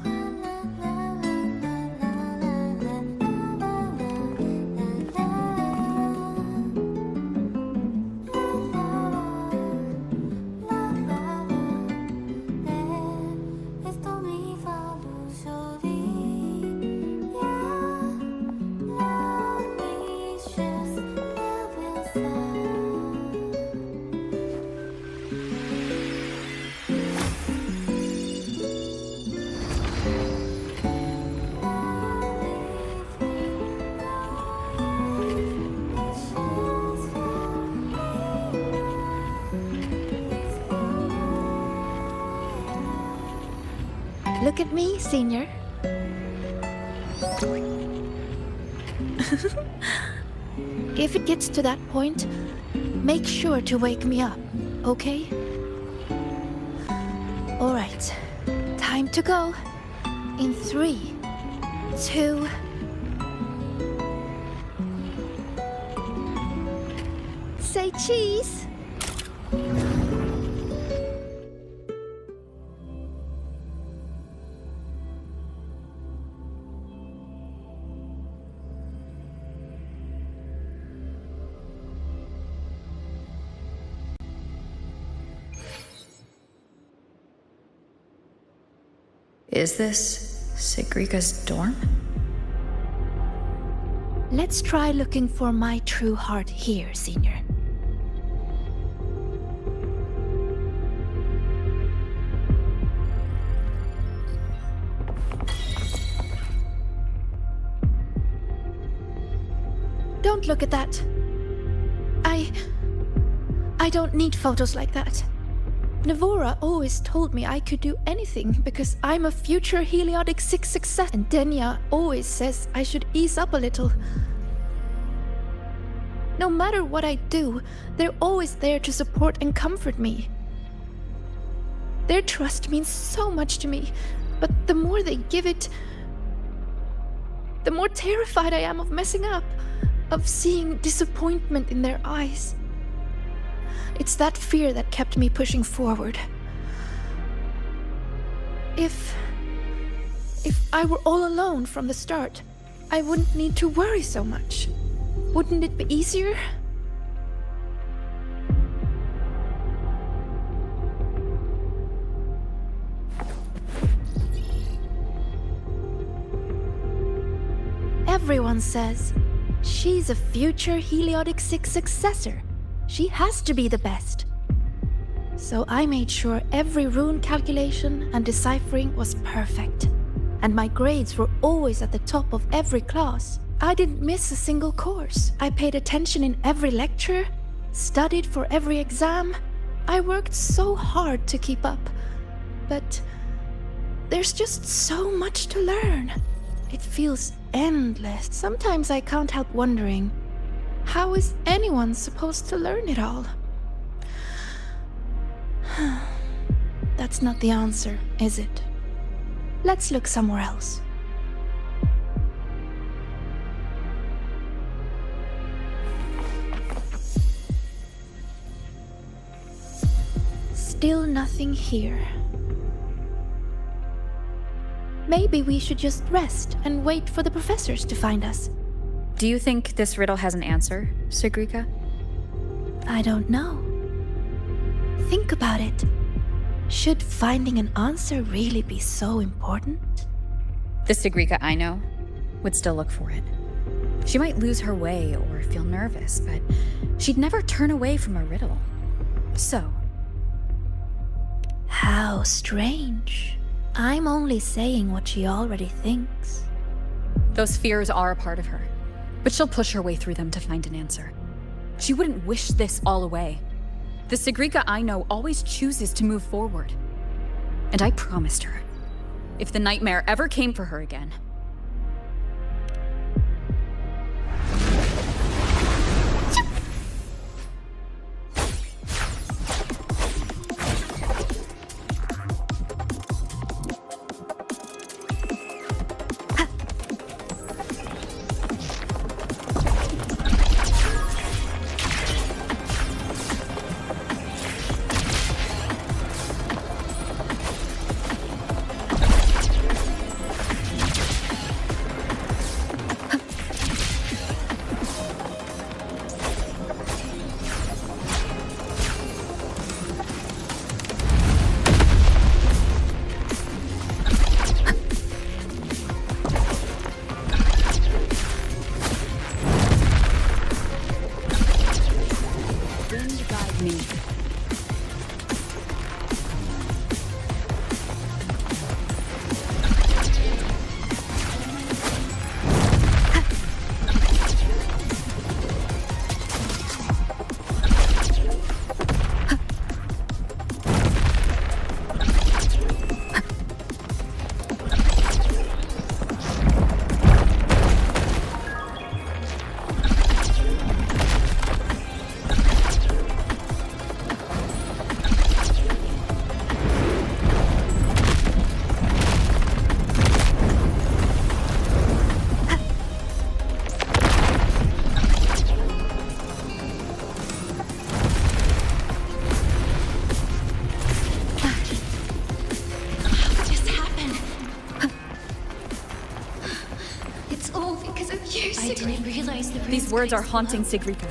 Look at me, Senior. If it gets to that point, make sure to wake me up, okay? All right, time to go. In 3, 2... Say cheese! Is this Sigrika's dorm? Let's try looking for my true heart here, Senior. Don't look at that. I don't need photos like that. Navora always told me I could do anything because I'm a future Heliotic 6 success. And Denya always says I should ease up a little. No matter what I do, they're always there to support and comfort me. Their trust means so much to me, but the more they give it, the more terrified I am of messing up, of seeing disappointment in their eyes. It's that fear that kept me pushing forward. If I were all alone from the start, I wouldn't need to worry so much. Wouldn't it be easier? Everyone says she's a future Heliotic 6 successor. She has to be the best. So I made sure every rune calculation and deciphering was perfect. And my grades were always at the top of every class. I didn't miss a single course. I paid attention in every lecture, studied for every exam. I worked so hard to keep up. But there's just so much to learn. It feels endless. Sometimes I can't help wondering, how is anyone supposed to learn it all? That's not the answer, is it? Let's look somewhere else. Still nothing here. Maybe we should just rest and wait for the professors to find us. Do you think this riddle has an answer, Sigrika? I don't know. Think about it. Should finding an answer really be so important? The Sigrika I know would still look for it. She might lose her way or feel nervous, but she'd never turn away from a riddle. So... How strange. I'm only saying what she already thinks. Those fears are a part of her, but she'll push her way through them to find an answer. She wouldn't wish this all away. The Sigrika I know always chooses to move forward. And I promised her, if the nightmare ever came for her again, these words are haunting Sigrika.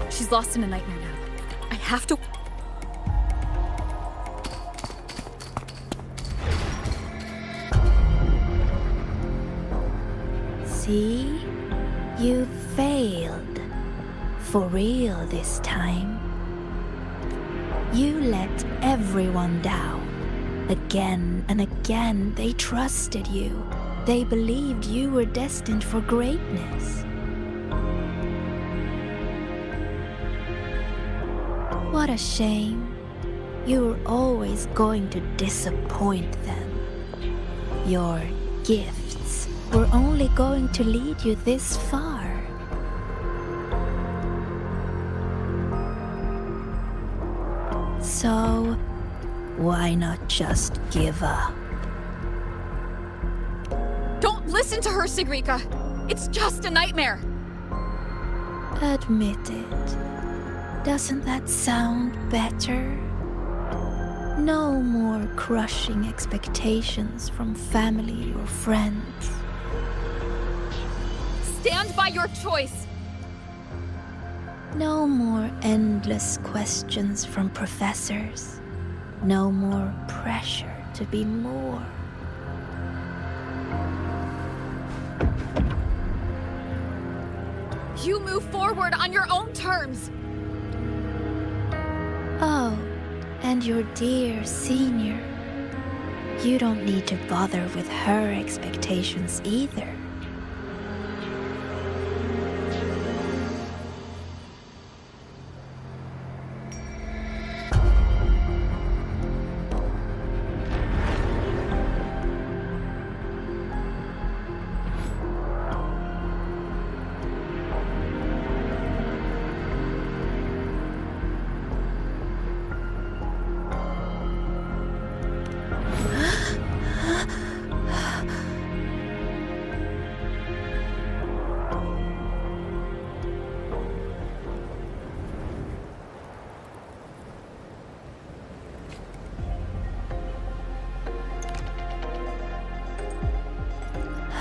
She's lost in a nightmare now. I have to... See? You failed. For real this time. You let everyone down. Again and again, they trusted you. They believed you were destined for greatness. What a shame. You were always going to disappoint them. Your gifts were only going to lead you this far. So, why not just give up? Don't listen to her, Sigrika! It's just a nightmare! Admit it. Doesn't that sound better? No more crushing expectations from family or friends. Stand by your choice! No more endless questions from professors. No more pressure to be more. You move forward on your own terms! Oh, and your dear senior. You don't need to bother with her expectations either.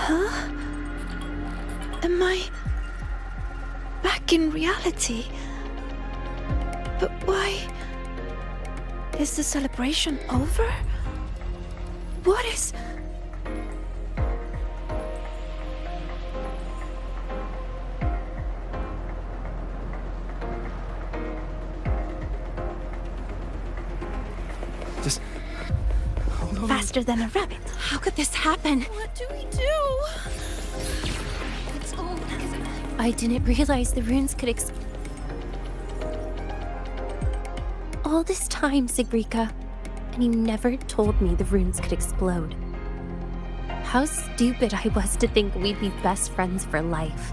Huh? Am I back in reality? But why? Is the celebration over? What is... Just hold on. Faster than a rabbit. How could this happen? What do we do? It's all... I didn't realize the runes could all this time, Sigrika, and you never told me the runes could explode. How stupid I was to think we'd be best friends for life.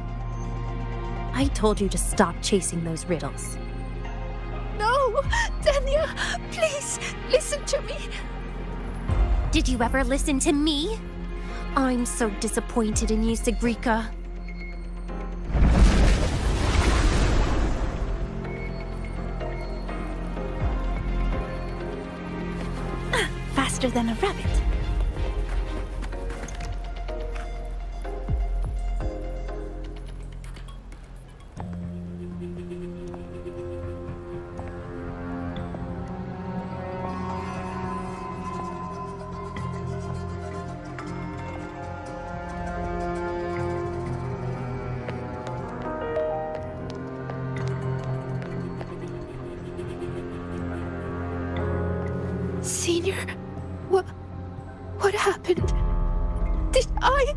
I told you to stop chasing those riddles. No! Denya, please, listen to me. Did you ever listen to me? I'm so disappointed in you, Sigrika. Faster than a rabbit. Senior, what happened? Did I...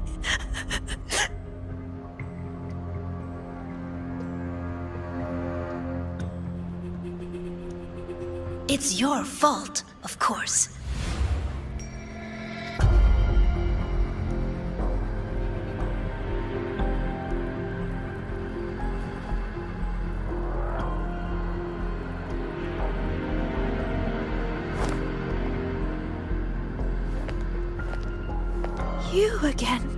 It's your fault, of course. You again.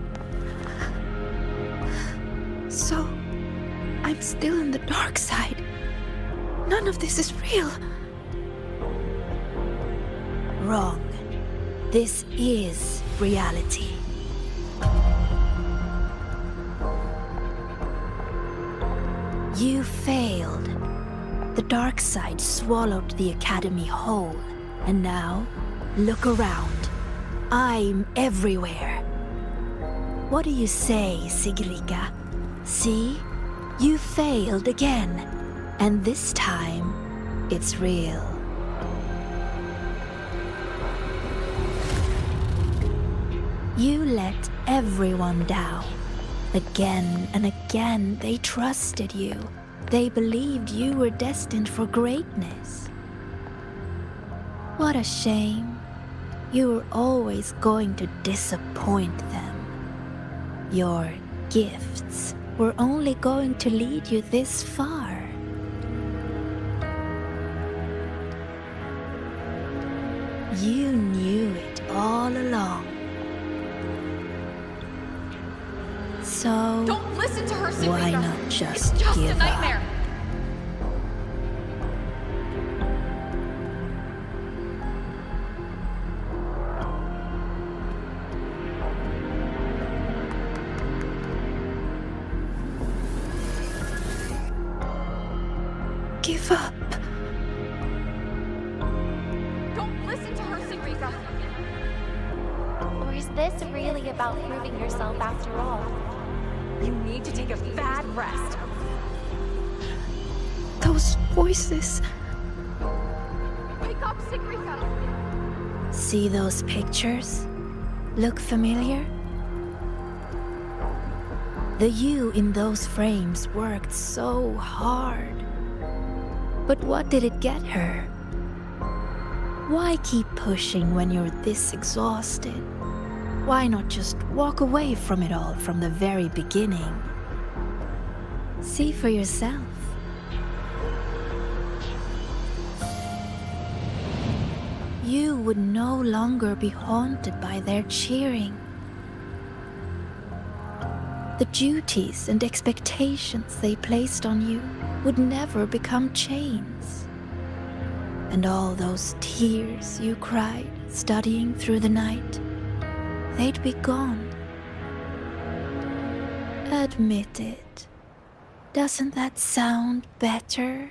So, I'm still in the dark side. None of this is real. Wrong. This is reality. You failed. The dark side swallowed the Academy whole. And now, look around. I'm everywhere. What do you say, Sigrika? See? You failed again. And this time, it's real. You let everyone down. Again and again, they trusted you. They believed you were destined for greatness. What a shame. You were always going to disappoint them. Your gifts were only going to lead you this far. You knew it all along. So, Don't listen to her, Sigrika. why not just it's just give a nightmare. Give up. Don't listen to her, Sigrika. Or is this really about proving yourself after all? You need to take a bad rest. Those voices. Wake up, Sigrika. See those pictures? Look familiar? The you in those frames worked so hard. But what did it get her? Why keep pushing when you're this exhausted? Why not just walk away from it all from the very beginning? See for yourself. You would no longer be haunted by their cheering. The duties and expectations they placed on you would never become chains. And all those tears you cried studying through the night, they'd be gone. Admit it. Doesn't that sound better?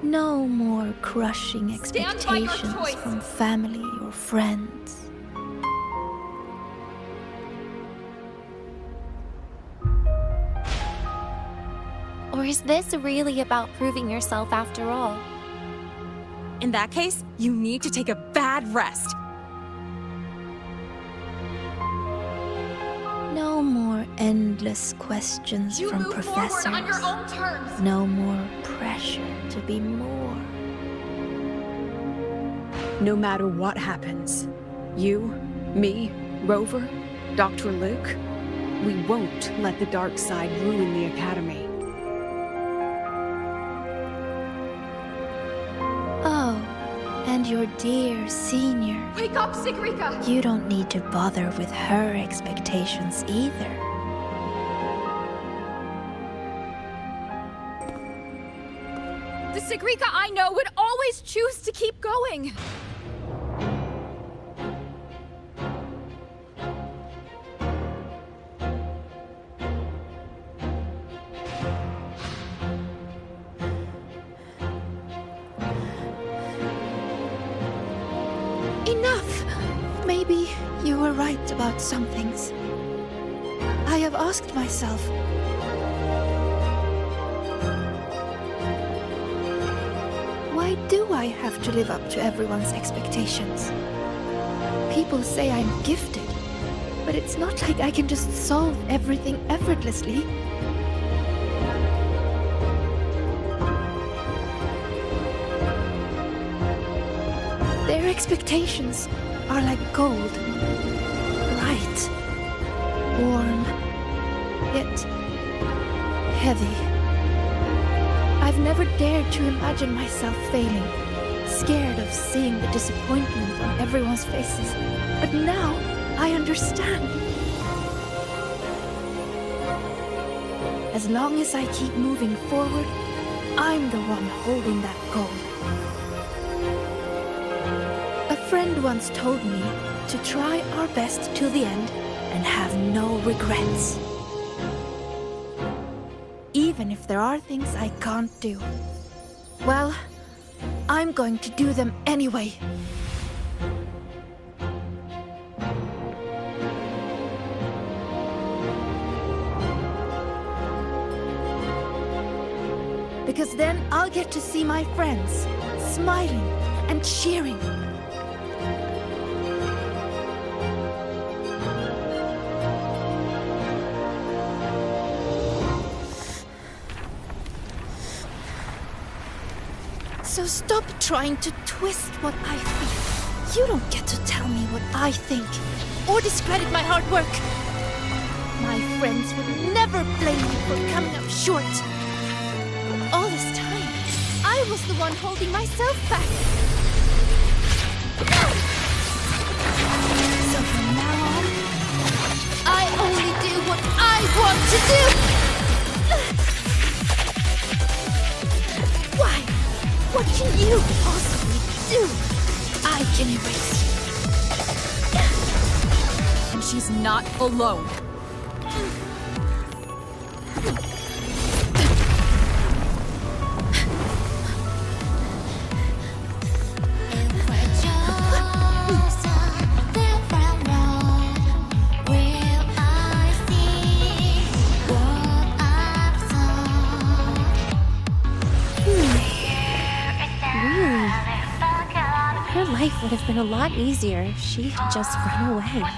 No more crushing expectations from family or friends. Or is this really about proving yourself after all? In that case, you need to take a bad rest. No more endless questions You from move professors. forward on your own terms. No more pressure to be more. No matter what happens, you, me, Rover, Dr. Luke, we won't let the dark side ruin the Academy. Oh, and your dear senior. Wake up, Sigrika. You don't need to bother with her expectations either. The Sigrika I know would always choose to keep going. Enough! Maybe you were right about some things. I have asked myself, why do I have to live up to everyone's expectations? People say I'm gifted, but it's not like I can just solve everything effortlessly. Their expectations are like gold. Bright, warm, yet heavy. I've never dared to imagine myself failing, scared of seeing the disappointment on everyone's faces. But now I understand. As long as I keep moving forward, I'm the one holding that goal. A friend once told me to try our best till the end and have no regrets. Even if there are things I can't do. Well, I'm going to do them anyway. Because then I'll get to see my friends, smiling and cheering. So stop trying to twist what I feel. You don't get to tell me what I think, or discredit my hard work. My friends would never blame me for coming up short. But all this time, I was the one holding myself back. So from now on, I only do what I want to do! Why? What can you possibly do? I can erase you. And she's not alone. Life would have been a lot easier if she had just run away. But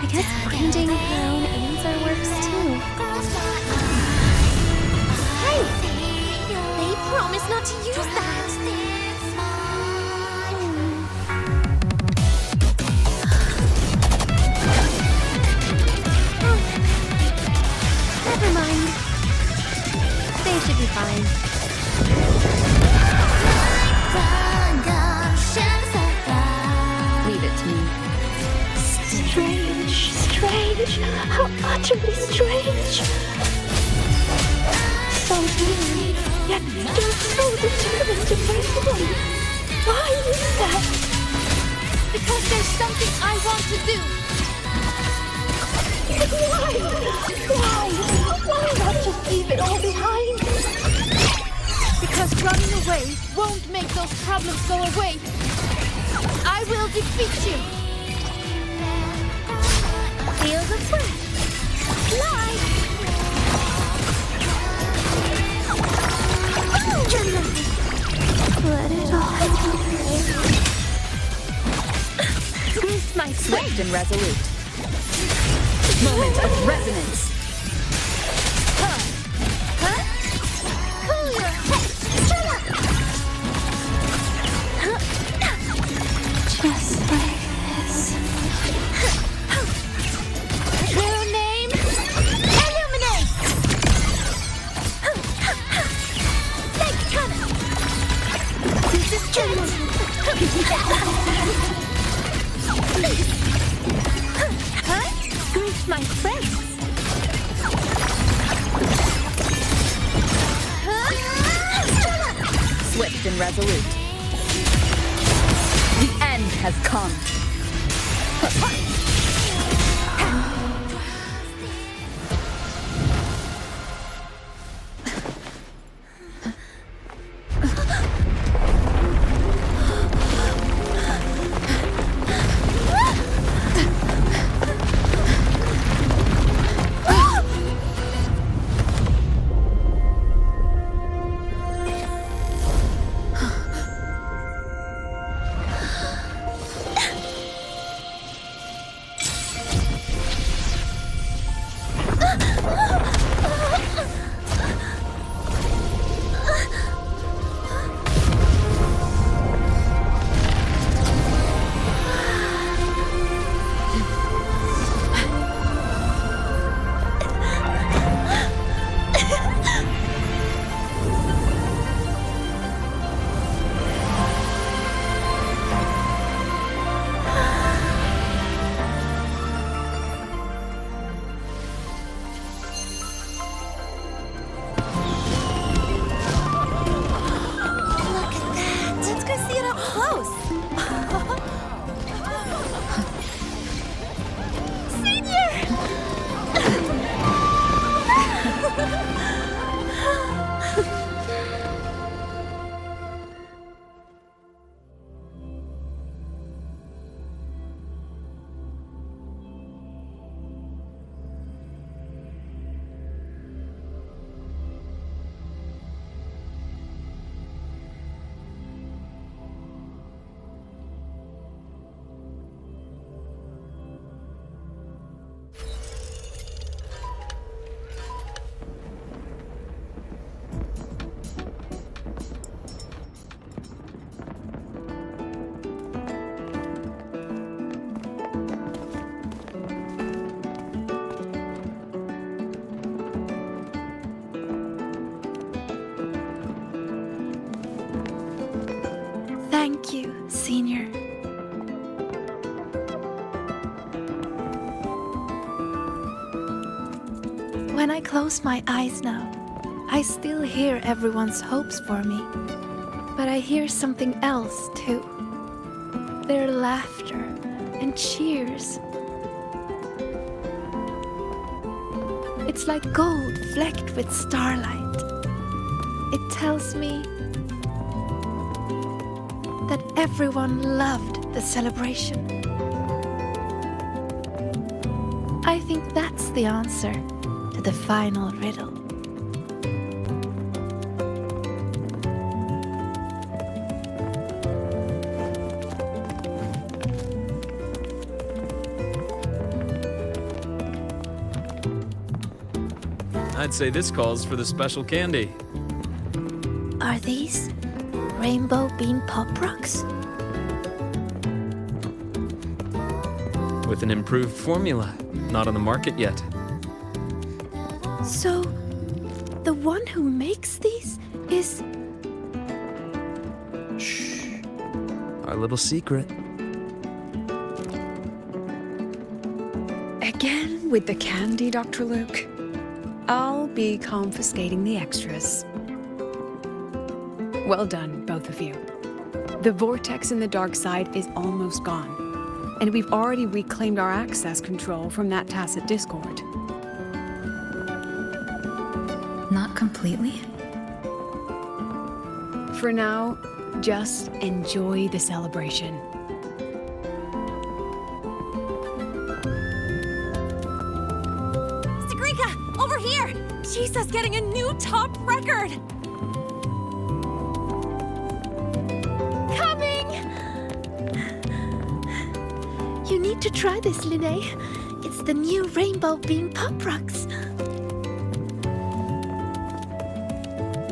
I guess finding her own answer works too. Hey! They promised not to use that! Never mind. They should be fine. Leave it to me. Strange, strange, how utterly strange. So weird, yet still so determined to face them. Why is that? Because there's something I want to do. Why? Why not just leave it all behind? Because running away won't make those problems go away. I will defeat you. Feel the breath. Fly. Let it all happen. My swift and resolute. Moment of resonance. Cool your head. Shut up. Just like this. True name, illuminate. Take cover. This is true. Greet my friends. Swift and resolute. The end has come. When I close my eyes now, I still hear everyone's hopes for me. But I hear something else too. Their laughter and cheers. It's like gold flecked with starlight. It tells me that everyone loved the celebration. I think that's the answer to the final riddle. I'd say this calls for the special candy. Are these rainbow bean pop rocks? With an improved formula, not on the market yet. So, the one who makes these is... Shh. Our little secret. Again with the candy, Dr. Luke? I'll be confiscating the extras. Well done, both of you. The vortex in the dark side is almost gone, and we've already reclaimed our access control from that tacit discord. Not completely? For now, just enjoy the celebration. Sigrika, over here! Jesus, getting a new top record! You need to try this, Linnae. It's the new rainbow bean pop rocks.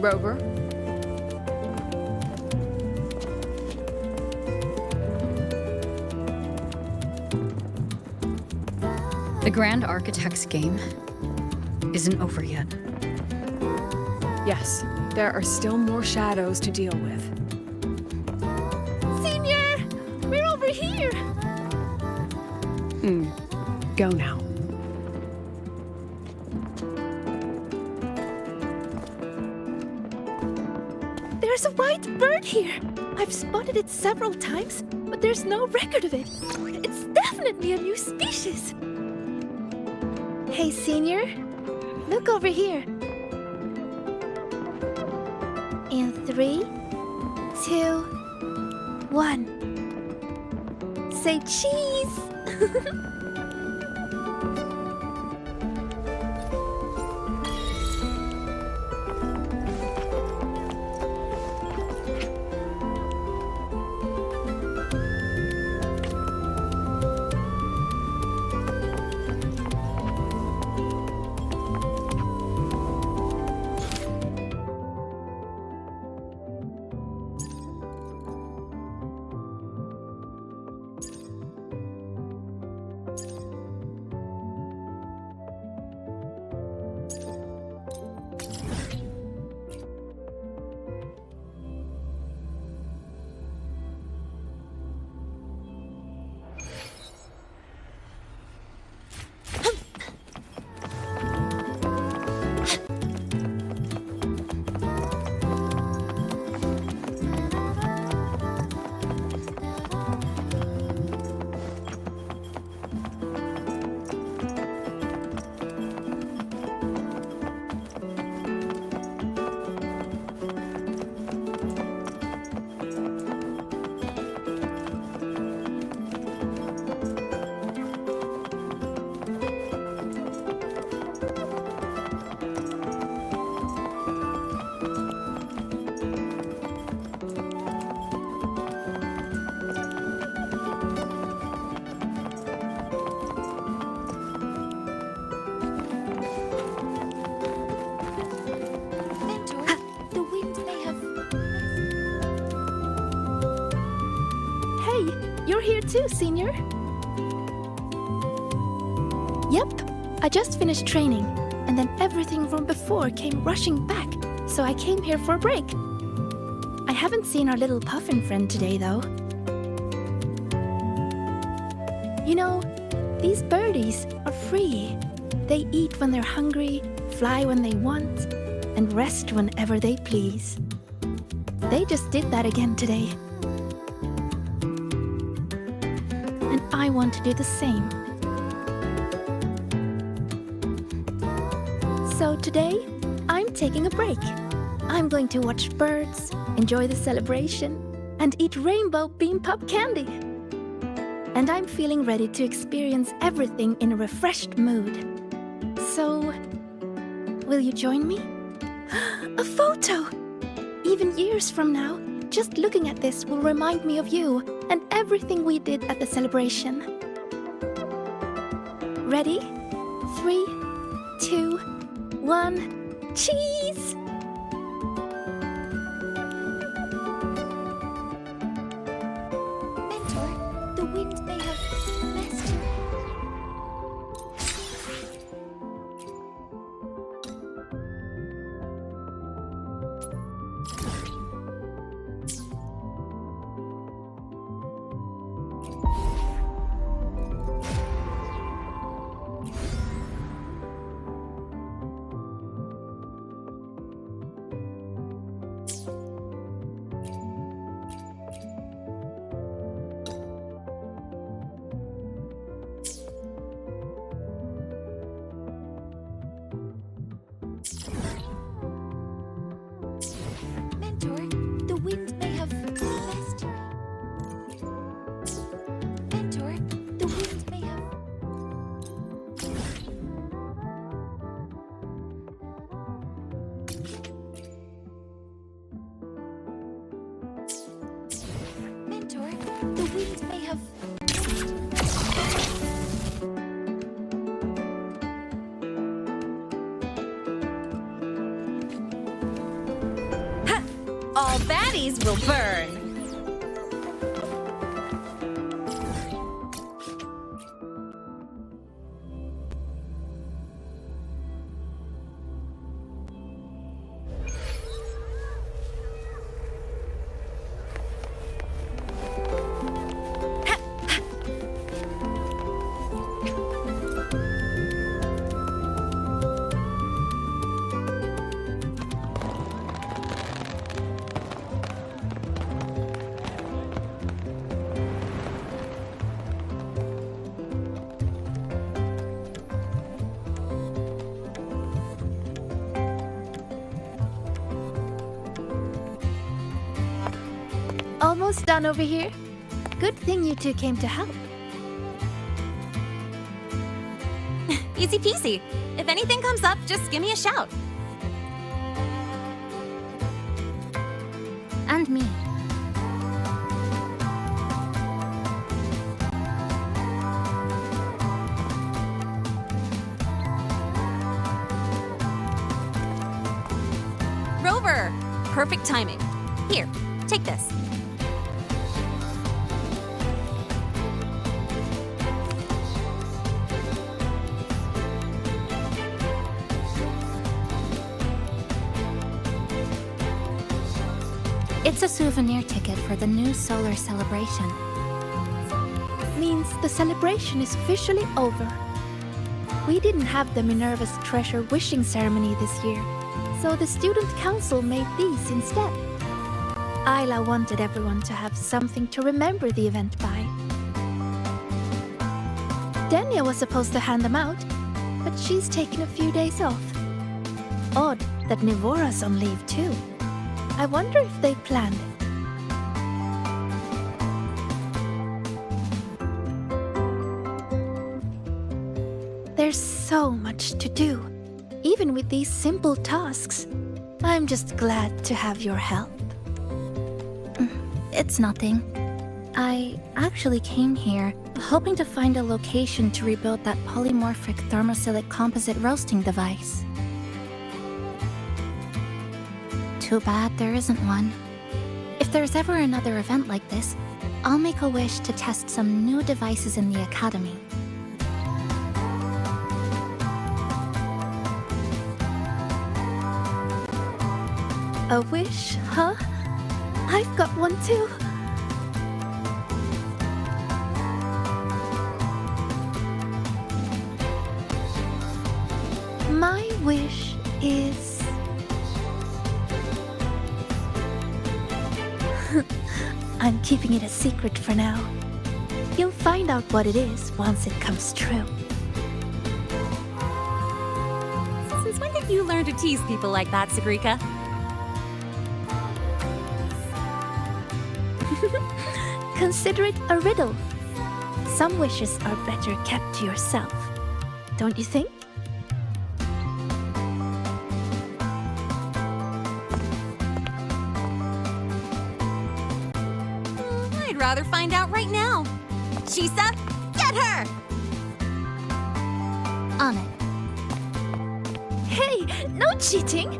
Rover? The Grand Architect's game isn't over yet. Yes, there are still more shadows to deal with. Senior! We're over here! Go now. There's a white bird here! I've spotted it several times, but there's no record of it. It's definitely a new species. Hey, Senior. Look over here. In 3, 2, 1. Say cheese! You're here too, Senior. Yep, I just finished training, and then everything from before came rushing back, so I came here for a break. I haven't seen our little puffin friend today, though. You know, these birdies are free. They eat when they're hungry, fly when they want, and rest whenever they please. They just did that again today. And I want to do the same. So today, I'm taking a break. I'm going to watch birds, enjoy the celebration, and eat rainbow bean pop candy. And I'm feeling ready to experience everything in a refreshed mood. So, will you join me? A photo! Even years from now, just looking at this will remind me of you and everything we did at the celebration. Ready? 3, 2, 1, cheese! Mentor, the wind may have messed you. Mentor, the wind may have messed you. Mentor, the wind may have. Mentor, the wind may have. All baddies will burn! Almost done over here. Good thing you two came to help. Easy peasy. If anything comes up, just give me a shout. And me. Rover! Perfect timing. Here, take this. It's a souvenir ticket for the new solar celebration. Means the celebration is officially over. We didn't have the Minerva's Treasure wishing ceremony this year, so the student council made these instead. Isla wanted everyone to have something to remember the event by. Denia was supposed to hand them out, but she's taken a few days off. Odd that Nivora's on leave too. I wonder if they planned it. There's so much to do, even with these simple tasks. I'm just glad to have your help. It's nothing. I actually came here hoping to find a location to rebuild that polymorphic thermophilic composite roasting device. Too bad there isn't one. If there's ever another event like this, I'll make a wish to test some new devices in the academy. A wish, huh? I've got one too. My wish is... I'm keeping it a secret for now. You'll find out what it is once it comes true. Since when did you learn to tease people like that, Sigrika? Consider it a riddle. Some wishes are better kept to yourself. Don't you think? I'd rather find out right now. Chisa, get her! On it. Hey, no cheating!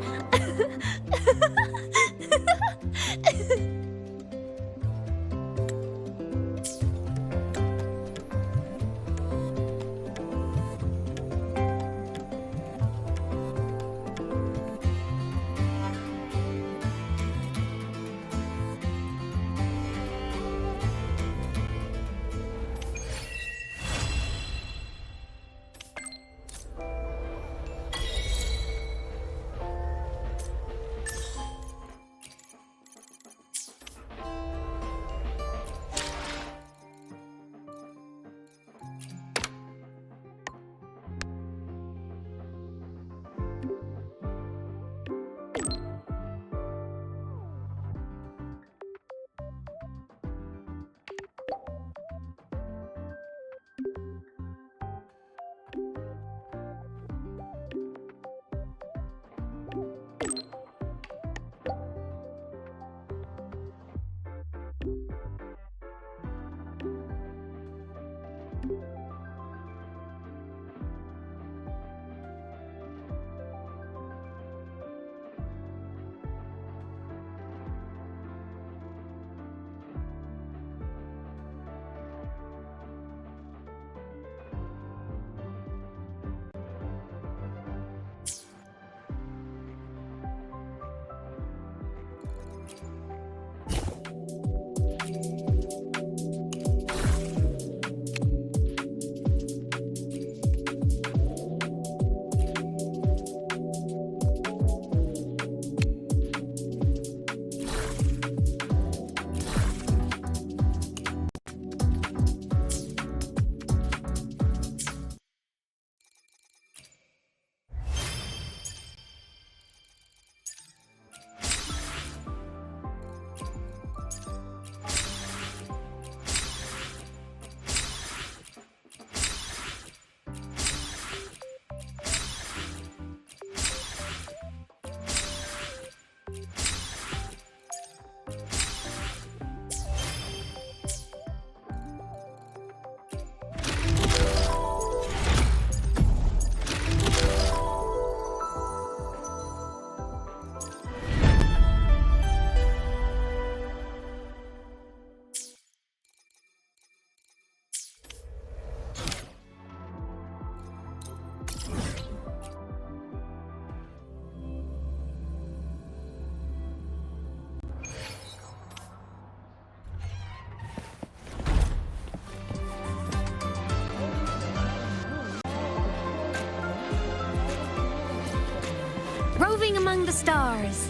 Roving among the stars.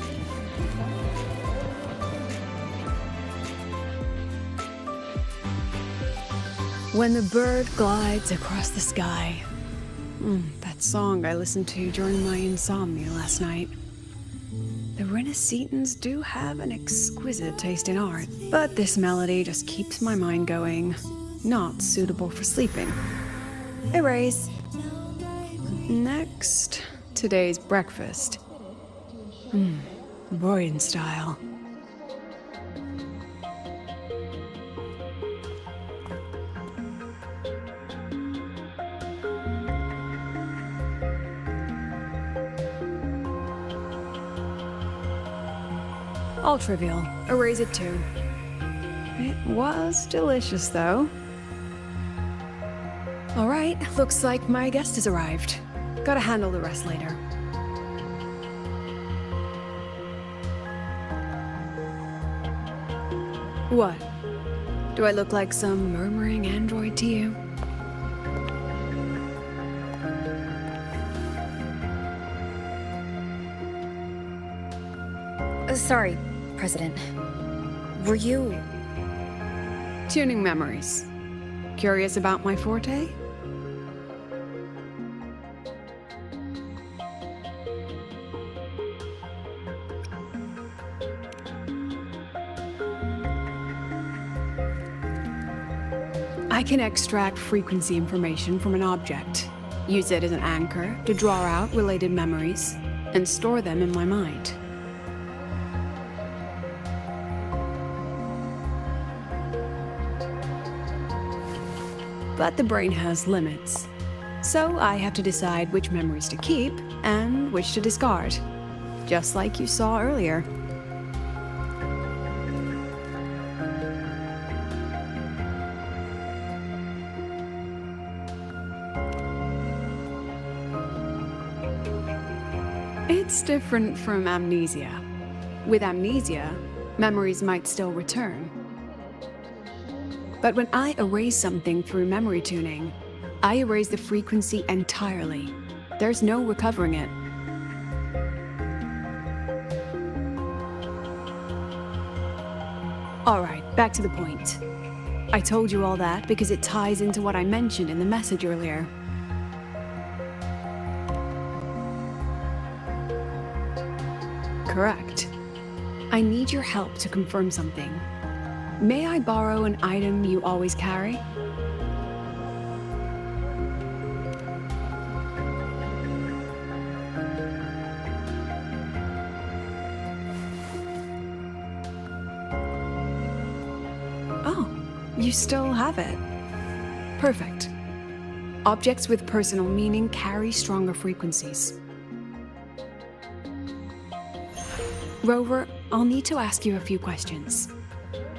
When the bird glides across the sky. That song I listened to during my insomnia last night. The Renaissance do have an exquisite taste in art, but this melody just keeps my mind going. Not suitable for sleeping. Erase. Next, today's breakfast. Boyan style. All trivial. Erase it too. It was delicious, though. All right, looks like my guest has arrived. Gotta handle the rest later. What? Do I look like some murmuring android to you? Sorry, President. Were you... Tuning memories. Curious about my forte? I can extract frequency information from an object, use it as an anchor to draw out related memories, and store them in my mind. But the brain has limits, so I have to decide which memories to keep and which to discard, just like you saw earlier. It's different from amnesia. With amnesia, memories might still return. But when I erase something through memory tuning, I erase the frequency entirely. There's no recovering it. Alright, back to the point. I told you all that because it ties into what I mentioned in the message earlier. Correct. I need your help to confirm something. May I borrow an item you always carry? Oh, you still have it. Perfect. Objects with personal meaning carry stronger frequencies. Rover, I'll need to ask you a few questions.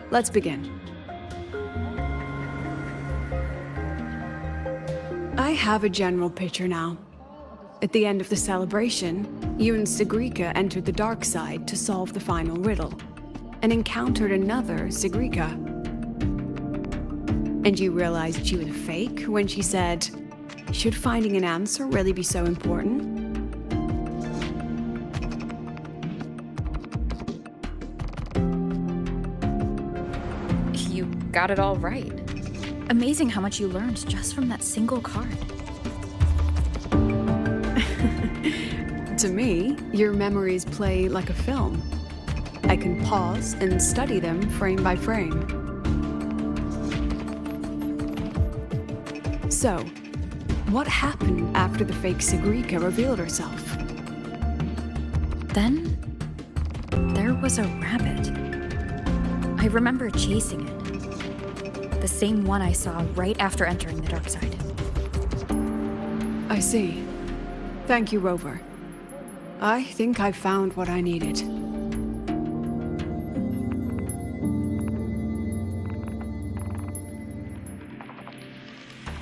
Let's begin. I have a general picture now. At the end of the celebration, you and Sigrika entered the dark side to solve the final riddle, and encountered another Sigrika. And you realized she was a fake when she said, "Should finding an answer really be so important?" Got it all right. Amazing how much you learned just from that single card. To me, your memories play like a film. I can pause and study them frame by frame. So, what happened after the fake Sigrika revealed herself? Then, there was a rabbit. I remember chasing it. The same one I saw right after entering the dark side. I see. Thank you, Rover. I think I've found what I needed.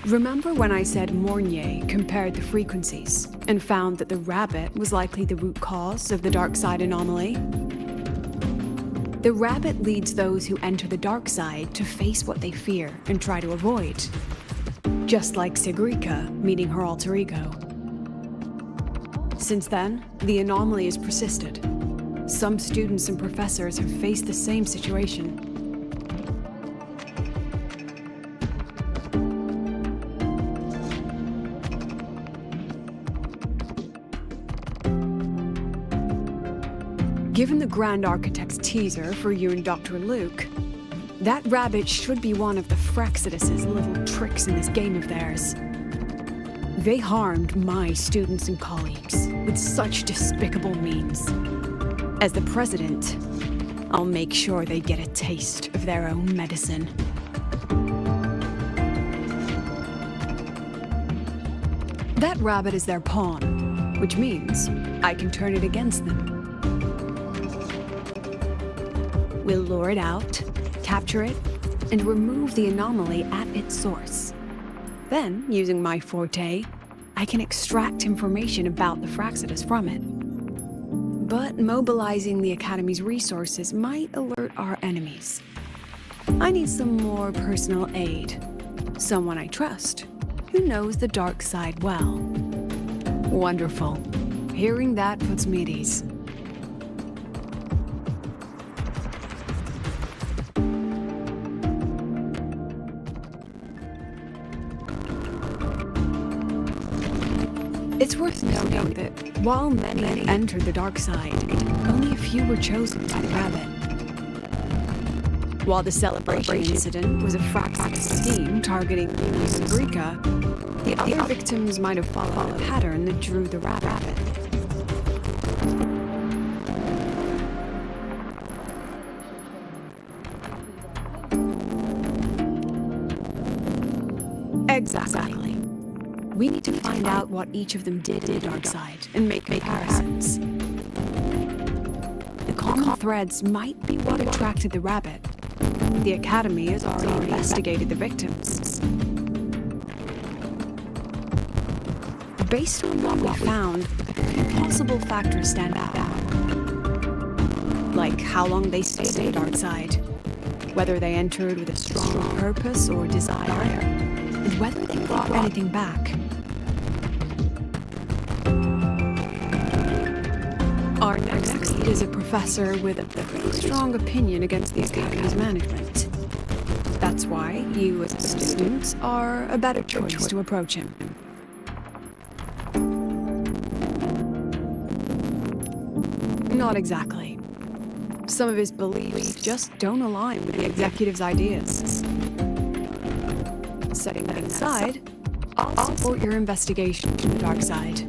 Remember when I said Mornier compared the frequencies and found that the rabbit was likely the root cause of the dark side anomaly? The rabbit leads those who enter the dark side to face what they fear and try to avoid. Just like Sigrika meeting her alter ego. Since then, the anomaly has persisted. Some students and professors have faced the same situation. Given the Grand Architect's teaser for you and Dr. Luke, that rabbit should be one of the Fraxidus' little tricks in this game of theirs. They harmed my students and colleagues with such despicable means. As the president, I'll make sure they get a taste of their own medicine. That rabbit is their pawn, which means I can turn it against them. We'll lure it out, capture it, and remove the anomaly at its source. Then, using my forte, I can extract information about the Fraxidus from it. But mobilizing the Academy's resources might alert our enemies. I need some more personal aid. Someone I trust, who knows the dark side well. Wonderful. Hearing that puts me at ease. It's worth noting that while many entered the dark side, only a few were chosen by the rabbit. While the celebration incident was a fractured scheme targeting Sigrika, the other victims might have followed a pattern that drew the rabbit. Exactly. We need to find out what each of them did in the dark side and make comparisons. The common threads might be what attracted the rabbit. The Academy has already investigated the victims. Based on what we found, a few possible factors stand out. Like how long they stayed in the dark side, whether they entered with a strong purpose or desire, and whether they brought anything back. Our next lead is a professor with a pretty strong opinion against the Academy's management. That's why you as a student are a better choice to approach him. Not exactly. Some of his beliefs just don't align with the executive's ideas. Setting that aside, I'll support your investigation to the dark side.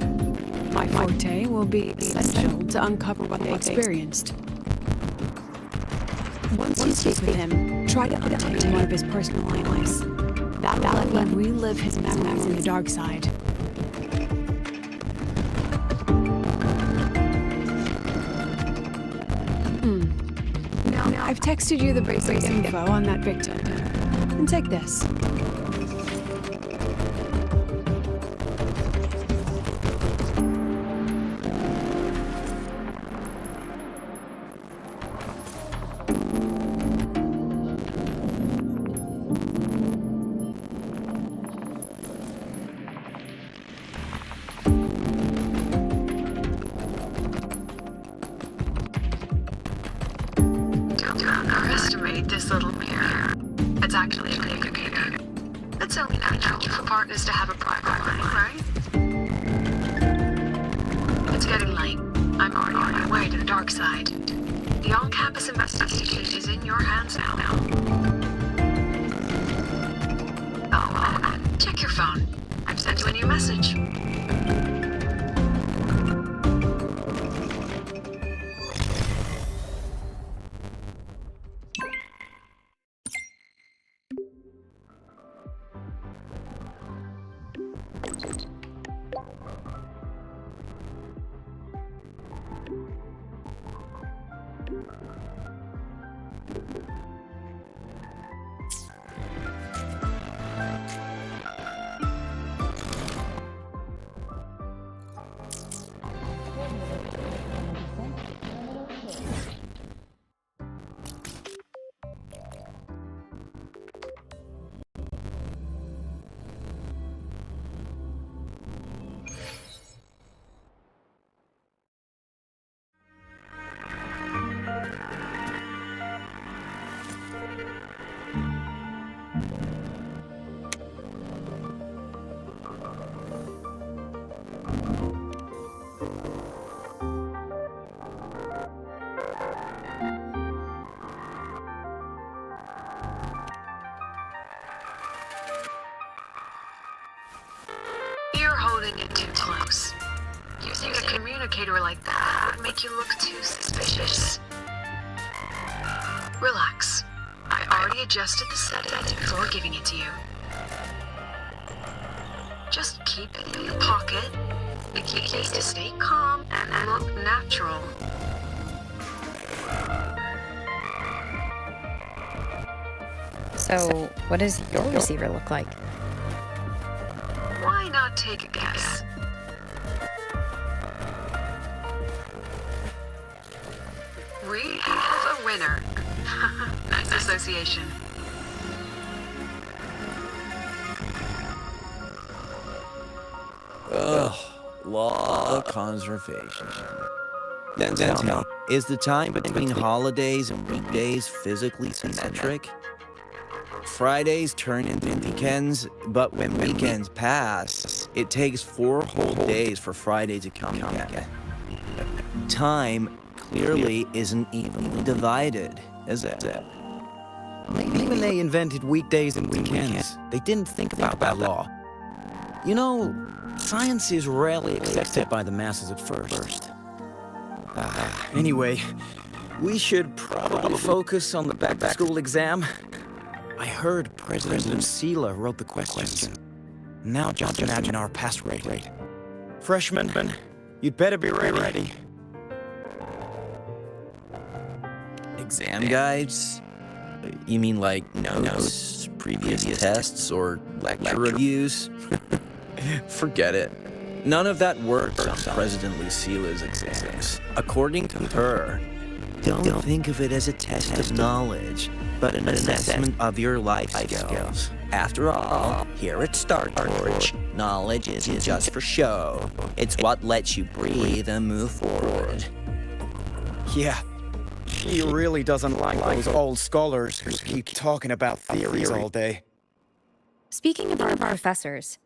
My forte will be essential to uncover what they experienced. Once you speak with him, try to obtain one of his personal lives. That will let him relive his memories in the dark side. Now, I've texted you the basic info on that victim. And take this. Underestimate this little mirror. It's actually a communicator. It's only natural for partners to have a private life, right? It's getting late. I'm already on my way to the dark side. The on-campus investigation is in your hands now. Oh, check your phone. I've sent you a new message. You're holding it too close. Using a communicator like that would make you look too suspicious. Relax. I already adjusted the settings before giving it to you. Just keep it in your pocket. The key is to stay calm and look natural. So, what does your receiver look like? Why not take a guess? We have a winner. Nice association. Ugh, law of conservation. Then tell me, is the time between holidays and weekdays physically symmetric? Fridays turn into weekends, but when weekends pass, It takes 4 whole days for Friday to come again. Time clearly isn't evenly divided, is it? Maybe when they invented weekdays and weekends, they didn't think about that law. You know, science is rarely accepted by the masses at first. Anyway, we should probably focus on the back-to-school exam. I heard President Lucila wrote the questions. Now just imagine our pass rate. Freshmen, you'd better be ready. Exam guides? You mean like notes, previous tests, or lecture reviews? Forget it. None of that works on President Lucila's exams. According to her, don't think of it as a test of knowledge, but an assessment of your life skills. After all, here at Star Torch, knowledge isn't just for show. It's what lets you breathe and move forward. Yeah. He really doesn't like those old scholars who keep talking about theories all day. Speaking of our professors,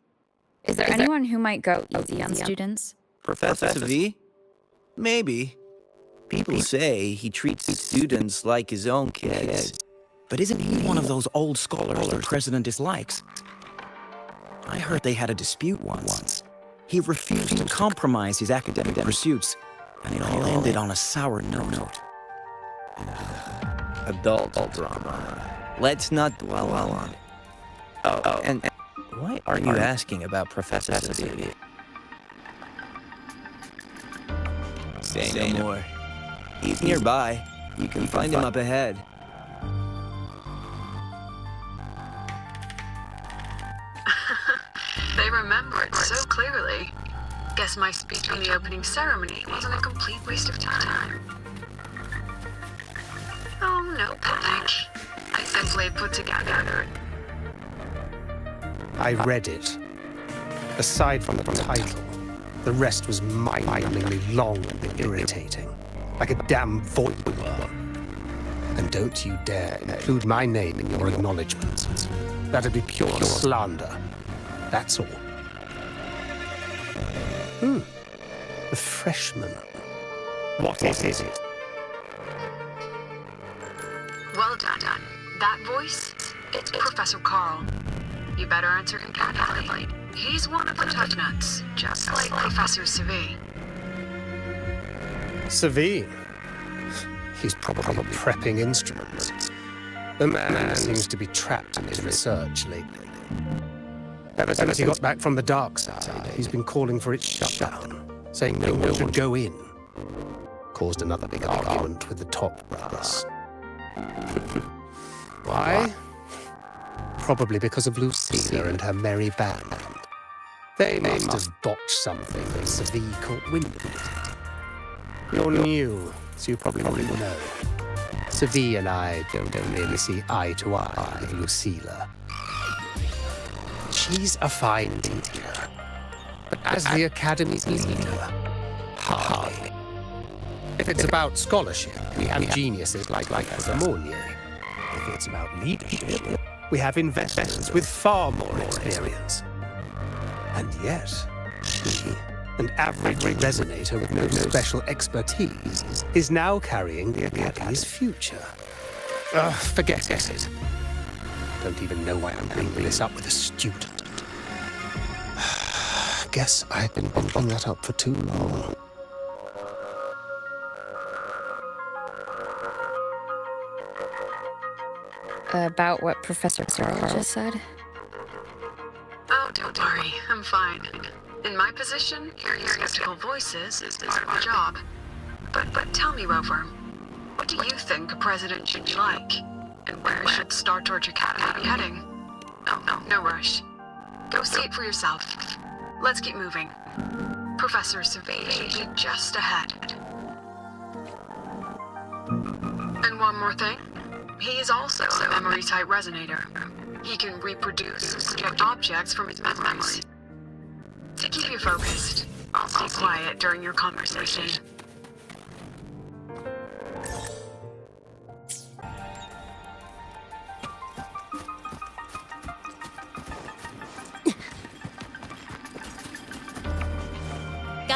is there anyone who might go easy on students? Professor V? Maybe. People say he treats students like his own kids. But isn't he one of those old scholars the president dislikes? I heard they had a dispute once. He refused to compromise his academic pursuits, and it all ended on a sour note. Adult drama. Let's not dwell on it. Oh, and why are you asking about Professor V? Say no more. He's nearby. You can find him up ahead. They remember it so clearly. Guess my speech on the opening ceremony wasn't a complete waste of time. Oh, no panic. I simply put together. I read it. Aside from the title, the rest was mind-numbingly long and irritating, like a damn void one. And don't you dare include my name in your acknowledgements. That'd be pure slander. That's all. The freshman. What is it? Well done. That voice, it's Professor Carl. You better answer him carefully. He's one of the tough nuts, just like Professor Savi. Savi? He's probably prepping instruments. The man seems to be trapped in his research lately. Ever since he got back from the dark side, he's been calling for its shutdown, saying no one should go in. Caused another big argument with the top brothers. Why? Probably because of Lucila and her merry band. They must have botched something that Savi caught wind of it. You're new, so you probably wouldn't know. Savi and I don't really see eye to eye with Lucila. She's a fine teacher, but as the Academy's leader, hardly. If it's about scholarship, we have geniuses like Mournier. If it's about leadership, we have investors with far more experience. And yet, she, an average resonator with no special expertise, is now carrying the Academy's future. Forget it. Don't even know why I'm bringing this up with a student. Guess I've been bumping that up for too long. About what Professor Carl just said? Oh, don't worry. I'm fine. In my position, hearing skeptical voices is part of my job. But tell me, Rover, what do you think a president should be like? And where should Star Torch Academy be heading? No rush. Go see it for yourself. Let's keep moving. Professor Savi should be just ahead. And one more thing. He is also a memory-type resonator. He can reproduce and project objects from his memories. To keep you focused, I'll stay quiet during your conversation.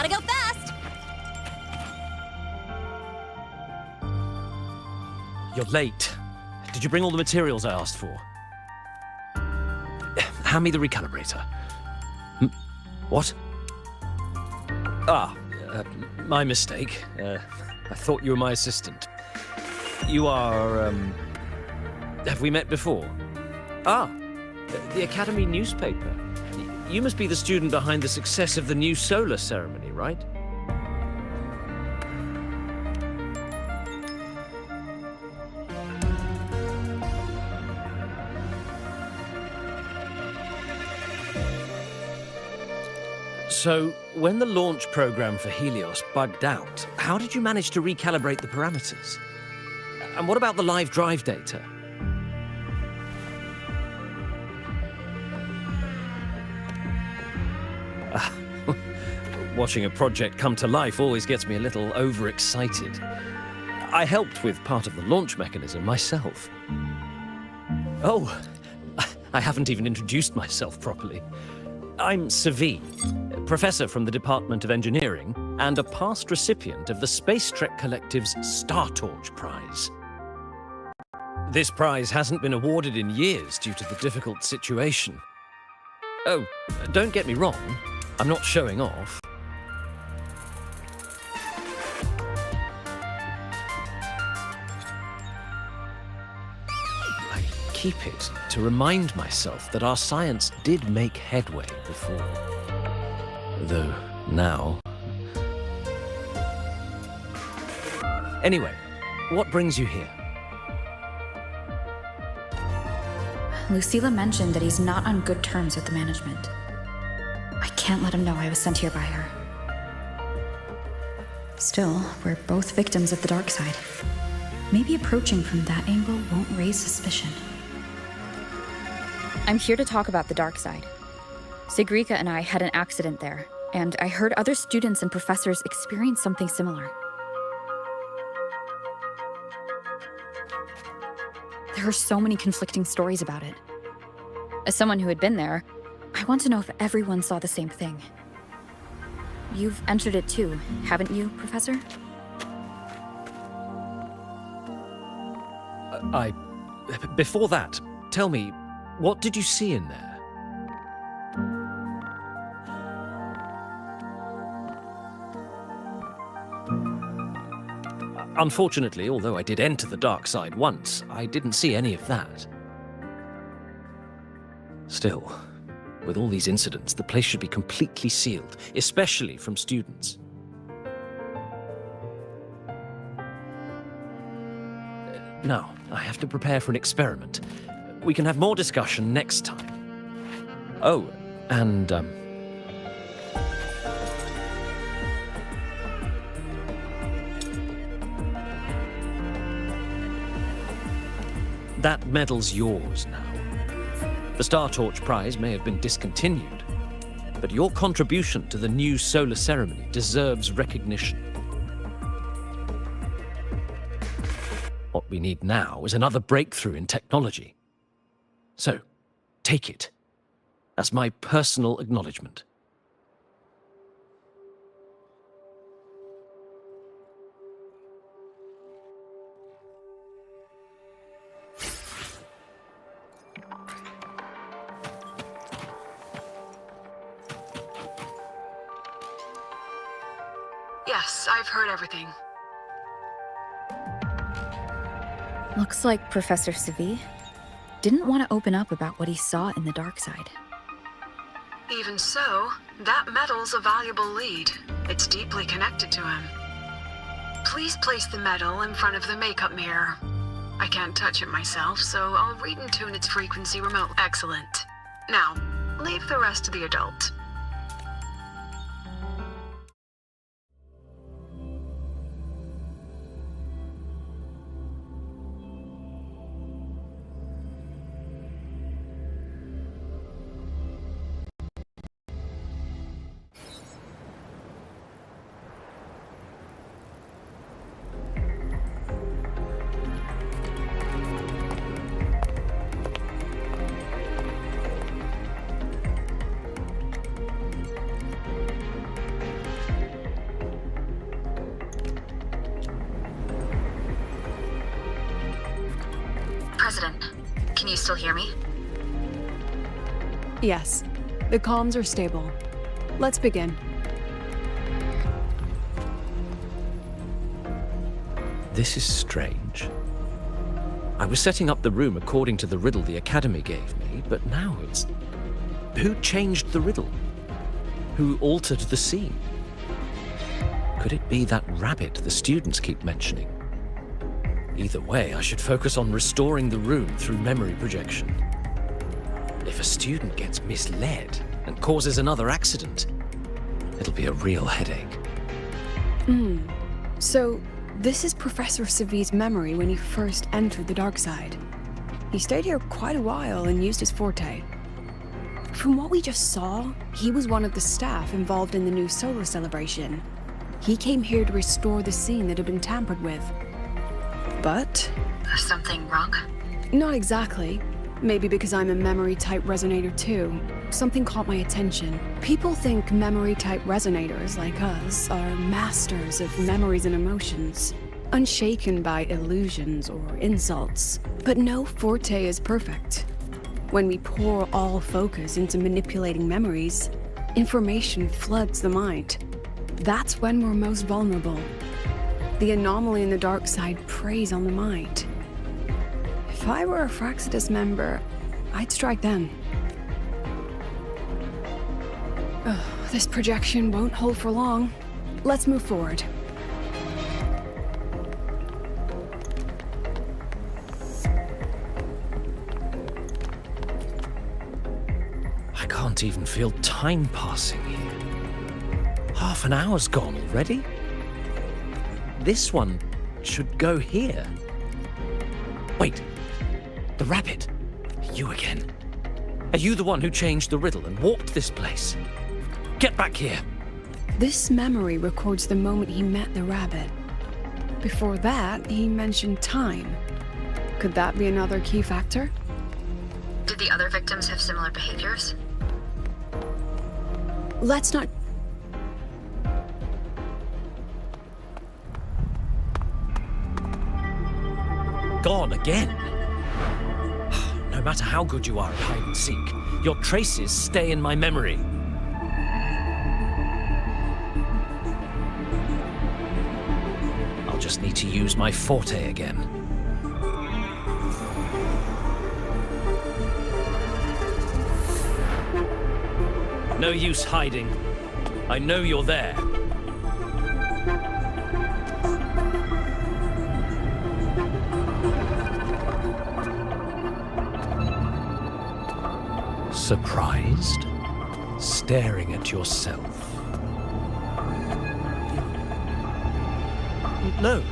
Gotta go fast! You're late. Did you bring all the materials I asked for? Hand me the recalibrator. What? My mistake. I thought you were my assistant. You are, Have we met before? The Academy newspaper. You must be the student behind the success of the new solar ceremony, right? So, when the launch program for Helios bugged out, how did you manage to recalibrate the parameters? And what about the live drive data? Watching a project come to life always gets me a little overexcited. I helped with part of the launch mechanism myself. Oh, I haven't even introduced myself properly. I'm Savi, professor from the Department of Engineering and a past recipient of the Space Trek Collective's Star Torch Prize. This prize hasn't been awarded in years due to the difficult situation. Oh, don't get me wrong, I'm not showing off. I keep it to remind myself that our science did make headway before. Though now... Anyway, what brings you here? Lucilla mentioned that he's not on good terms with the management. I can't let him know I was sent here by her. Still, we're both victims of the dark side. Maybe approaching from that angle won't raise suspicion. I'm here to talk about the dark side. Sigrika and I had an accident there, and I heard other students and professors experience something similar. There are so many conflicting stories about it. As someone who had been there, I want to know if everyone saw the same thing. You've entered it too, haven't you, Professor? Before that, tell me, what did you see in there? Unfortunately, although I did enter the dark side once, I didn't see any of that. Still, with all these incidents, the place should be completely sealed, especially from students. Now, I have to prepare for an experiment. We can have more discussion next time. Oh, and, that medal's yours now. The Star Torch Prize may have been discontinued, but your contribution to the new solar ceremony deserves recognition. What we need now is another breakthrough in technology. So, take it as my personal acknowledgement. Yes, I've heard everything. Looks like Professor Savi didn't want to open up about what he saw in the dark side. Even so, that medal's a valuable lead. It's deeply connected to him. Please place the medal in front of the makeup mirror. I can't touch it myself, so I'll read and tune its frequency remotely. Excellent. Now, leave the rest to the adult. President, can you still hear me? Yes, the comms are stable. Let's begin. This is strange. I was setting up the room according to the riddle the Academy gave me, but now it's... Who changed the riddle? Who altered the scene? Could it be that rabbit the students keep mentioning? Either way, I should focus on restoring the room through memory projection. If a student gets misled and causes another accident, it'll be a real headache. So, this is Professor Savi's memory when he first entered the dark side. He stayed here quite a while and used his forte. From what we just saw, he was one of the staff involved in the new solar celebration. He came here to restore the scene that had been tampered with. But... Something wrong? Not exactly. Maybe because I'm a memory-type resonator too. Something caught my attention. People think memory-type resonators like us are masters of memories and emotions, unshaken by illusions or insults. But no forte is perfect. When we pour all focus into manipulating memories, information floods the mind. That's when we're most vulnerable. The anomaly in the dark side preys on the mind. If I were a Fraxidus member, I'd strike then. This projection won't hold for long. Let's move forward. I can't even feel time passing here. Half an hour's gone already? This one should go here. Wait, the rabbit. You again. Are you the one who changed the riddle and warped this place? Get back here. This memory records the moment he met the rabbit. Before that, he mentioned time. Could that be another key factor? Did the other victims have similar behaviors? Let's not... Gone again. No matter how good you are at hide and seek, your traces stay in my memory. I'll just need to use my forte again. No use hiding. I know you're there. Surprised? Staring at yourself? No.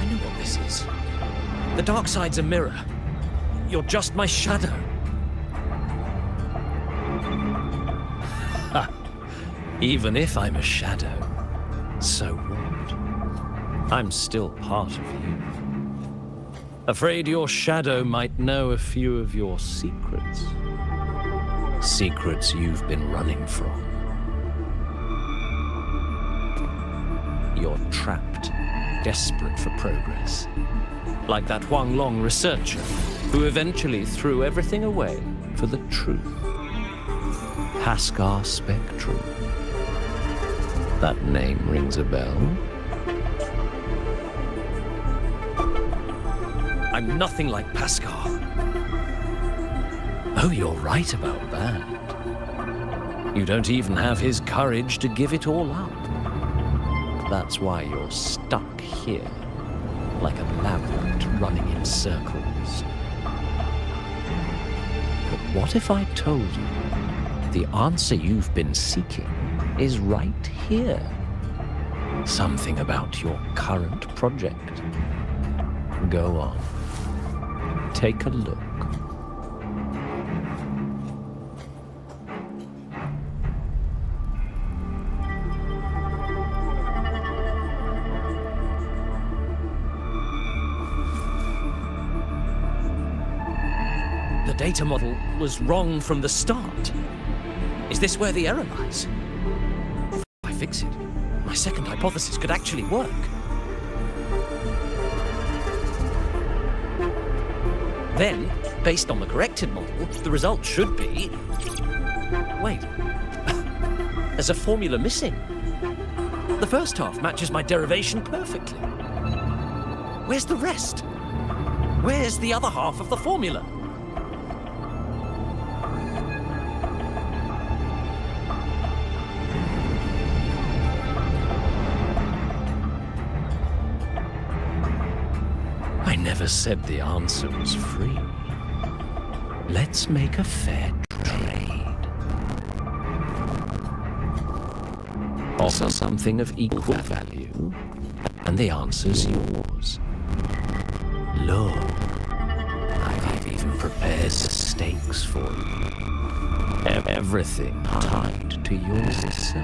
I know what this is. The dark side's a mirror. You're just my shadow. Ha. Even if I'm a shadow, so what? I'm still part of you. Afraid your shadow might know a few of your secrets. Secrets you've been running from. You're trapped, desperate for progress. Like that Huanglong researcher who eventually threw everything away for the truth. Paskar Spectrum. That name rings a bell. I'm nothing like Paskar. Oh, you're right about that. You don't even have his courage to give it all up. That's why you're stuck here, like a labyrinth running in circles. But what if I told you the answer you've been seeking is right here? Something about your current project. Go on. Take a look. The data model was wrong from the start. Is this where the error lies? If I fix it, my second hypothesis could actually work. Then, based on the corrected model, the result should be... Wait. There's a formula missing. The first half matches my derivation perfectly. Where's the rest? Where's the other half of the formula? I never said the answer was free. Let's make a fair trade. Offer something of equal value, and the answer's yours. Look, I've even prepared the stakes for you. Everything tied to your research.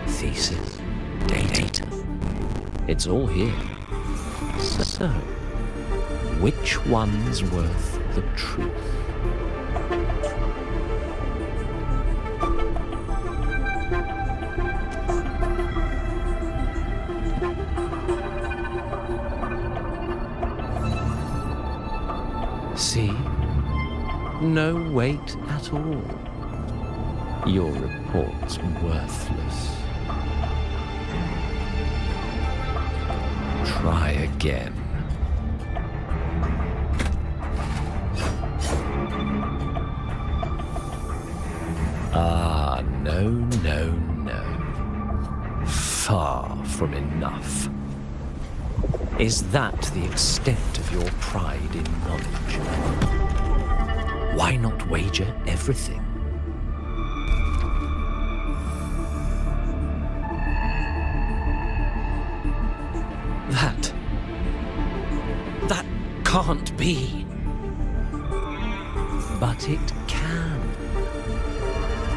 Thesis, data. It's all here. So, which one's worth the truth? See? No weight at all. Your report's worthless. Try again. Ah, no, no, no. Far from enough. Is that the extent of your pride in knowledge? Why not wager everything? That can't be. But it can.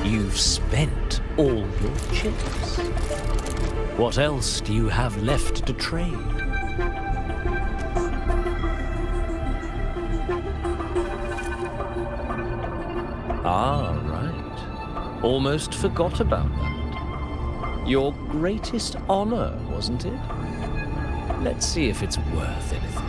You've spent all your chips. What else do you have left to trade? Ah, right. Almost forgot about that. Your greatest honor, wasn't it? Let's see if it's worth anything.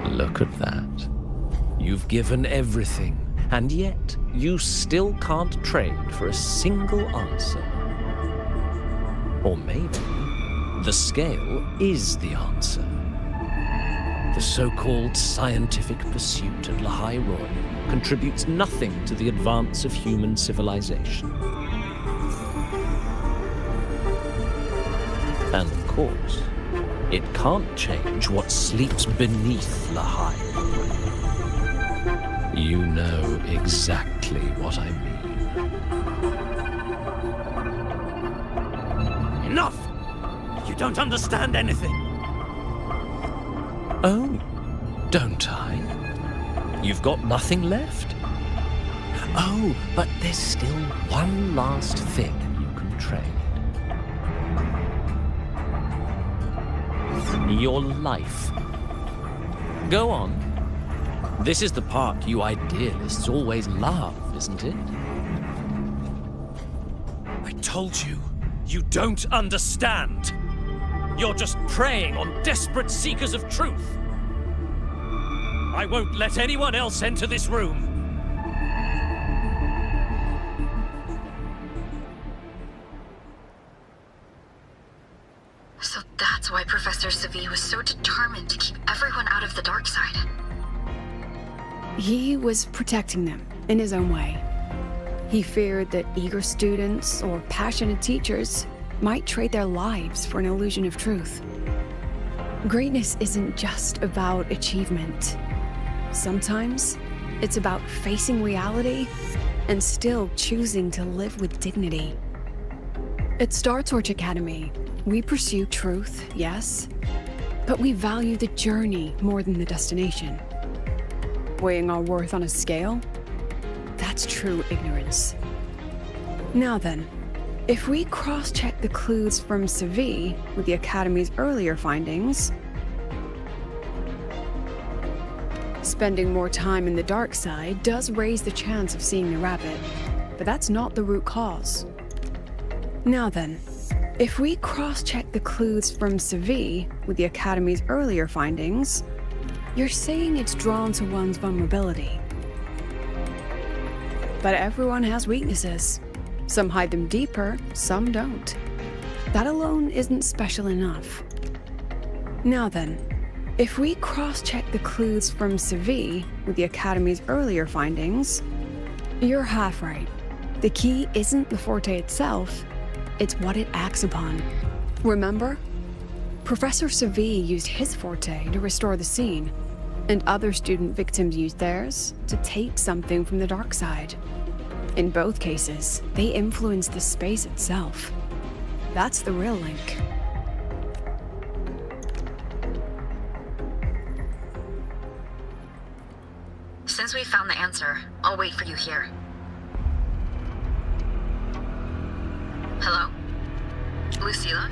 Look at that. You've given everything, and yet you still can't trade for a single answer. Or maybe the scale is the answer. The so-called scientific pursuit at Lahai Roy contributes nothing to the advance of human civilization. And of course, it can't change what sleeps beneath Lahai Roy. You know exactly what I mean. Enough! You don't understand anything. Oh, don't I? You've got nothing left? Oh, but there's still one last thing you can trade. Your life. Go on. This is the part you idealists always love, isn't it? I told you, you don't understand. You're just preying on desperate seekers of truth. I won't let anyone else enter this room. So that's why Professor Savi was so determined to keep everyone out of the dark side. He was protecting them in his own way. He feared that eager students or passionate teachers might trade their lives for an illusion of truth. Greatness isn't just about achievement. Sometimes it's about facing reality and still choosing to live with dignity. At Star Torch Academy, we pursue truth, yes, but we value the journey more than the destination. Weighing our worth on a scale? That's true ignorance. Now then, If we cross-check the clues from Sevi with the Academy's earlier findings, spending more time in the dark side does raise the chance of seeing the rabbit, but that's not the root cause. Now then, if we cross-check the clues from Sevi with the Academy's earlier findings, you're saying it's drawn to one's vulnerability. But everyone has weaknesses. Some hide them deeper, some don't. That alone isn't special enough. Now then, if we cross-check the clues from Sevi with the Academy's earlier findings, you're half right. The key isn't the forte itself, it's what it acts upon. Remember? Professor Sevi used his forte to restore the scene, and other student victims used theirs to take something from the dark side. In both cases, they influenced the space itself. That's the real link. Since we found the answer, I'll wait for you here. Hello? Lucilla?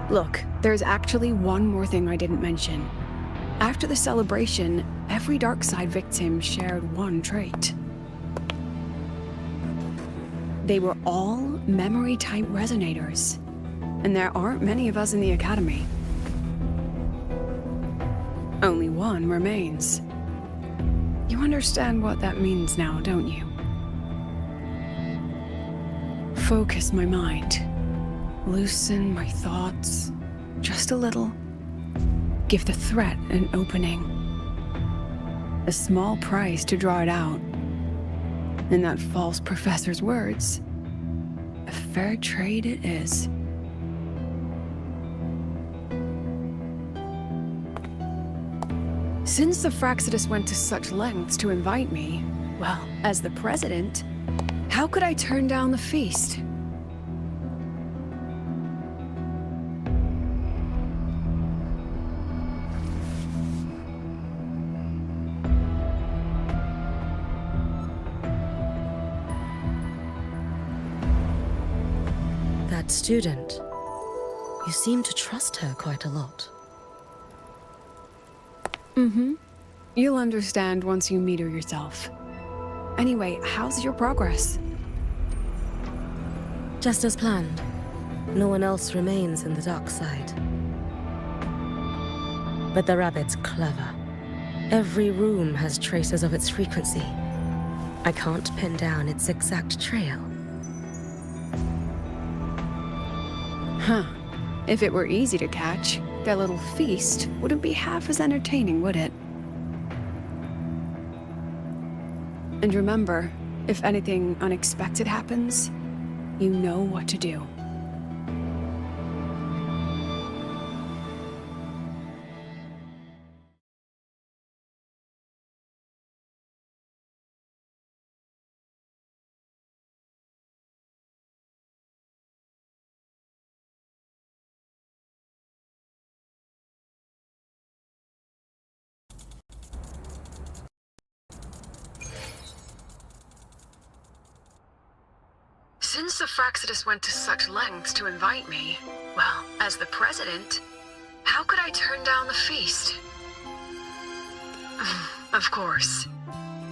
Look, there's actually one more thing I didn't mention. After the celebration, every dark side victim shared one trait. They were all memory-type resonators, and there aren't many of us in the Academy. Only one remains. You understand what that means now, don't you? Focus my mind. Loosen my thoughts. Just a little. Give the threat an opening. A small price to draw it out. In that false professor's words, a fair trade it is. Since the Fraxidus went to such lengths to invite me, well, as the president, how could I turn down the feast? That student. You seem to trust her quite a lot. Mm-hmm. You'll understand once you meet her yourself. Anyway, how's your progress? Just as planned. No one else remains in the dark side. But the rabbit's clever. Every room has traces of its frequency. I can't pin down its exact trail. Huh. If it were easy to catch, their little feast wouldn't be half as entertaining, would it? And remember, if anything unexpected happens, you know what to do. Since the Fraxidus went to such lengths to invite me, well, as the president, how could I turn down the feast? Of course.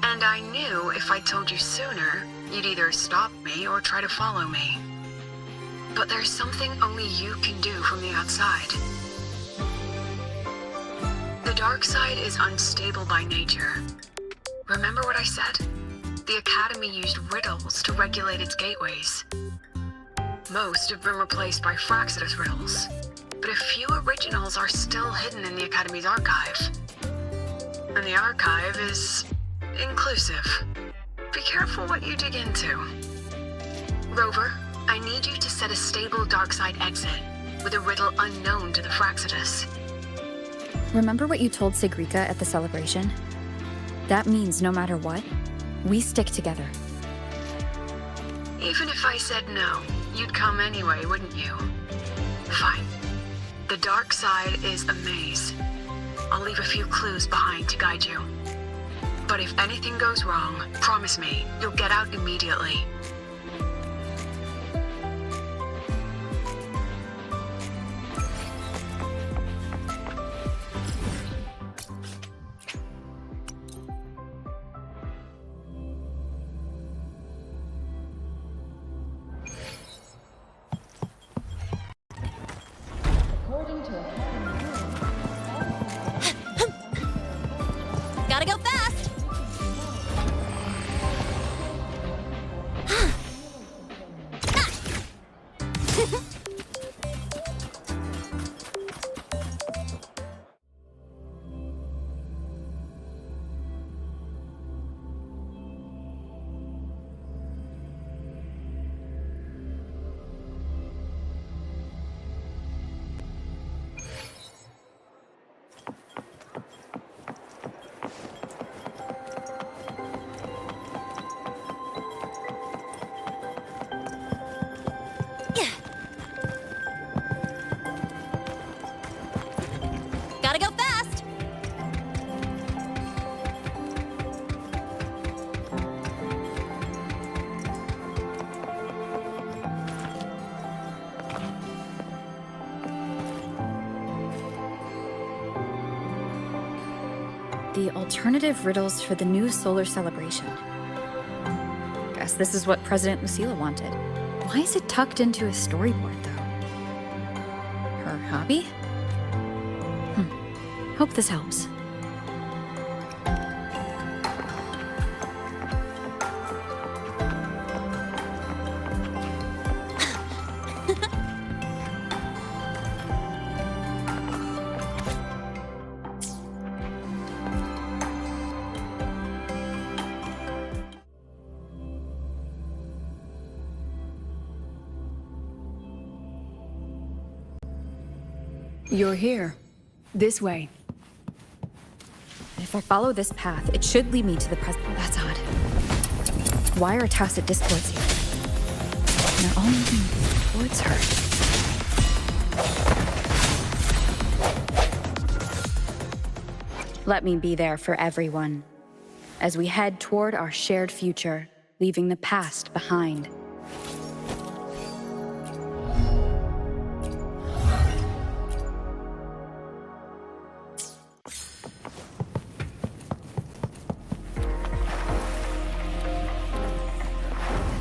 And I knew if I told you sooner, you'd either stop me or try to follow me. But there's something only you can do from the outside. The dark side is unstable by nature. Remember what I said? The Academy used riddles to regulate its gateways. Most have been replaced by Fraxidus riddles, but a few originals are still hidden in the Academy's archive. And the archive is inclusive. Be careful what you dig into. Rover, I need you to set a stable dark side exit with a riddle unknown to the Fraxidus. Remember what you told Sigrika at the celebration? That means no matter what, we stick together. Even if I said no, you'd come anyway, wouldn't you? Fine. The dark side is a maze. I'll leave a few clues behind to guide you. But if anything goes wrong, promise me you'll get out immediately. the alternative riddles for the new solar celebration. Guess this is what President Lucilla wanted. Why is it tucked into a storyboard, though? Her hobby? Hope this helps. You're here. This way. If I follow this path, it should lead me to the president. That's odd. Why are tacit discords here? They're all moving towards her. Let me be there for everyone, as we head toward our shared future, leaving the past behind.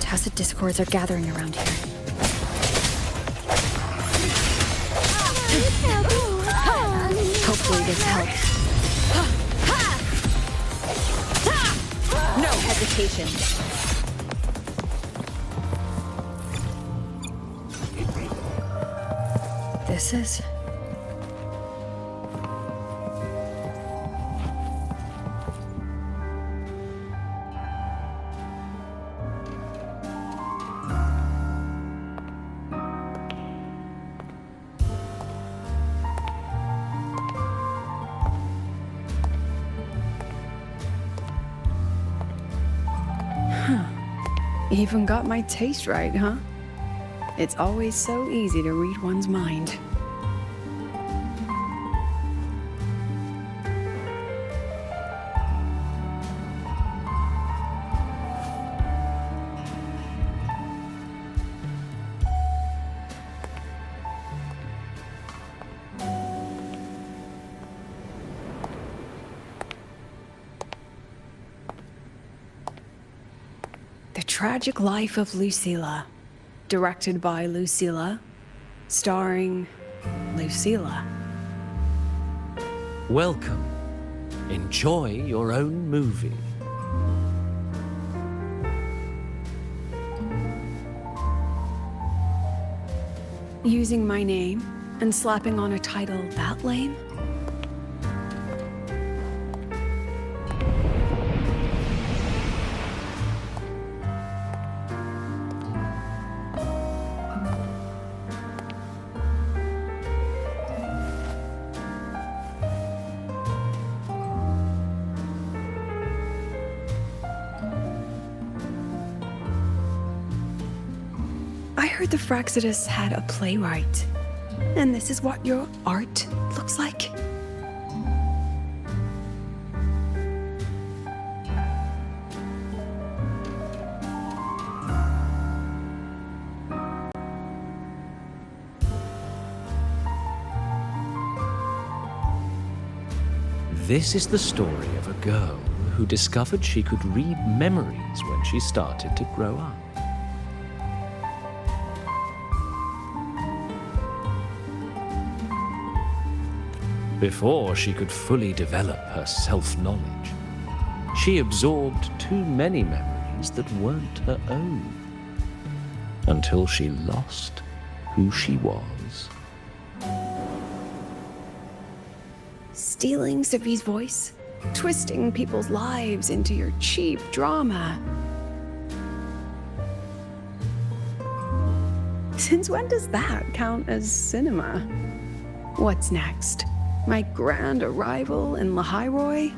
Tacit discords are gathering around here. Hopefully this helps. No hesitation. This is... Even got my taste right, huh? It's always so easy to read one's mind. The Tragic Life of Lucilla, directed by Lucilla, starring Lucilla. Welcome. Enjoy your own movie. Using my name and slapping on a title that lame? I heard the Fraxidus had a playwright, and this is what your art looks like? This is the story of a girl who discovered she could read memories when she started to grow up. Before she could fully develop her self-knowledge, she absorbed too many memories that weren't her own, until she lost who she was. Stealing Sophie's voice, twisting people's lives into your cheap drama. Since when does that count as cinema? What's next? My grand arrival in Lahiroy?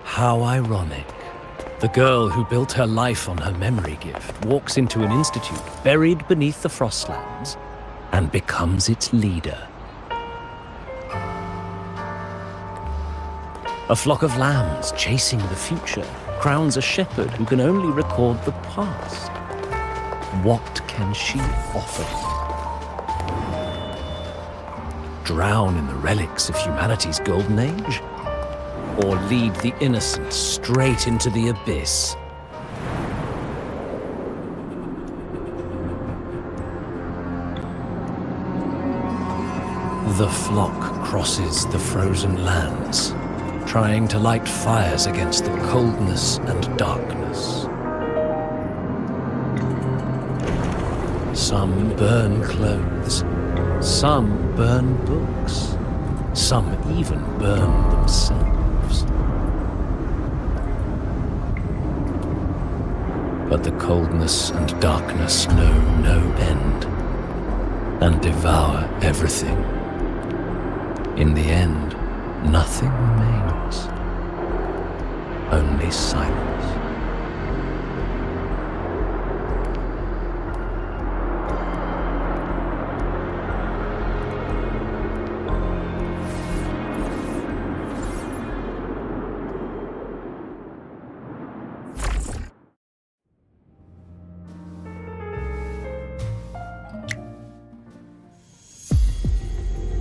How ironic. The girl who built her life on her memory gift walks into an institute buried beneath the Frostlands and becomes its leader. A flock of lambs chasing the future crowns a shepherd who can only record the past. What can she offer? Drown in the relics of humanity's golden age? Or lead the innocent straight into the abyss? The flock crosses the frozen lands, trying to light fires against the coldness and darkness. Some burn clothes, some burn books, some even burn themselves. But the coldness and darkness know no end, and devour everything. In the end, nothing remains, only silence.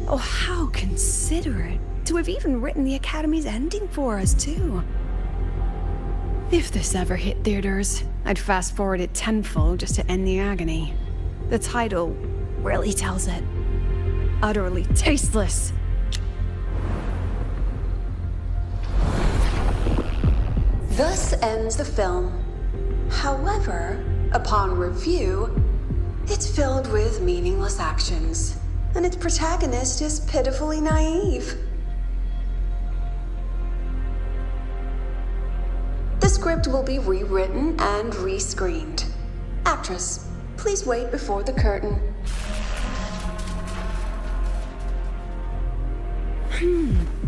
Oh, how considerate to have even written the Academy's ending for us, too. If this ever hit theaters, I'd fast forward it tenfold just to end the agony. The title really tells it. Utterly tasteless. Thus ends the film. However, upon review, it's filled with meaningless actions, and its protagonist is pitifully naive. The script will be rewritten and rescreened. Actress, please wait before the curtain.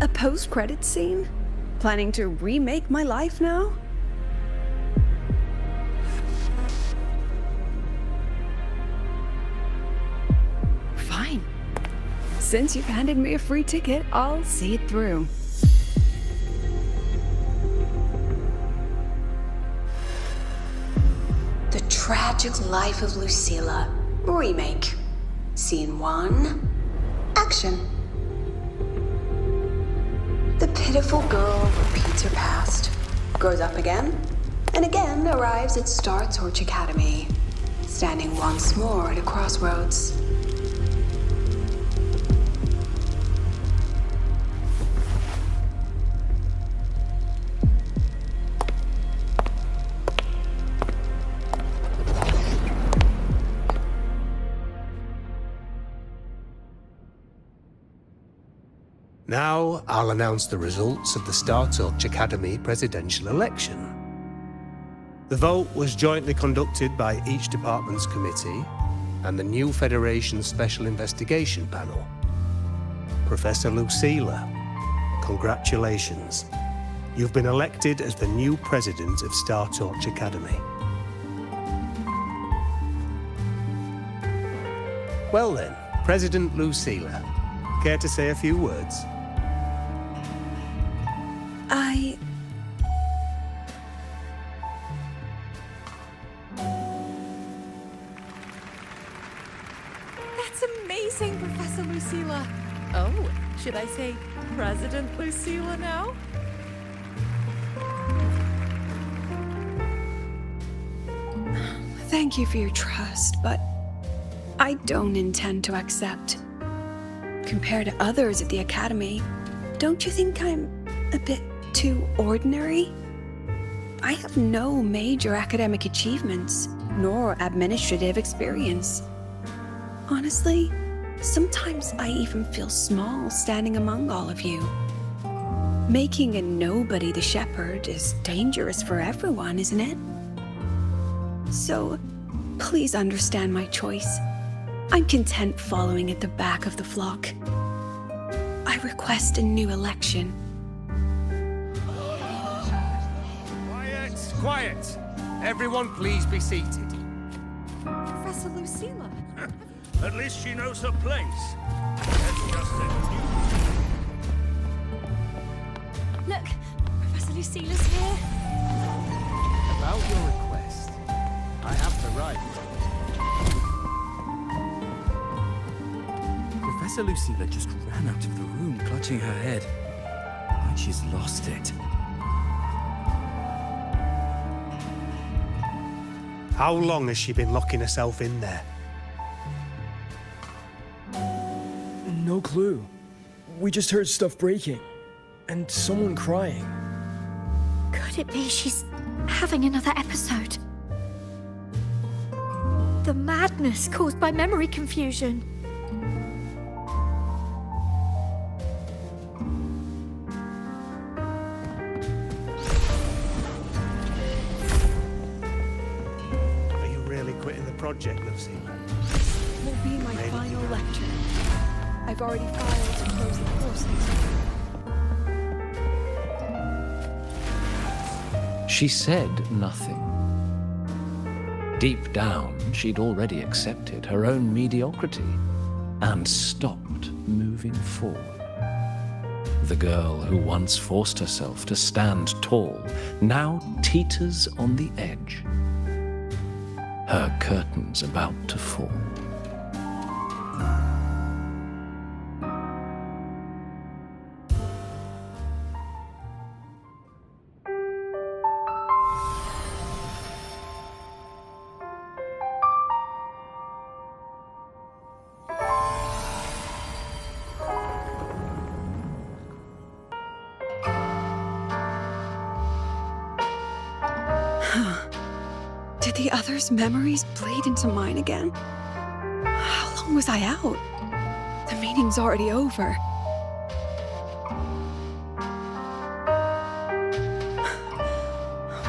A post-credit scene? Planning to remake my life now? Fine. Since you've handed me a free ticket, I'll see it through. The Tragic Life of Lucilla. Remake. Scene 1. Action. The pitiful girl repeats her past, grows up again, and again arrives at Star Torch Academy, standing once more at a crossroads. Now, I'll announce the results of the Star Torch Academy presidential election. The vote was jointly conducted by each department's committee and the new Federation's Special Investigation Panel. Professor Lucilla, congratulations. You've been elected as the new president of Star Torch Academy. Well then, President Lucilla, care to say a few words? That's amazing, Professor Lucilla. Oh, should I say President Lucilla now? Thank you for your trust, but I don't intend to accept. Compared to others at the Academy, don't you think I'm a bit too ordinary? I have no major academic achievements, nor administrative experience. Honestly, sometimes I even feel small standing among all of you. Making a nobody the shepherd is dangerous for everyone, isn't it? So, please understand my choice. I'm content following at the back of the flock. I request a new election. Quiet! Quiet! Everyone please be seated. Professor Lucilla. At least she knows her place. Let's just Look, Lucila's here. About your request, I have the right. Professor Lucila just ran out of the room, clutching her head. Like she's lost it. How long has she been locking herself in there? No clue. We just heard stuff breaking. And someone crying. Could it be she's having another episode? The madness caused by memory confusion. Are you really quitting the project, Lucila? Will be my final lecture. I've already filed to close the course next week. She said nothing. Deep down, she'd already accepted her own mediocrity and stopped moving forward. The girl who once forced herself to stand tall now teeters on the edge. Her curtains about to fall. Did the others' memories bleed into mine again? How long was I out? The meeting's already over.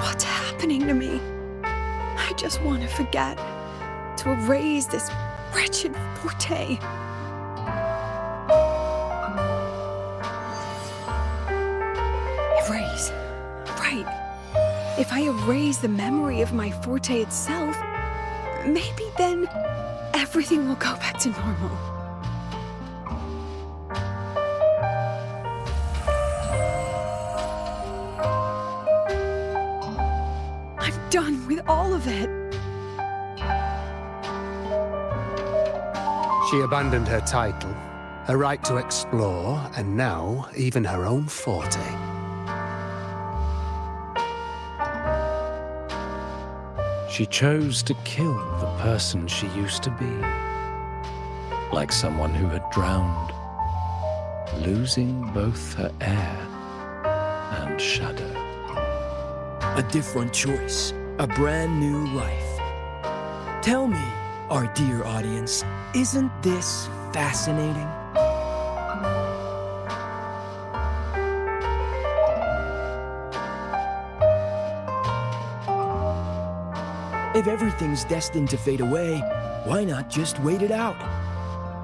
What's happening to me? I just want to forget, to erase this wretched forte. Erase. Right. If I erase the memory of my forte itself, maybe then everything will go back to normal. I'm done with all of it. She abandoned her title, her right to explore, and now even her own forte. She chose to kill the person she used to be. Like someone who had drowned, losing both her air and shadow. A different choice. A brand new life. Tell me, our dear audience, isn't this fascinating? If everything's destined to fade away, why not just wait it out?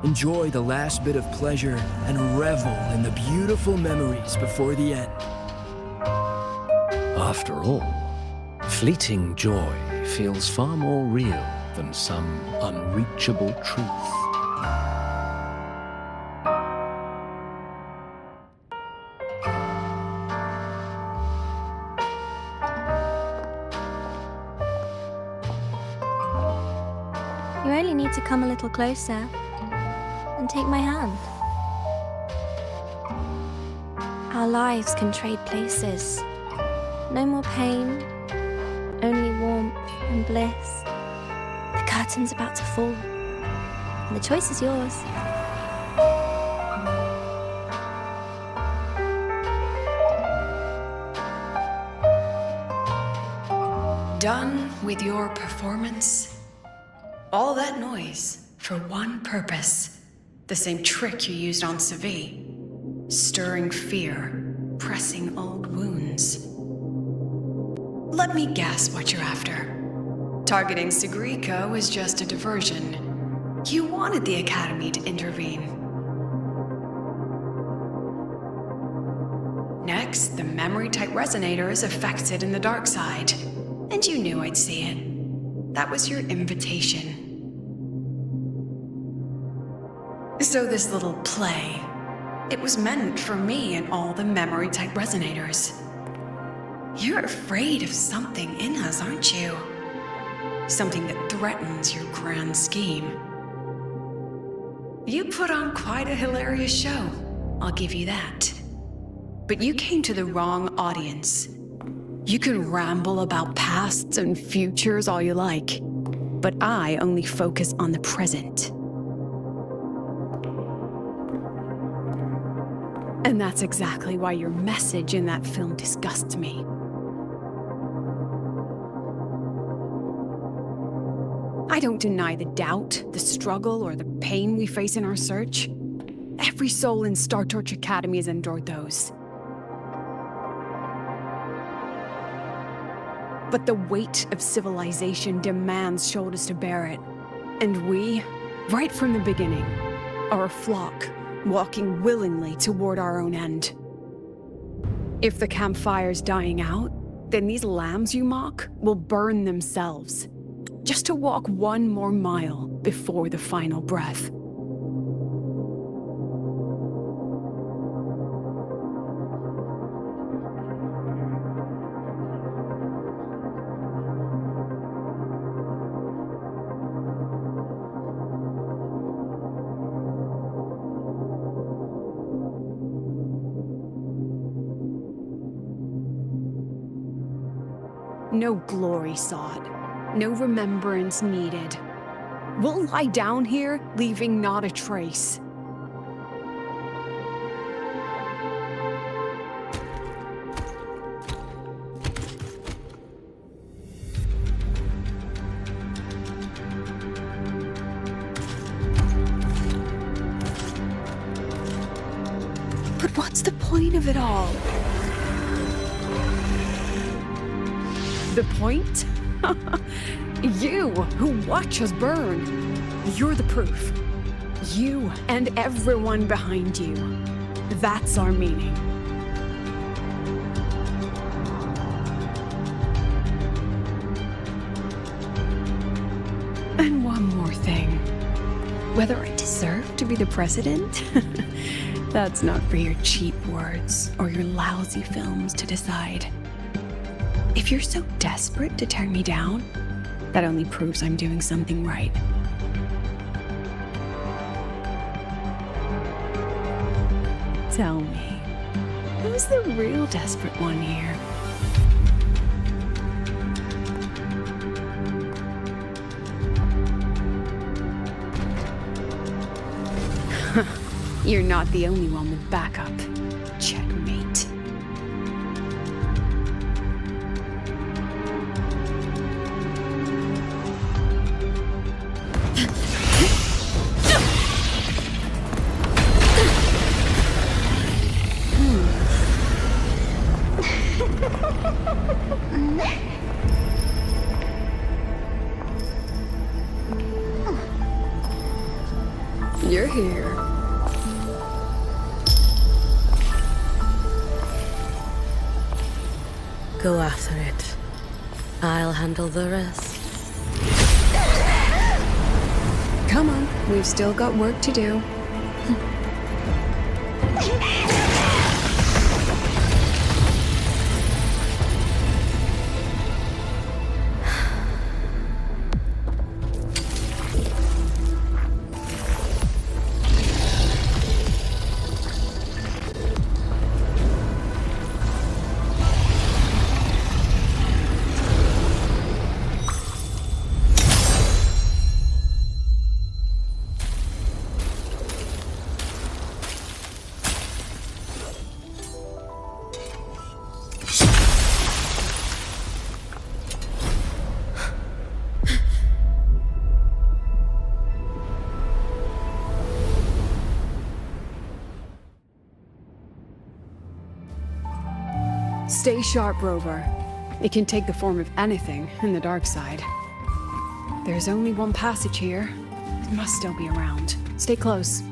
Enjoy the last bit of pleasure and revel in the beautiful memories before the end. After all, fleeting joy feels far more real than some unreachable truth. You only need to come a little closer and take my hand. Our lives can trade places. No more pain, only warmth and bliss. The curtain's about to fall, and the choice is yours. Done with your performance? All that noise for one purpose. The same trick you used on Savi. Stirring fear, pressing old wounds. Let me guess what you're after. Targeting Sigrika was just a diversion. You wanted the Academy to intervene. Next, the memory-type resonator is affected in the dark side. And you knew I'd see it. That was your invitation. So this little play, it was meant for me and all the memory-type resonators. You're afraid of something in us, aren't you? Something that threatens your grand scheme. You put on quite a hilarious show, I'll give you that. But you came to the wrong audience. You can ramble about pasts and futures all you like, but I only focus on the present. And that's exactly why your message in that film disgusts me. I don't deny the doubt, the struggle, or the pain we face in our search. Every soul in Star Torch Academy has endured those. But the weight of civilization demands shoulders to bear it. And we, right from the beginning, are a flock, walking willingly toward our own end. If the campfire's dying out, then these lambs you mock will burn themselves, just to walk one more mile before the final breath. No glory sought, no remembrance needed. We'll lie down here, leaving not a trace. But what's the point of it all? The point? You, who watch us burn. You're the proof. You and everyone behind you. That's our meaning. And one more thing. Whether I deserve to be the president? That's not for your cheap words or your lousy films to decide. If you're so desperate to tear me down, that only proves I'm doing something right. Tell me, who's the real desperate one here? You're not the only one with backup. Checkmate. You're here. Go after it. I'll handle the rest. Come on, we've still got work to do. Stay sharp, Rover. It can take the form of anything in the dark side. There's only one passage here. It must still be around. Stay close.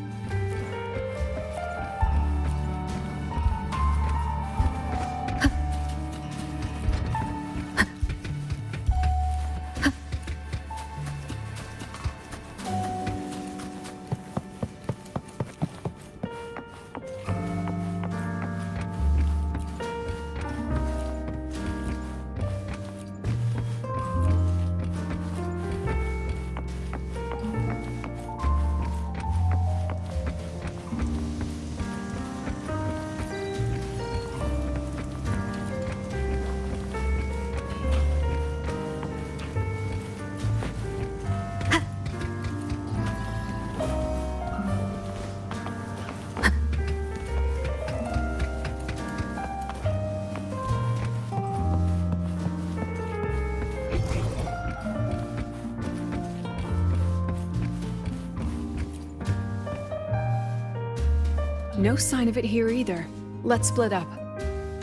No sign of it here either. Let's split up.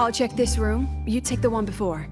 I'll check this room, you take the one before.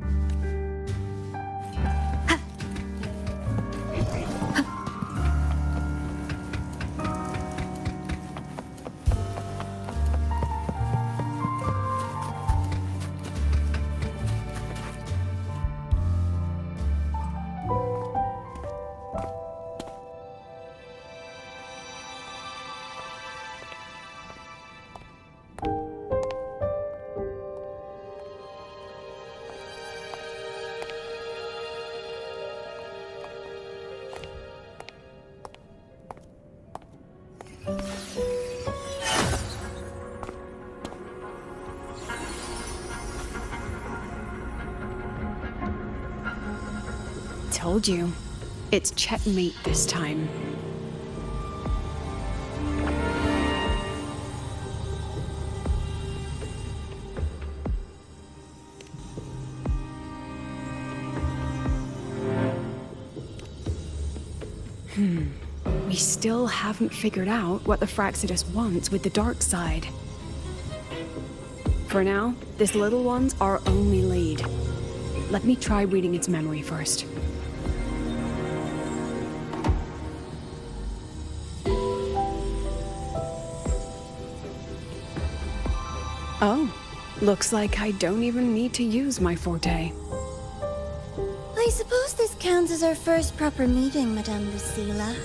Told you. It's checkmate this time. We still haven't figured out what the Fraxidus wants with the dark side. For now, this little one's our only lead. Let me try reading its memory first. Oh, looks like I don't even need to use my forte. I suppose this counts as our first proper meeting, Madame Lucilla.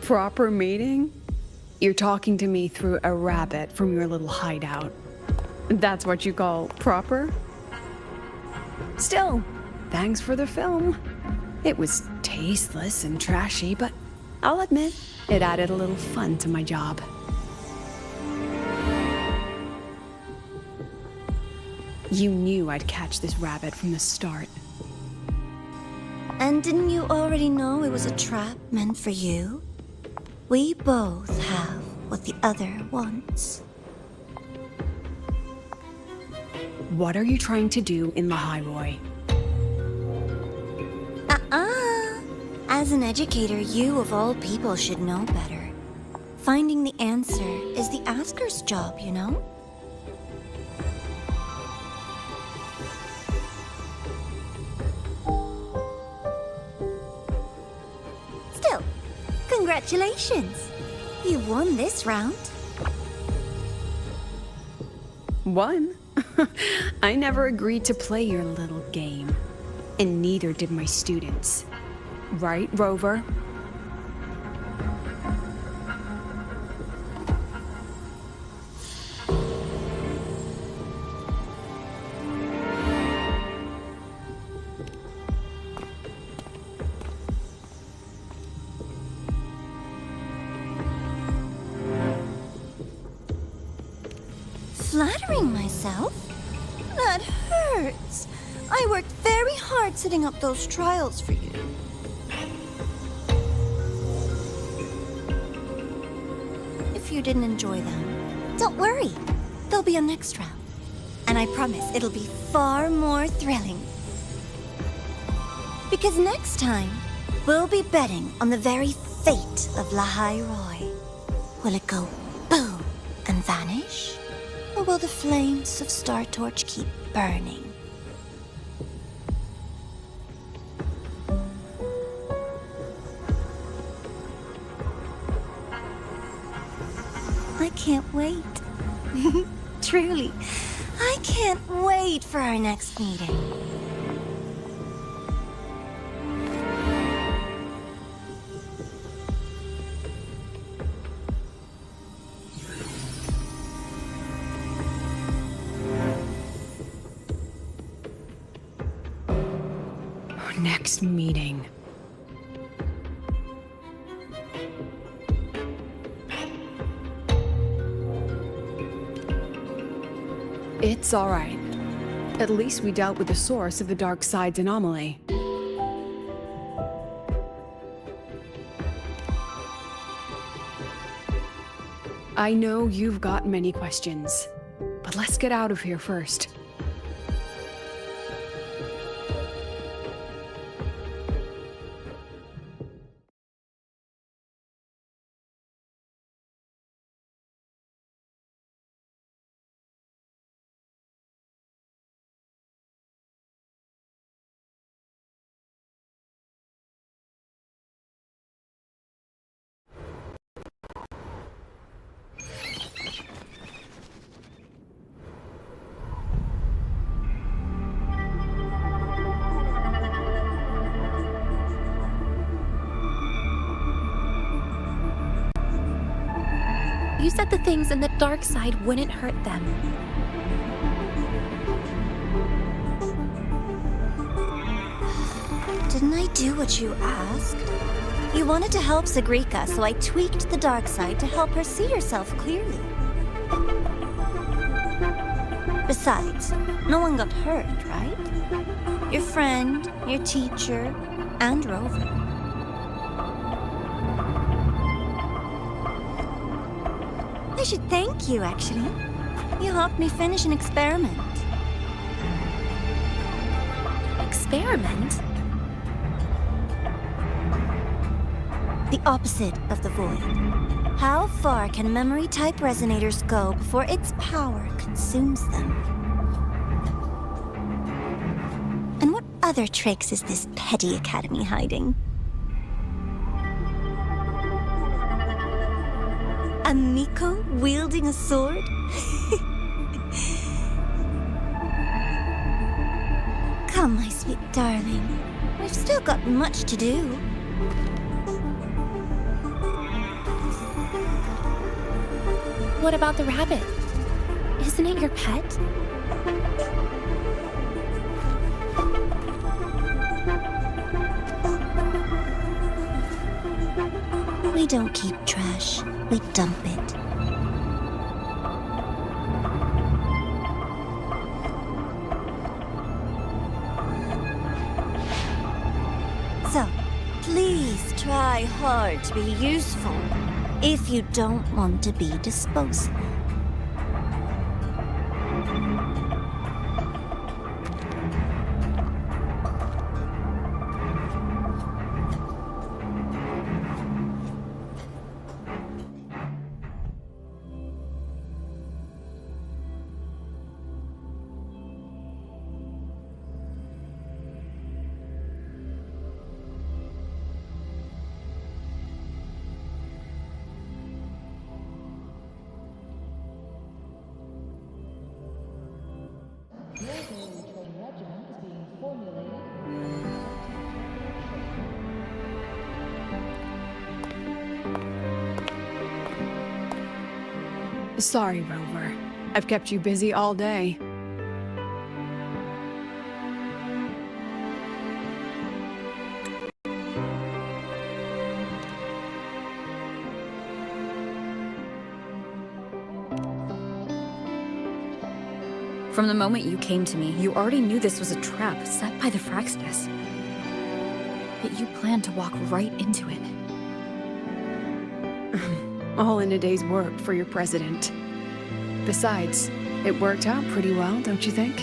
Proper meeting? You're talking to me through a rabbit from your little hideout. That's what you call proper? Still, thanks for the film. It was tasteless and trashy, but I'll admit, it added a little fun to my job. You knew I'd catch this rabbit from the start. And didn't you already know it was a trap meant for you? We both have what the other wants. What are you trying to do in Lahairoi? As an educator, you of all people should know better. Finding the answer is the asker's job, you know? Still, congratulations! You won this round. Won? I never agreed to play your little game. And neither did my students. Right, Rover? Flattering myself? That hurts. I worked very hard setting up those trials for you. If you didn't enjoy them, don't worry. There'll be a next round. And I promise it'll be far more thrilling. Because next time, we'll be betting on the very fate of Lahairoi. Will it go boom and vanish? Or will the flames of Star Torch keep burning? I can't wait. Truly, I can't wait for our next meeting. Next meeting. It's all right. At least we dealt with the source of the dark side's anomaly. I know you've got many questions, but let's get out of here first. that the things in the dark side wouldn't hurt them. Didn't I do what you asked? You wanted to help Sigrika, so I tweaked the dark side to help her see herself clearly. Besides, no one got hurt, right? Your friend, your teacher, and Rover. I should thank you, actually. You helped me finish an experiment. Experiment? The opposite of the void. How far can memory-type resonators go before its power consumes them? And what other tricks is this petty academy hiding? A Miko wielding a sword? Come, my sweet darling. We've still got much to do. What about the rabbit? Isn't it your pet? We don't keep trash, we dump it. So, please try hard to be useful if you don't want to be disposable. Sorry, Rover. I've kept you busy all day. From the moment you came to me, you already knew this was a trap set by the Fraxtus. Yet you planned to walk right into it. All in a day's work for your president. Besides, it worked out pretty well, don't you think?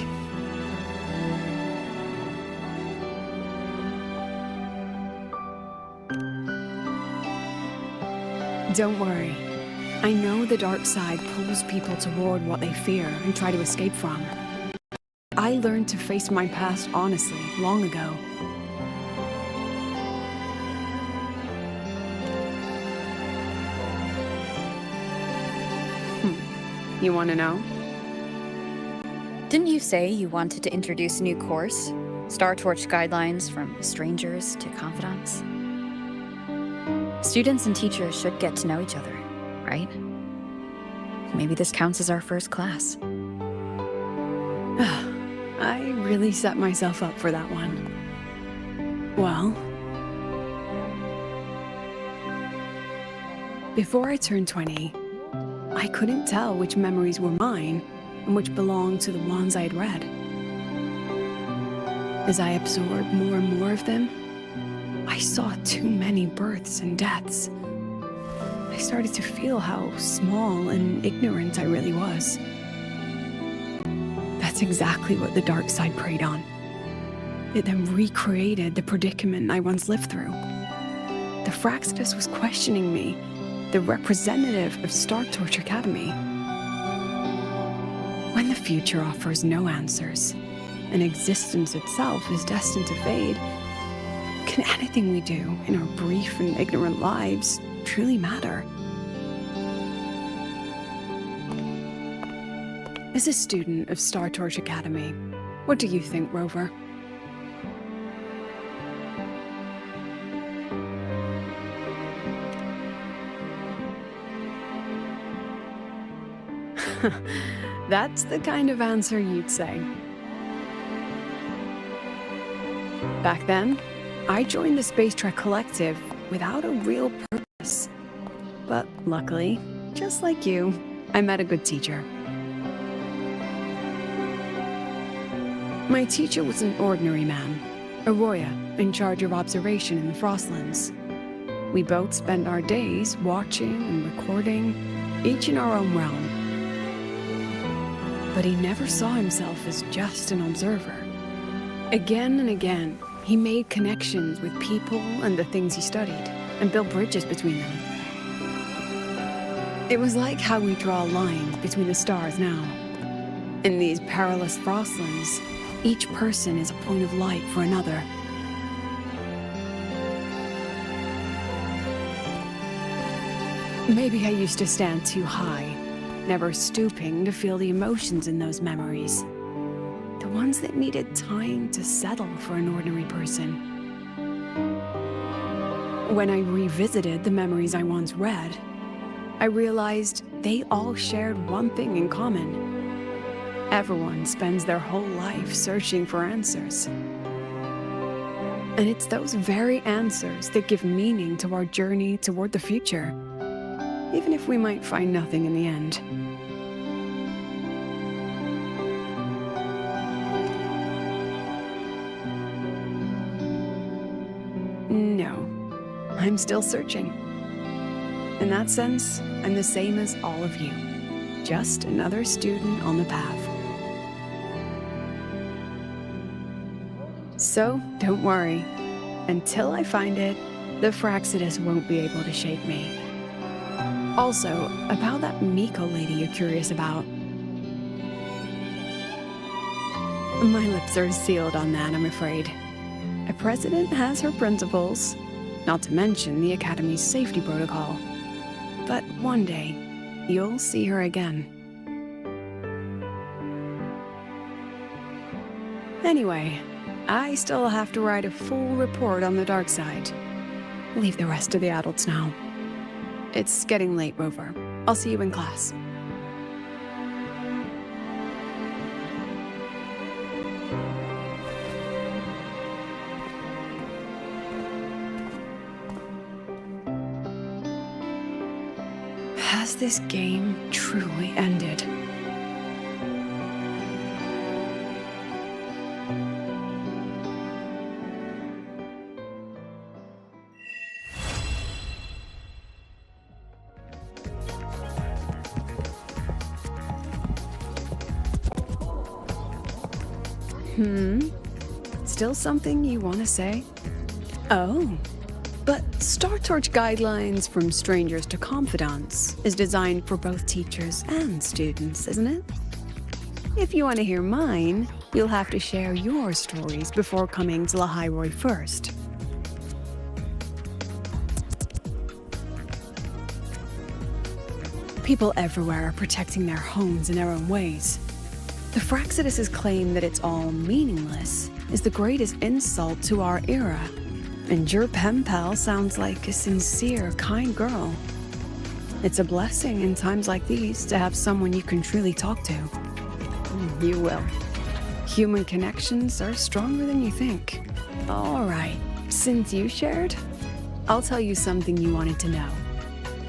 Don't worry. I know the dark side pulls people toward what they fear and try to escape from. I learned to face my past honestly long ago. You want to know? Didn't you say you wanted to introduce a new course? Star Torch guidelines from strangers to confidants? Students and teachers should get to know each other, right? Maybe this counts as our first class. I really set myself up for that one. Well, before I turned 20, I couldn't tell which memories were mine and which belonged to the ones I had read. As I absorbed more and more of them, I saw too many births and deaths. I started to feel how small and ignorant I really was. That's exactly what the dark side preyed on. It then recreated the predicament I once lived through. The Fraxtus was questioning me, the representative of Star Torch Academy. When the future offers no answers, and existence itself is destined to fade, can anything we do in our brief and ignorant lives truly matter? As a student of Star Torch Academy, what do you think, Rover? That's the kind of answer you'd say. Back then, I joined the Space Trek Collective without a real purpose. But luckily, just like you, I met a good teacher. My teacher was an ordinary man, a Roya, in charge of observation in the Frostlands. We both spent our days watching and recording, each in our own realm. But he never saw himself as just an observer. Again and again, he made connections with people and the things he studied, and built bridges between them. It was like how we draw lines between the stars now. In these perilous Frostlands, each person is a point of light for another. Maybe I used to stand too high, never stooping to feel the emotions in those memories. The ones that needed time to settle for an ordinary person. When I revisited the memories I once read, I realized they all shared one thing in common. Everyone spends their whole life searching for answers. And it's those very answers that give meaning to our journey toward the future, even if we might find nothing in the end. No, I'm still searching. In that sense, I'm the same as all of you, just another student on the path. So, don't worry. Until I find it, the Fraxidus won't be able to shake me. Also, about that Miko lady you're curious about. My lips are sealed on that, I'm afraid. A president has her principles, not to mention the Academy's safety protocol. But one day, you'll see her again. Anyway, I still have to write a full report on the dark side. Leave the rest to the adults now. It's getting late, Rover. I'll see you in class. Has this game truly ended? Still something you want to say? Oh. But Star Torch Guidelines from Strangers to Confidants is designed for both teachers and students, isn't it? If you want to hear mine, you'll have to share your stories before coming to Lahairoi first. People everywhere are protecting their homes in their own ways. The Fraxidus' claim that it's all meaningless is the greatest insult to our era. And your pen pal sounds like a sincere, kind girl. It's a blessing in times like these to have someone you can truly talk to. You will. Human connections are stronger than you think. All right, since you shared, I'll tell you something you wanted to know.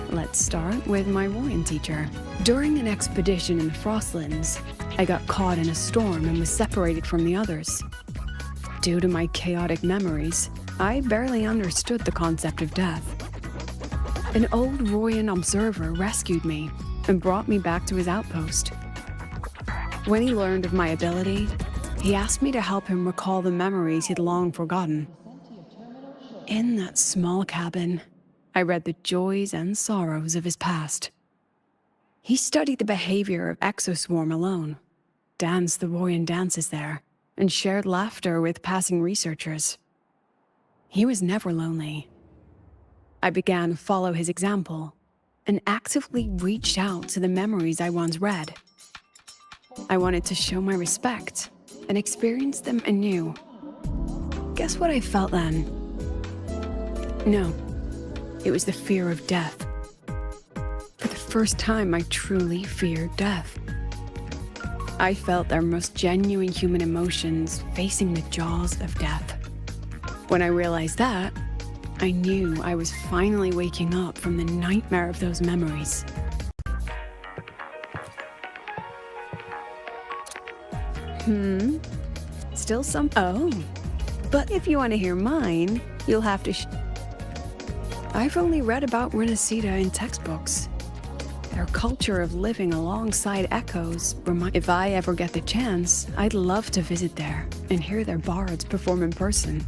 Let's start with my Royan teacher. During an expedition in the Frostlands, I got caught in a storm and was separated from the others. Due to my chaotic memories, I barely understood the concept of death. An old Royan observer rescued me and brought me back to his outpost. When he learned of my ability, he asked me to help him recall the memories he'd long forgotten. In that small cabin, I read the joys and sorrows of his past. He studied the behavior of Exoswarm alone, danced the Royan dances there, and shared laughter with passing researchers. He was never lonely. I began to follow his example and actively reached out to the memories I once read. I wanted to show my respect and experience them anew. Guess what I felt then? No, it was the fear of death. For the first time I truly feared death. I felt their most genuine human emotions facing the jaws of death. When I realized that, I knew I was finally waking up from the nightmare of those memories. Still some... Oh. But if you want to hear mine, you'll have to I've only read about Renacida in textbooks. Their culture of living alongside echoes if I ever get the chance, I'd love to visit there and hear their bards perform in person.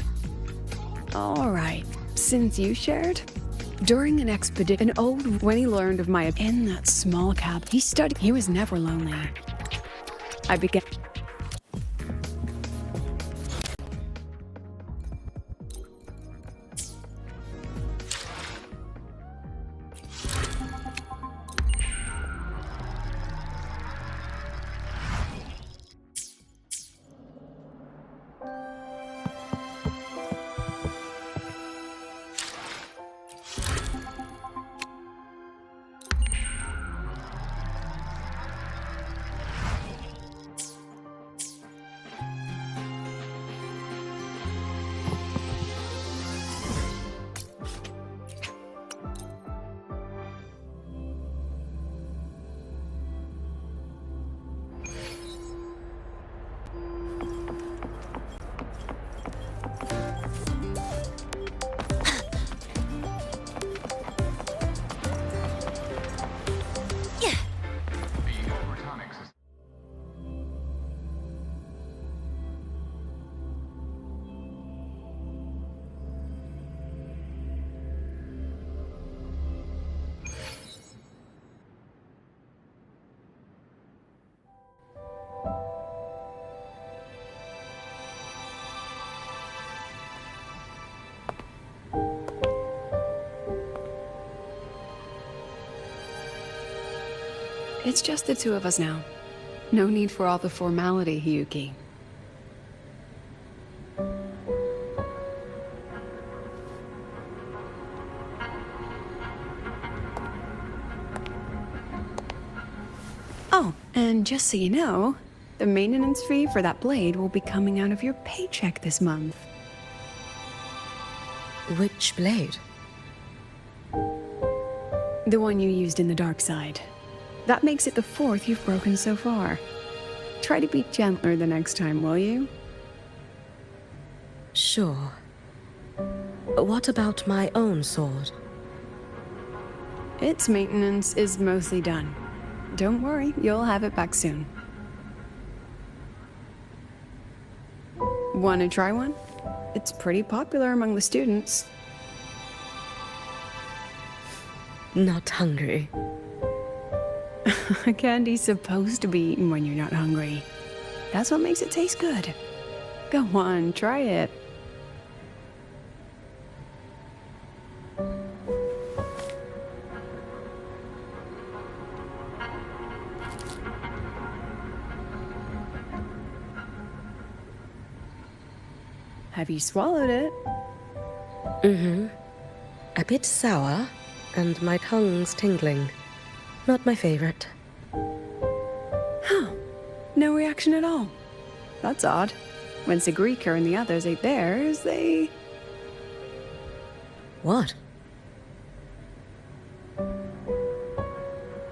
Alright, since you shared, during an expedition, when he learned of my in that small cab, he was never lonely. I began... It's just the two of us now. No need for all the formality, Hiyuki. Oh, and just so you know, the maintenance fee for that blade will be coming out of your paycheck this month. Which blade? The one you used in the dark side. That makes it the 4th you've broken so far. Try to be gentler the next time, will you? Sure. What about my own sword? Its maintenance is mostly done. Don't worry, you'll have it back soon. Wanna try one? It's pretty popular among the students. Not hungry. Candy's supposed to be eaten when you're not hungry. That's what makes it taste good. Go on, try it. Have you swallowed it? Mm-hmm. A bit sour, and my tongue's tingling. Not my favorite. Huh. No reaction at all. That's odd. When Sigrika and the others ate theirs, they... What?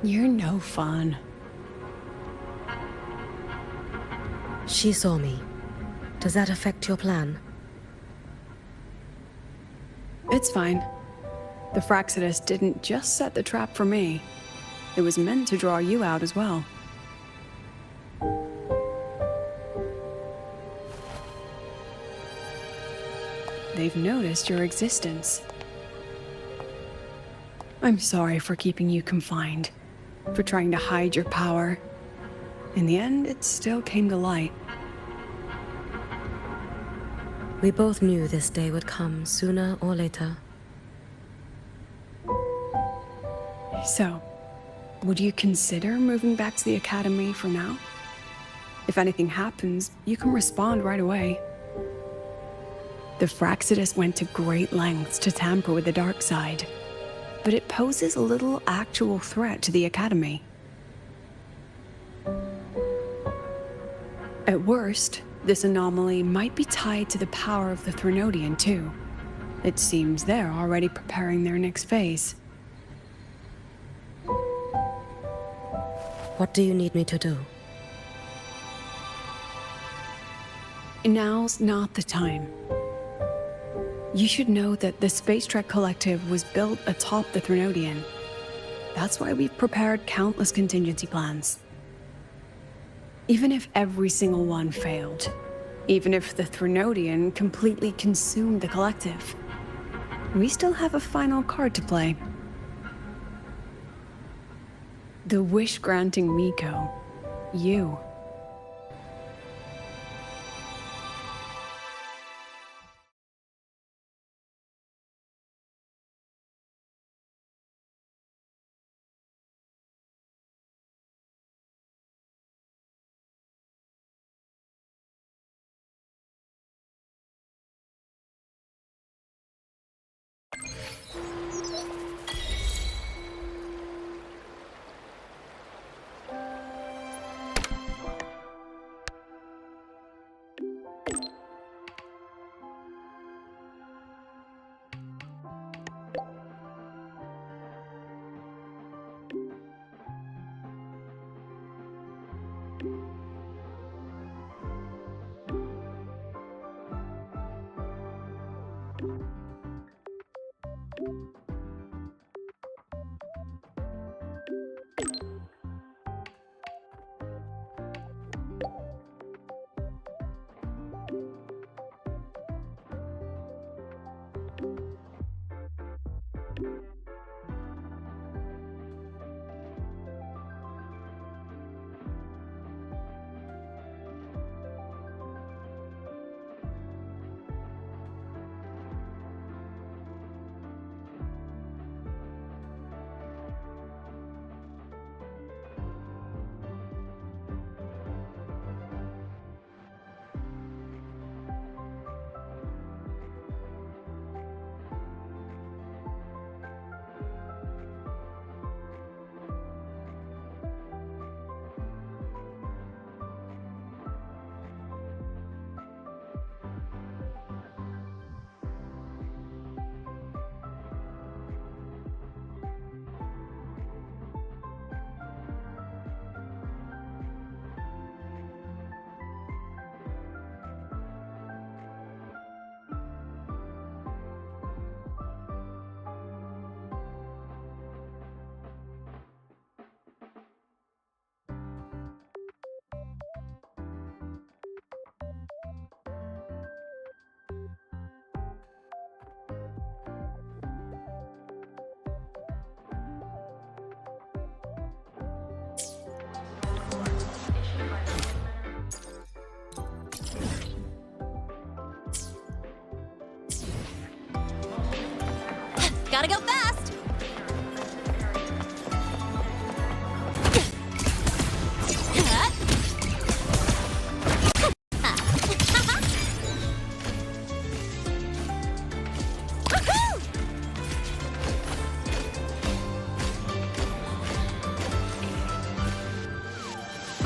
You're no fun. She saw me. Does that affect your plan? It's fine. The Fraxidus didn't just set the trap for me. It was meant to draw you out as well. They've noticed your existence. I'm sorry for keeping you confined, for trying to hide your power. In the end, it still came to light. We both knew this day would come sooner or later. So, would you consider moving back to the academy for now? If anything happens, you can respond right away. The Fraxidus went to great lengths to tamper with the dark side. but it poses little actual threat to the Academy. At worst, this anomaly might be tied to the power of the Threnodian, too. It seems they're already preparing their next phase. What do you need me to do? Now's not the time. You should know that the Space Trek Collective was built atop the Threnodian. That's why we've prepared countless contingency plans. Even if every single one failed, even if the Threnodian completely consumed the Collective, we still have a final card to play. The wish-granting Miko. You. Gotta go fast!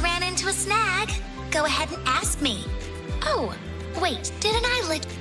Ran into a snag. Go ahead and ask me. Oh, wait, didn't I let...